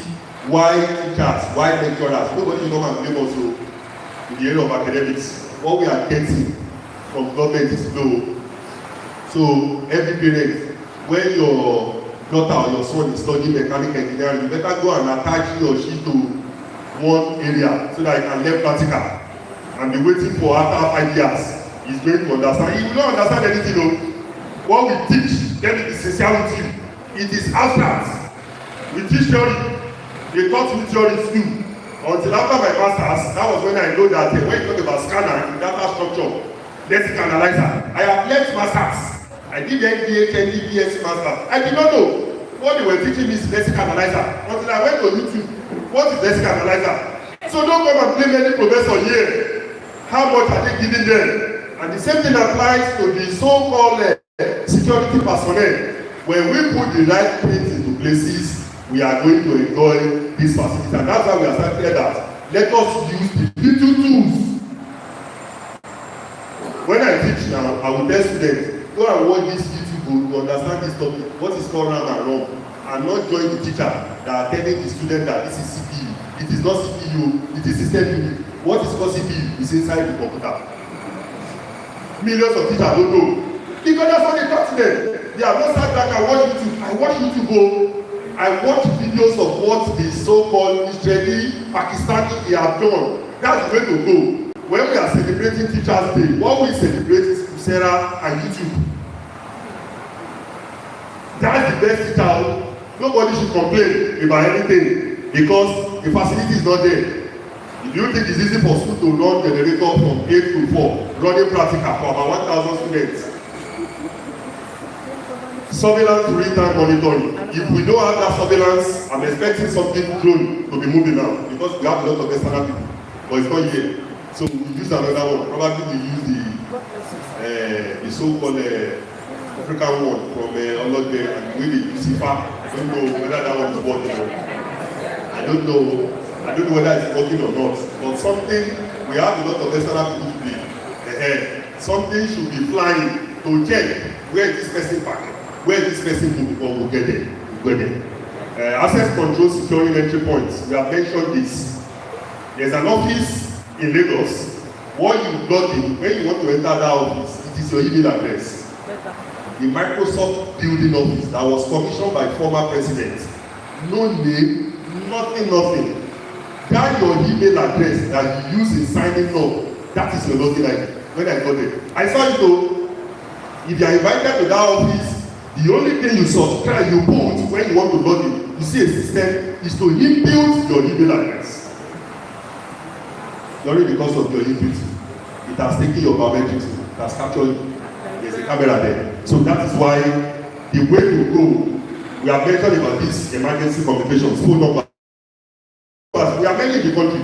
why teachers, why lecturers, nobody come and blame us in the area of academics. What we are getting from government is low. So every parent, when your daughter or your son is studying mechanical engineering, you better go and attach he or she to one area so that he can learn practical and be waiting for after 5 years. He's going to understand. He will not understand anything though. What we teach, let me be sincere with you. It is abstract. We teach theory. They taught me theory too. Until after my masters, that was when I know that when you talk about scanner, data structure, lexical analyzer, I have left masters. I did MBA, BSc master. I did not know. what they were teaching me is lexic analyzer. Until I went to YouTube, what is lexic analyzer? So don't come and blame any professor here. How much are they giving them? And the same thing applies to the so-called security personnel. When we put the right things into places, we are going to enjoy this facility. And that's why we are starting that. Let us use the little tools. When I teach now, I will tell students, go and watch this YouTube to understand this topic, what is called wrong and wrong, and not join the teacher that are telling the student that this is CPU. It is not CPU, it is system unit. What is called CPU is inside the computer. Millions of teachers don't know. Because that's what they taught them. They have not sat back and watched YouTube. I watch YouTube, I watch videos of what the so-called Israeli, Pakistani, they have done. That's the way to go. When we are celebrating Teachers' Day, what we celebrate is Coursera and YouTube. That's the best teacher. Nobody should complain about anything because the facility is not there. Do you think it's easy for school to run generator from 8 to 4, running practical for about 1,000 students? Surveillance real-time monitoring. If we don't have that surveillance, I'm expecting something drone to be moving now because we have a lot of external people, but it's not here. So we use another one. Probably we use the so-called African one from Olode and we use IFA. I don't know whether that one is working or I don't know whether it's working or not. But something, we have a lot of external people to be. Something should be flying to check where this person parked, where this person moved before we get there. Access control securing entry points. We have mentioned this. There's an office in Lagos. What you log in, when you want to enter that office, it is your email address. The Microsoft building office that was commissioned by former presidents. No name, nothing. That your email address that you use in signing up, that is your login ID. When I got it, I saw it though. If you are invited to that office, the only thing you subscribe, you put when you want to log in, you see a system, is to input your email address. Only because of your input, it has taken your biometrics, it has captured you. There's a camera there. So that is why the way to go, we have mentioned about this emergency communications, phone number. We are many in the country.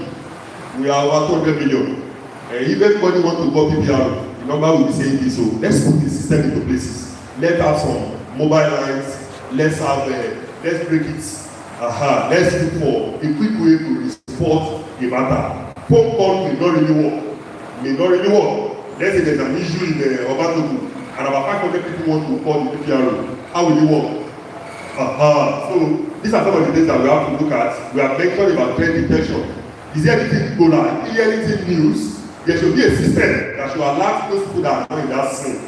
We are over 200 million. If everybody wants to call PPR, the number will be saying this. So let's put the system into places. Let's have some mobile lines. Let's break it. Let's look for a quick way to report a matter. Phone call may not really work. Let's say there's an issue in the Obatoku and about 500 people want to call the PPRO. How will it work? So these are some of the things that we have to look at. We have mentioned about threat detection. Is there anything Ebola? Is there anything news? There should be a system that should alert those people that are not in that scene.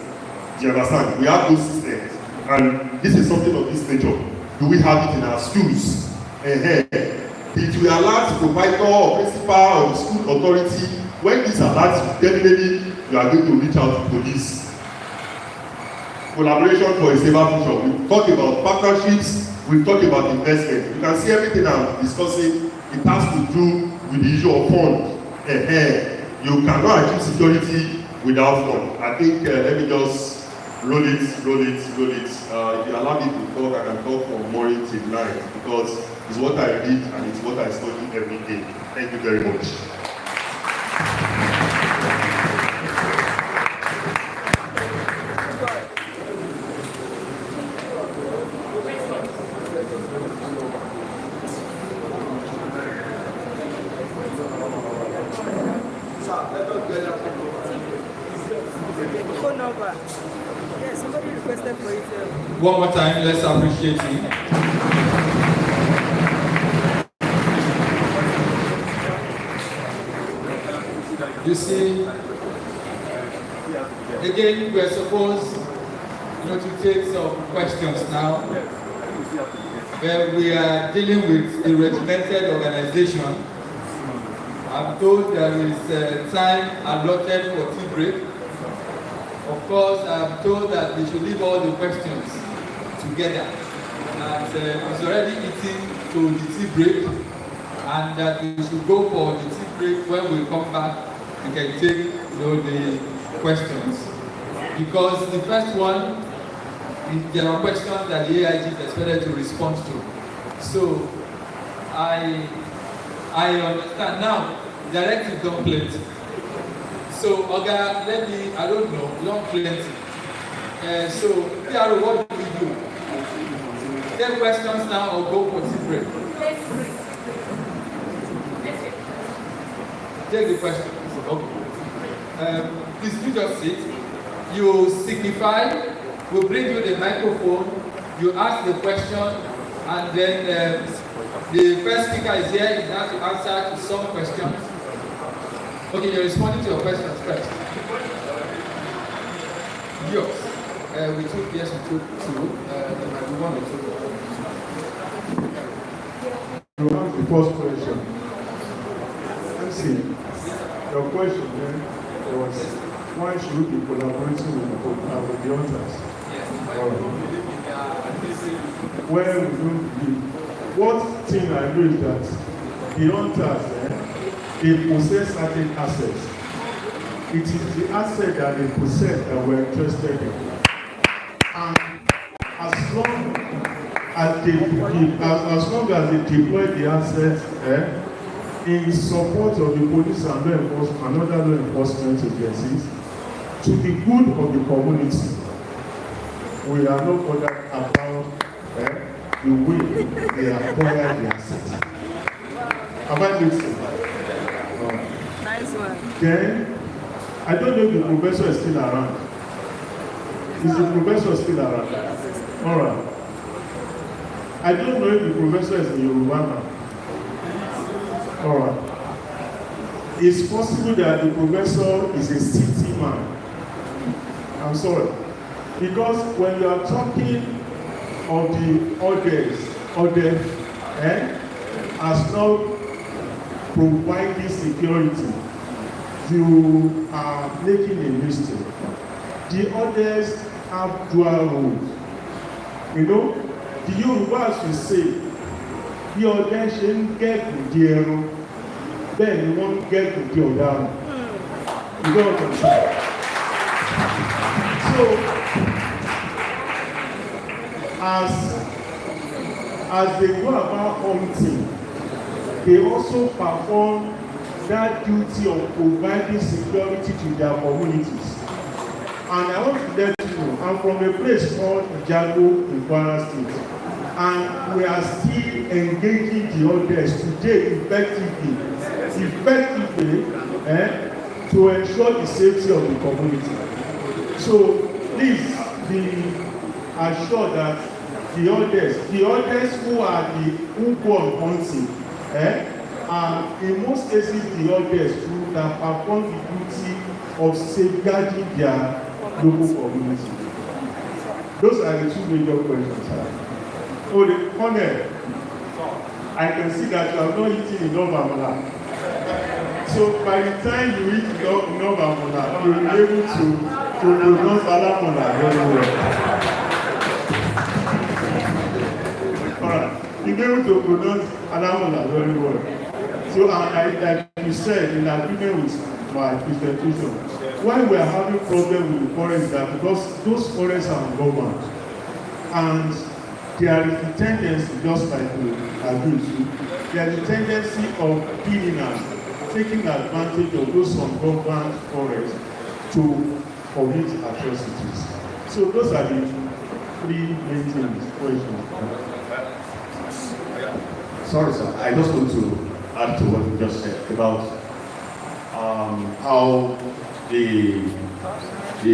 Do you understand? We have those systems. And this is something of this nature. Do we have it in our schools? It will alert the provider or principal or the school authority. When this alerts, definitely you are going to reach out to police. Collaboration for a safer future. We talk about partnerships, we talk about investment. You can see everything I'm discussing, it has to do with the issue of fund. You cannot achieve security without fund. I think let me just roll it. If you allow me to talk, I can talk from morning till night because it's what I read and it's what I study every day. Thank you very much. One more time, let's appreciate him. You see, again, we're supposed to take some questions now. But we are dealing with a regimented organization. I'm told there is time allotted for tea break. Of course, I'm told that we should leave all the questions together. And it's already eating to the tea break, and that we should go for the tea break. When we come back, we can take the questions. Because the first one there are questions that the AIG is expected to respond to. So I understand now. Directive don't plenty. So Oga, I don't know, don't plenty. So PRO, what do we do? Take questions now or go for tea break? Take the questions. Okay. Please do just sit. You signify. We'll bring you the microphone. You ask the question, and then the first speaker is here. He's going to answer to some questions. Okay, you're responding to your questions first. Yours. We took two. There might be one or two. You have the first question. Let's see. Your question then was, why should we be collaborating with the hunters? Well, we don't believe. What thing I know is that the hunters, they possess certain assets. It is the asset that they possess that we're interested in. And as long as they deploy the assets in support of the police and law enforcement and other law enforcement agencies to the good of the community, we are not bothered about the way they acquire the assets. Have I made sense? Nice one. Then, I don't know if the professor is still around. Is the professor still around? All right. I don't know if the professor is in Yoruba now. All right. It's possible that the professor is a city man. I'm sorry. Because when you are talking of the others, as not providing security, you are making a mistake. The others have dual roles. You know, the Yorubas will say, the others shouldn't get with the arrow, then you won't get with the other. You know what I'm saying? So, as they go about hunting, they also perform that duty of providing security to their communities. And I want to let you know, I'm from a place called Ijago in Kwara State. And we are still engaging the others today effectively to ensure the safety of the community. So please be assured that the others who go on hunting, in most cases the others who that perform the duty of safeguarding their local community. Those are the two major questions. Oh, the Colonel, I can see that you have not eaten enough amala. So by the time you eat enough amala, you will be able to pronounce alamola very well. Alright, you'll be able to pronounce alamola very well. So like you said, in agreement with my presentation, why we are having problem with the forests that because those forests are government, and there is a tendency, just like we agree to, there is a tendency of criminals taking advantage of those ungoverned forests to commit atrocities. So those are the three main things. Questions. Sorry, sir. I just want to add to what you just said about how the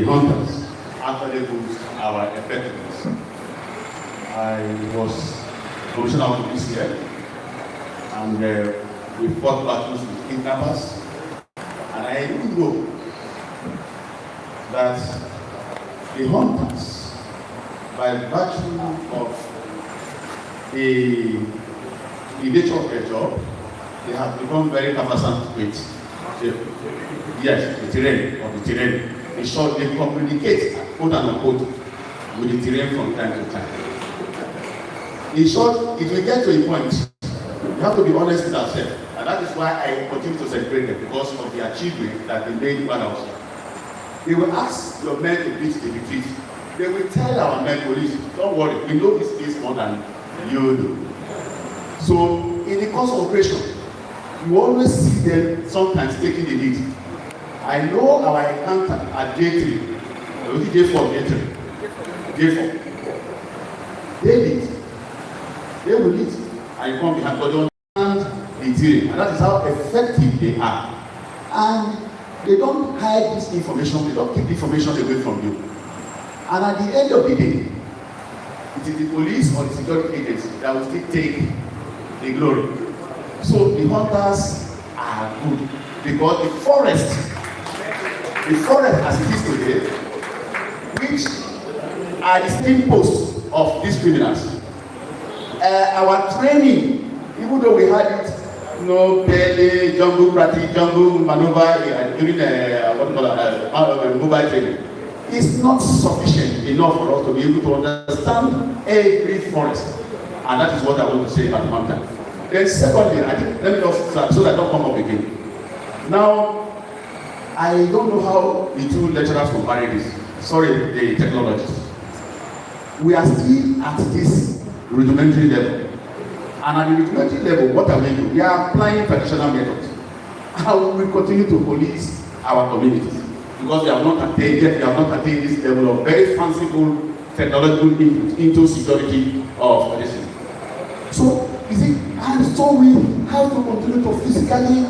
hunters actually boost our effectiveness. I was commissioner of police here, and we fought battles with kidnappers, and I didn't know that the hunters, by virtue of the nature of their job, they have become very conversant with the terrain. In short, they communicate, quote unquote, with the terrain from time to time. In short, it will get to a point, you have to be honest with ourselves, and that is why I continue to celebrate them, because of the achievement that they made one of. They will ask your men to beat the retreat. they will tell our men police, don't worry, we know this case more than you do. So in the course of operation, you always see them sometimes taking the lead. I know our encounter at J3, J4, they lead. They will lead and you come behind, but they understand the theory, and that is how effective they are. And they don't hide this information, they don't keep the information away from you. And at the end of the day, it is the police or the security agents that will still take the glory. So the hunters are good because the forest as it is today, which are the same posts of these criminals, our training, even though we had it, belly, jungle practice, jungle maneuver during mobile training, is not sufficient enough for us to be able to understand every forest. And that is what I want to say about the mountain. Then secondly, I think, let me just so that I don't come up again. Now, I don't know how the two lecturers compare this. Sorry, the technologists. We are still at this rudimentary level. And at the rudimentary level, what are we doing? We are applying traditional methods. How will we continue to police our communities? Because we have not attained this level of very fanciful technological input into security of this. So, and so we have to continue to physically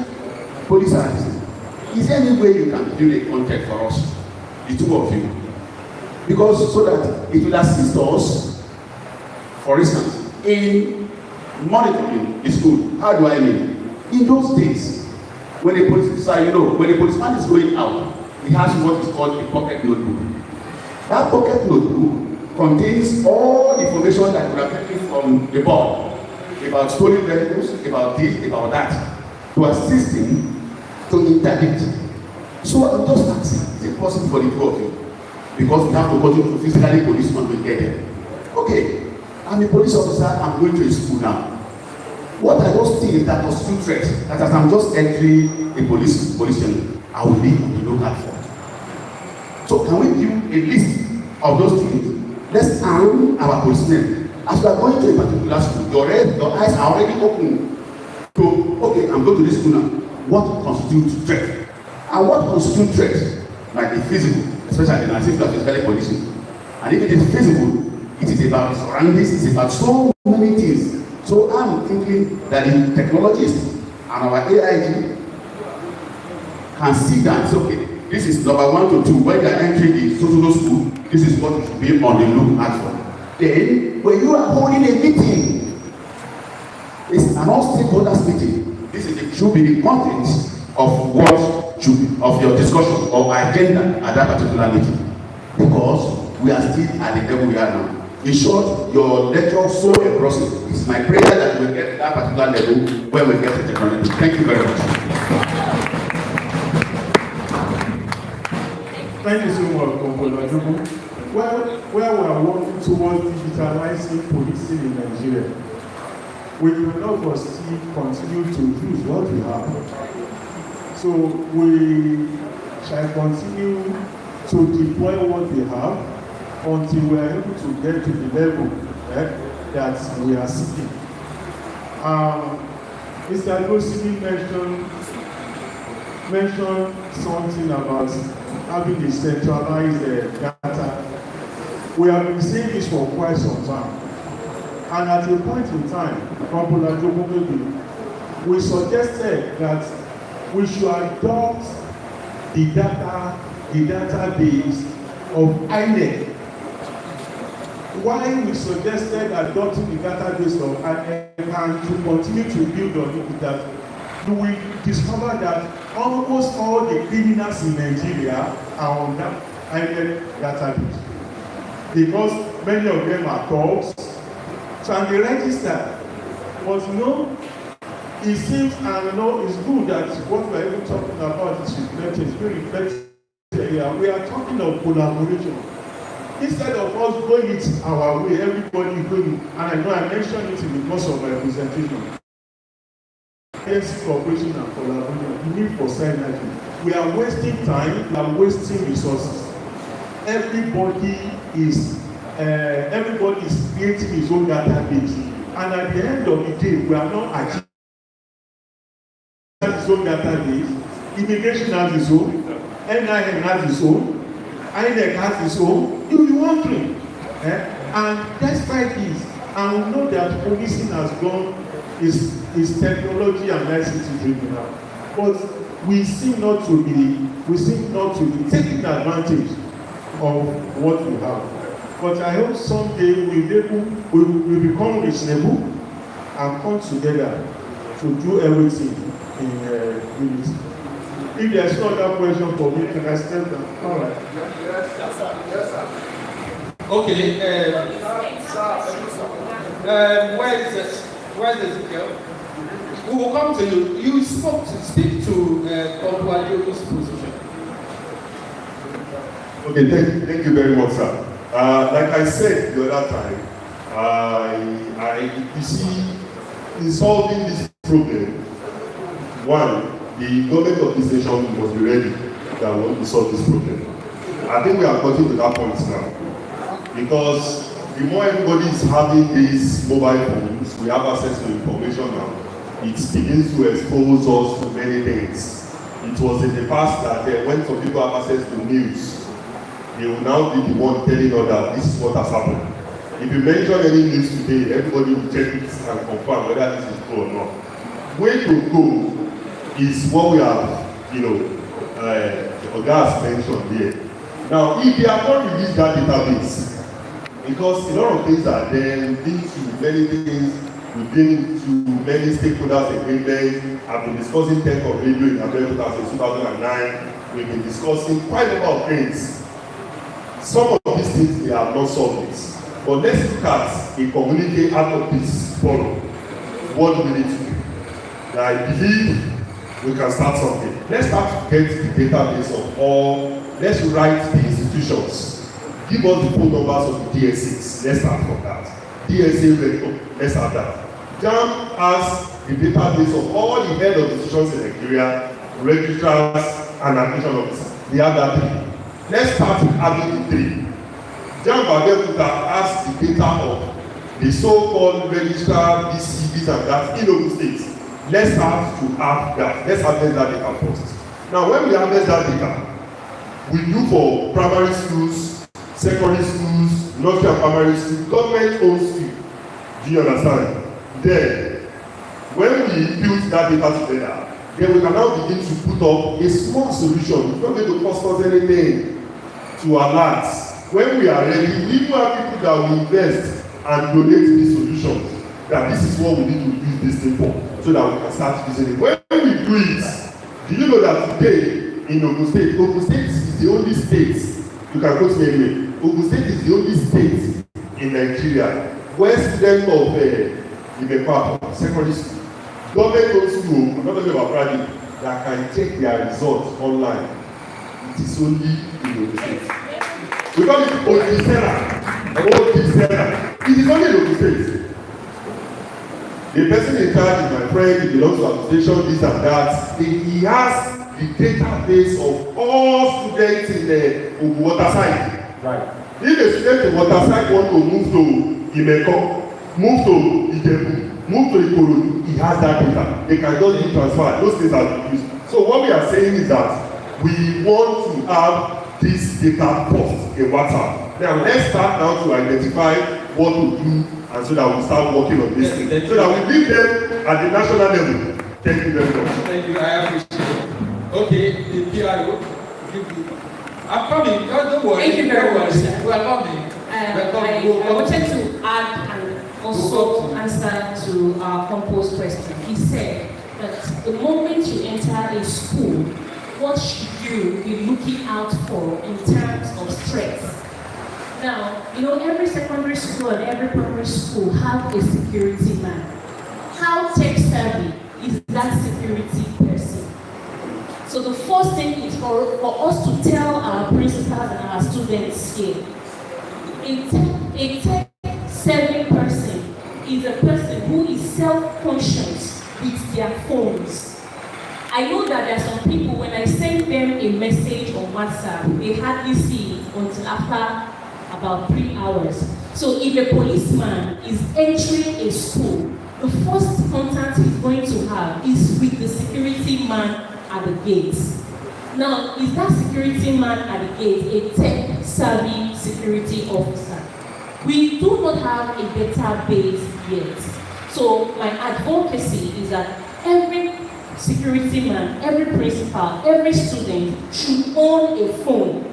police our citizens. Is there any way you can build a contact for us, the two of you? Because so that it will assist us, for instance, in monitoring the school. How do I mean? In those days, when a when a policeman is going out, he has what is called a pocket notebook. That pocket notebook contains all the information that we are getting from the board about stolen vehicles, about this, about that, to assist him to interdict. So I'm just asking, is it possible for the two of you? Because we have to continue to physically police when we get there. Okay, I'm a police officer, I'm going to a school now. What I just think is that was two threats, that as I'm just entering a police station, I will be on the lookout for. So can we give a list of those things? Let's arm our policemen. As we are going to a particular school, your eyes are already open to, okay, I'm going to this school now. What constitutes threat? And what constitutes threat might be physical, especially in assist that is very policing. And if it is physical, it is about surroundings, it's about so many things. So I'm thinking that the technologists and our AIG can see that, okay, this is number 1 to 2. When you are entering the social school, this is what you should be on the lookout for. Then, when you are holding a meeting, it's an all stakeholders meeting. This should be the content of what should be, of your discussion or agenda at that particular meeting. Because we are still at the level we are now. In short, your lecture so engrossing. It's my prayer that we will get that particular level when we get the technology. Thank you very much. Thank you so much, Commander Jogo. Where we are working towards digitalizing policing in Nigeria, we cannot but still continue to use what we have. So we shall continue to deploy what we have until we are able to get to the level that we are seeking. Mr. Gosimi mentioned something about having a centralized data. We have been saying this for quite some time. And at a point in time, we suggested that we should adopt the database of INEC. Why we suggested adopting the database of INEC and to continue to build on it is that we discovered that almost all the criminals in Nigeria are on that INEC database. Because many of them are thugs. So and they register. But it seems, and it's good that what we are even talking about is reflected, it's very reflected here. We are talking of collaboration. Instead of us going it our way, everybody is going, and I know I mentioned it in the course of my presentation. Cooperation and collaboration, the need for synergy. We are wasting time, we are wasting resources. everybody is creating his own database, and at the end of the day, we are not achieving his own database. Immigration has its own, NIN has its own, INEC has its own. You be wondering, and despite this, and we know that policing has gone is technology and ICT driven now, but we seem not to be taking advantage of what we have. But I hope someday we will become reasonable and come together to do everything in unity. If there's no other question for me, can I step down? All right. Yes, sir. Okay. Where is Ezekiel? We will come to you. You speak to Okwalio's position. Okay, thank you very much, sir. Like I said the other time, you see, in solving this problem, one, the government of this nation must be ready that we want to solve this problem. I think we are getting to that point now, because the more everybody is having these mobile phones, we have access to information now. It begins to expose us to many things. It was in the past that when some people have access to news, they will now be the one telling us that this is what has happened. If you mention any news today, everybody will check it and confirm whether this is true or not. Way to go is what we have, Ogas mentioned here. Now, if they have not released that database, because a lot of things are there, we've been to many things, we've been to many stakeholders agreements, I've been discussing tech of radio in America since 2009, we've been discussing quite a lot of things. Some of these things, they have not solved this. But let's look at a communique out of this forum. What do we need to do? I believe we can start something. Let's start to get the database of all, let's write the institutions. Give us the phone numbers of the DSAs. Let's start from that. DSA record, let's have that. JAMB has the database of all the head of institutions in Nigeria, registrars and admission officers. They have that three. Let's start with having the three. JAMB has the data of the so-called registrar, BCBs and that in Ogun State. Let's start to have that. Let's harvest that data first. Now, when we harvest that data, we do for primary schools, secondary schools, nursery and primary schools, government-owned schools. Do you understand? Then, when we build that data together, then we can now begin to put up a small solution. It's not going to cost us anything to alert. When we are ready, we even have people that will invest and donate these solutions. That this is what we need to use this thing for, so that we can start using it. When we do it, do you know that today in Ogun State is the only state, you can go to anywhere, Ogun State is the only state in Nigeria where students of Ibepa secondary school, government school, not only about private, that can check their results online. It is only in Ogun State. We call it Odisera. It is only in Ogun State. The person in charge is my friend, he belongs to administration, this and that. He has the database of all students in the Waterside. Right. If a student in Waterside want to move to Imeko, move to Ijebu, move to Ikorodu, he has that data. They can just be transferred. Those things are used. So what we are saying is that we want to have this data first in WhatsApp. Now let's start now to identify what to do, and so that we start working on this thing. So that we leave them at the national level. Thank you very much. Thank you, I appreciate it. Okay, the PIO. I'm coming, don't worry. Thank you very much, sir. We are coming. I wanted to add and also answer to our composed question. He said that the moment you enter a school, what should you be looking out for in terms of stress? Now, every secondary school and every primary school have a security man. How tech savvy is that security person? So the first thing is for us to tell our principals and our students here, a tech savvy person is a person who is self-conscious with their phones. I know that there are some people, when I send them a message on on WhatsApp, they hardly see it until after about 3 hours. So if a policeman is entering a school, the first contact he's going to have is with the security man at the gates. Now, is that security man at the gate a tech-savvy security officer? We do not have a database yet. So my advocacy is that every security man, every principal, every student should own a phone.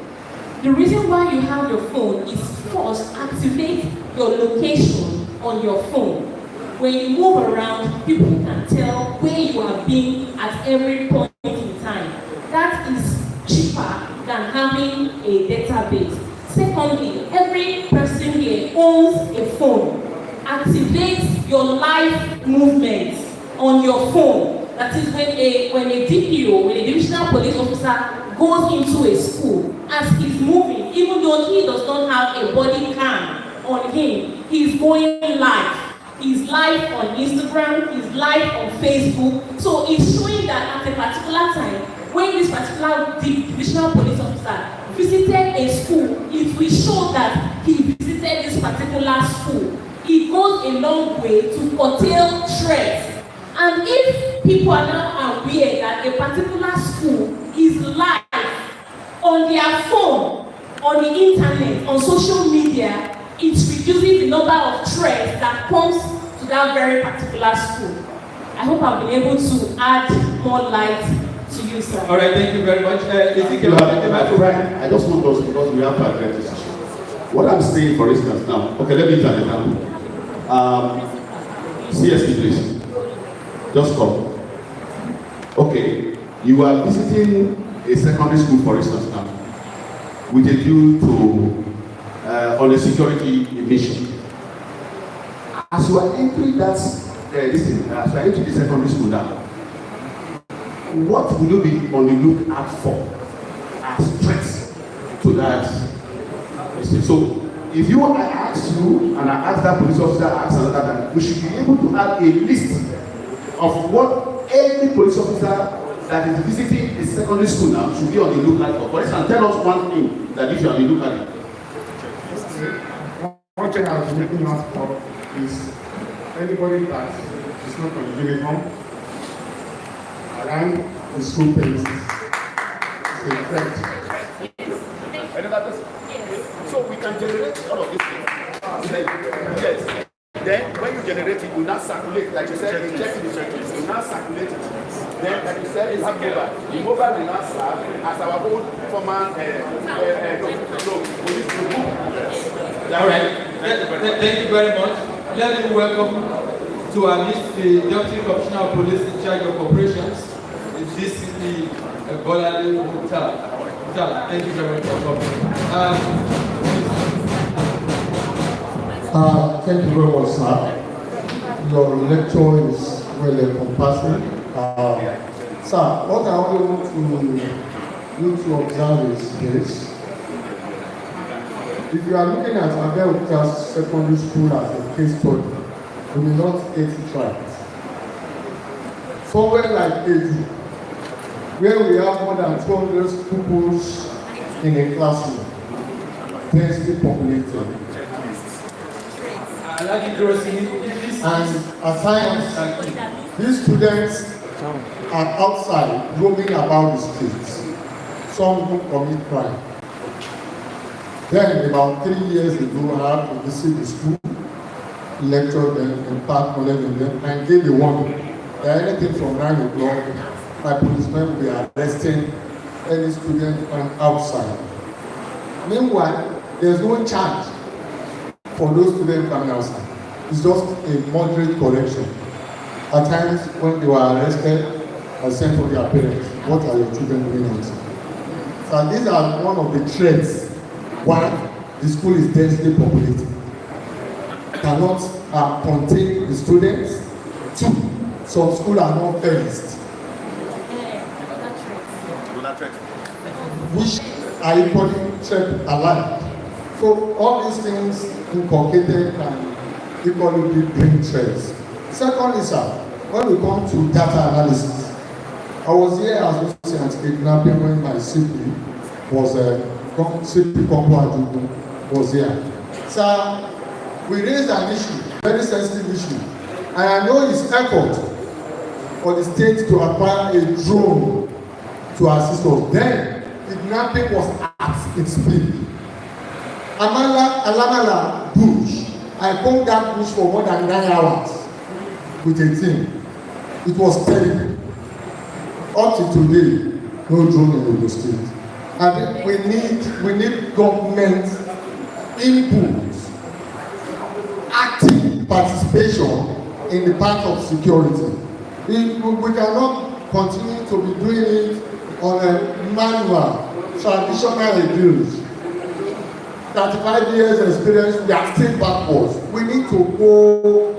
The reason why you have your phone is first, activate your location on your phone. When you move around, people can tell where you have been at every point in time. That is cheaper than having a database. Secondly, every person here owns a phone. Activate your live movement on your phone. That is when a DPO, when a divisional police officer goes into a school, as he's moving, even though he does not have a body cam on him, he's going live. He's live on Instagram, he's live on Facebook. So it's showing that at a particular time, when this particular divisional police officer visited a school, it will show that he visited this particular school. It goes a long way to curtail threats. And if people are now aware that a particular school is live on their phone, on the internet, on social media, it reduces the number of threats that comes to that very particular school. I hope I've been able to add more light to you, sir. All right, thank you very much. I just want us, because we have to address this issue. What I'm saying, for instance, now, okay, let me use an example. CSP, please. Just come. Okay, you are visiting a secondary school, for instance, now, with a view to on a security mission. As you are entering that, as you are entering the secondary school now, what will you be on the lookout for as threats to that? So, if you I ask you and I ask that police officer, ask another, we should be able to have a list of what every police officer that is visiting a secondary school now should be on the lookout for. For instance, tell us one thing that if you are on the lookout. One thing I was looking out for is anybody that is not on uniform around the school premises. It's a threat. So we can generate all of these things. Yes. Then when you generate it, you now circulate, like you said, you check the checklist, you now circulate it. Then, like you said, you have mobile. The mobile will now serve as our old former police book. All right. Thank you very much. Let me welcome to our list the Deputy Commissioner of Police in charge of operations, the DCP Bolade Mutal. Thank you very much for coming. Thank you very much, sir. Your lecture is well encompassing. Sir, what I want you to observe is this. If you are looking at Abeokuta Secondary School as a case study, you may not get it right. Somewhere like Edu, where we have more than 200 pupils in a classroom, densely populated. And at times, these students are outside roaming about the streets. Some who commit crime. Then, about 3 years ago, I had to visit the school, lecture them, impart knowledge on them, and gave a warning that anything from 9 o'clock, my policemen will be arresting any student from outside. Meanwhile, there's no charge for those students coming outside. It's just a moderate correction. At times, when they were arrested, I sent for their parents, what are your children doing outside? So these are one of the threats. One, the school is densely populated. Cannot contain the students. Two, some schools are not fenced. Which are equally threat alike. So all these things inculcated and equally bring threats. Secondly, sir, when we come to data analysis, I was here as an kidnapping when my CP was CP Kompo Ajuku was here. Sir, we raised an issue, very sensitive issue, and I know his effort for the state to acquire a drone to assist us. Then, kidnapping was at its peak. Alamala Bush, I found that bush for more than 9 hours with a team. It was terrible. Up to today, no drone in the state. And we need government input, active participation in the part of security. We cannot continue to be doing it on a manual, traditional abuse. 35 years experience, we are still backwards. We need to go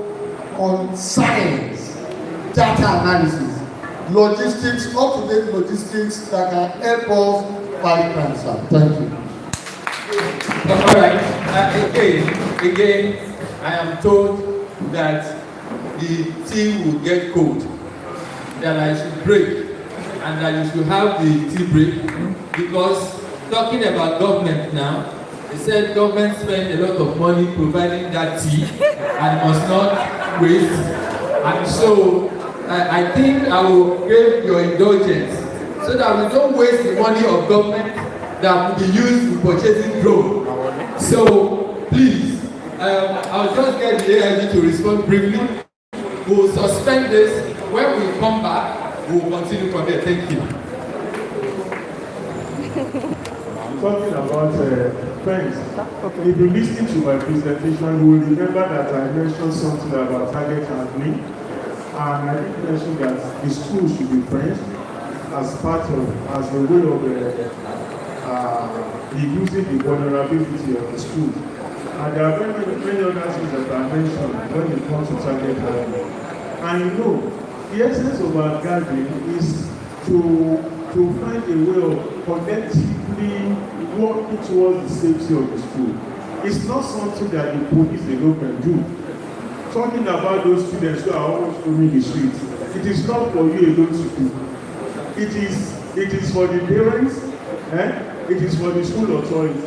on science, data analysis, logistics, up-to-date logistics that can help us fight cancer. Thank you. All right. Again, I am told that the tea will get cold, that I should break, and that you should have the tea break, because talking about government now, they said government spend a lot of money providing that tea and must not waste. And so I think I will give your indulgence so that we don't waste the money of government that will be used in purchasing drone. So please, I'll just get the AIG to respond briefly. We'll suspend this. When we come back, we'll continue from there. Thank you. Talking about friends, if you listen to my presentation, you will remember that I mentioned something about target handling, and I did mention that the school should be friends as a way of reducing the vulnerability of the school. And there are many other things that I mentioned when it comes to target handling. And you know, the essence of our gathering is to find a way of collectively working towards the safety of the school. It's not something that the police alone can do. Talking about those students who are almost roaming the streets, it is not for you alone to do. It is for the parents, it is for the school authority,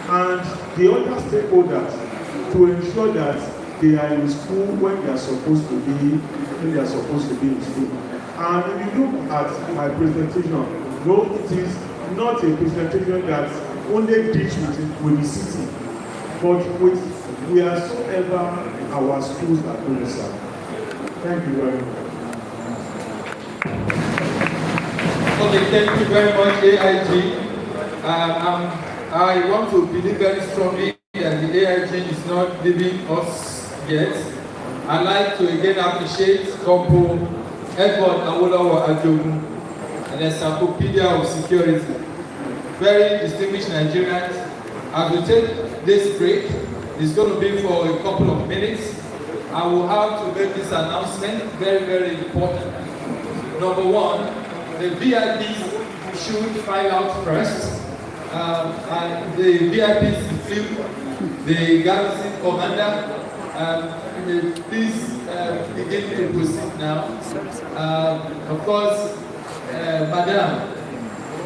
and the other stakeholders to ensure that they are in school when they are supposed to be in school. And if you look at my presentation, no, it is not a presentation that only deals with the city, but with wheresoever our schools are going to serve. Thank you very much. Okay, thank you very much, AIG. I want to believe very strongly that the AIG is not leaving us yet. I'd like to again appreciate Kompo Edward Awolowo Ajogun, an encyclopedia of security. Very distinguished Nigerians. As we take this break, it's going to be for a couple of minutes. I will have to make this announcement, very, very important. Number one, the VIPs should file out first. And the VIPs include the garrison commander. Please begin to proceed now. Of course, Madam,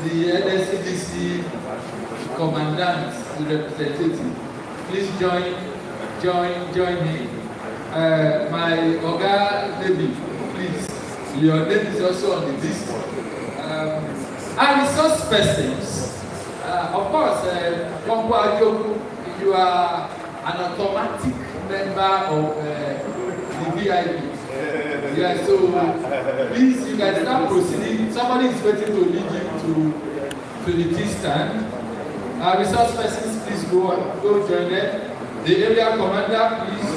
the NSCDC commandant, the representative, please join me. My Oga David, please. Your name is also on the list. And resource persons. Of course, Kompo Ajogun, you are an automatic member of the VIP. Yeah, so please, you can start proceeding. Somebody is waiting to lead you to the tea stand. Resource persons, please go join them. The area commander, please.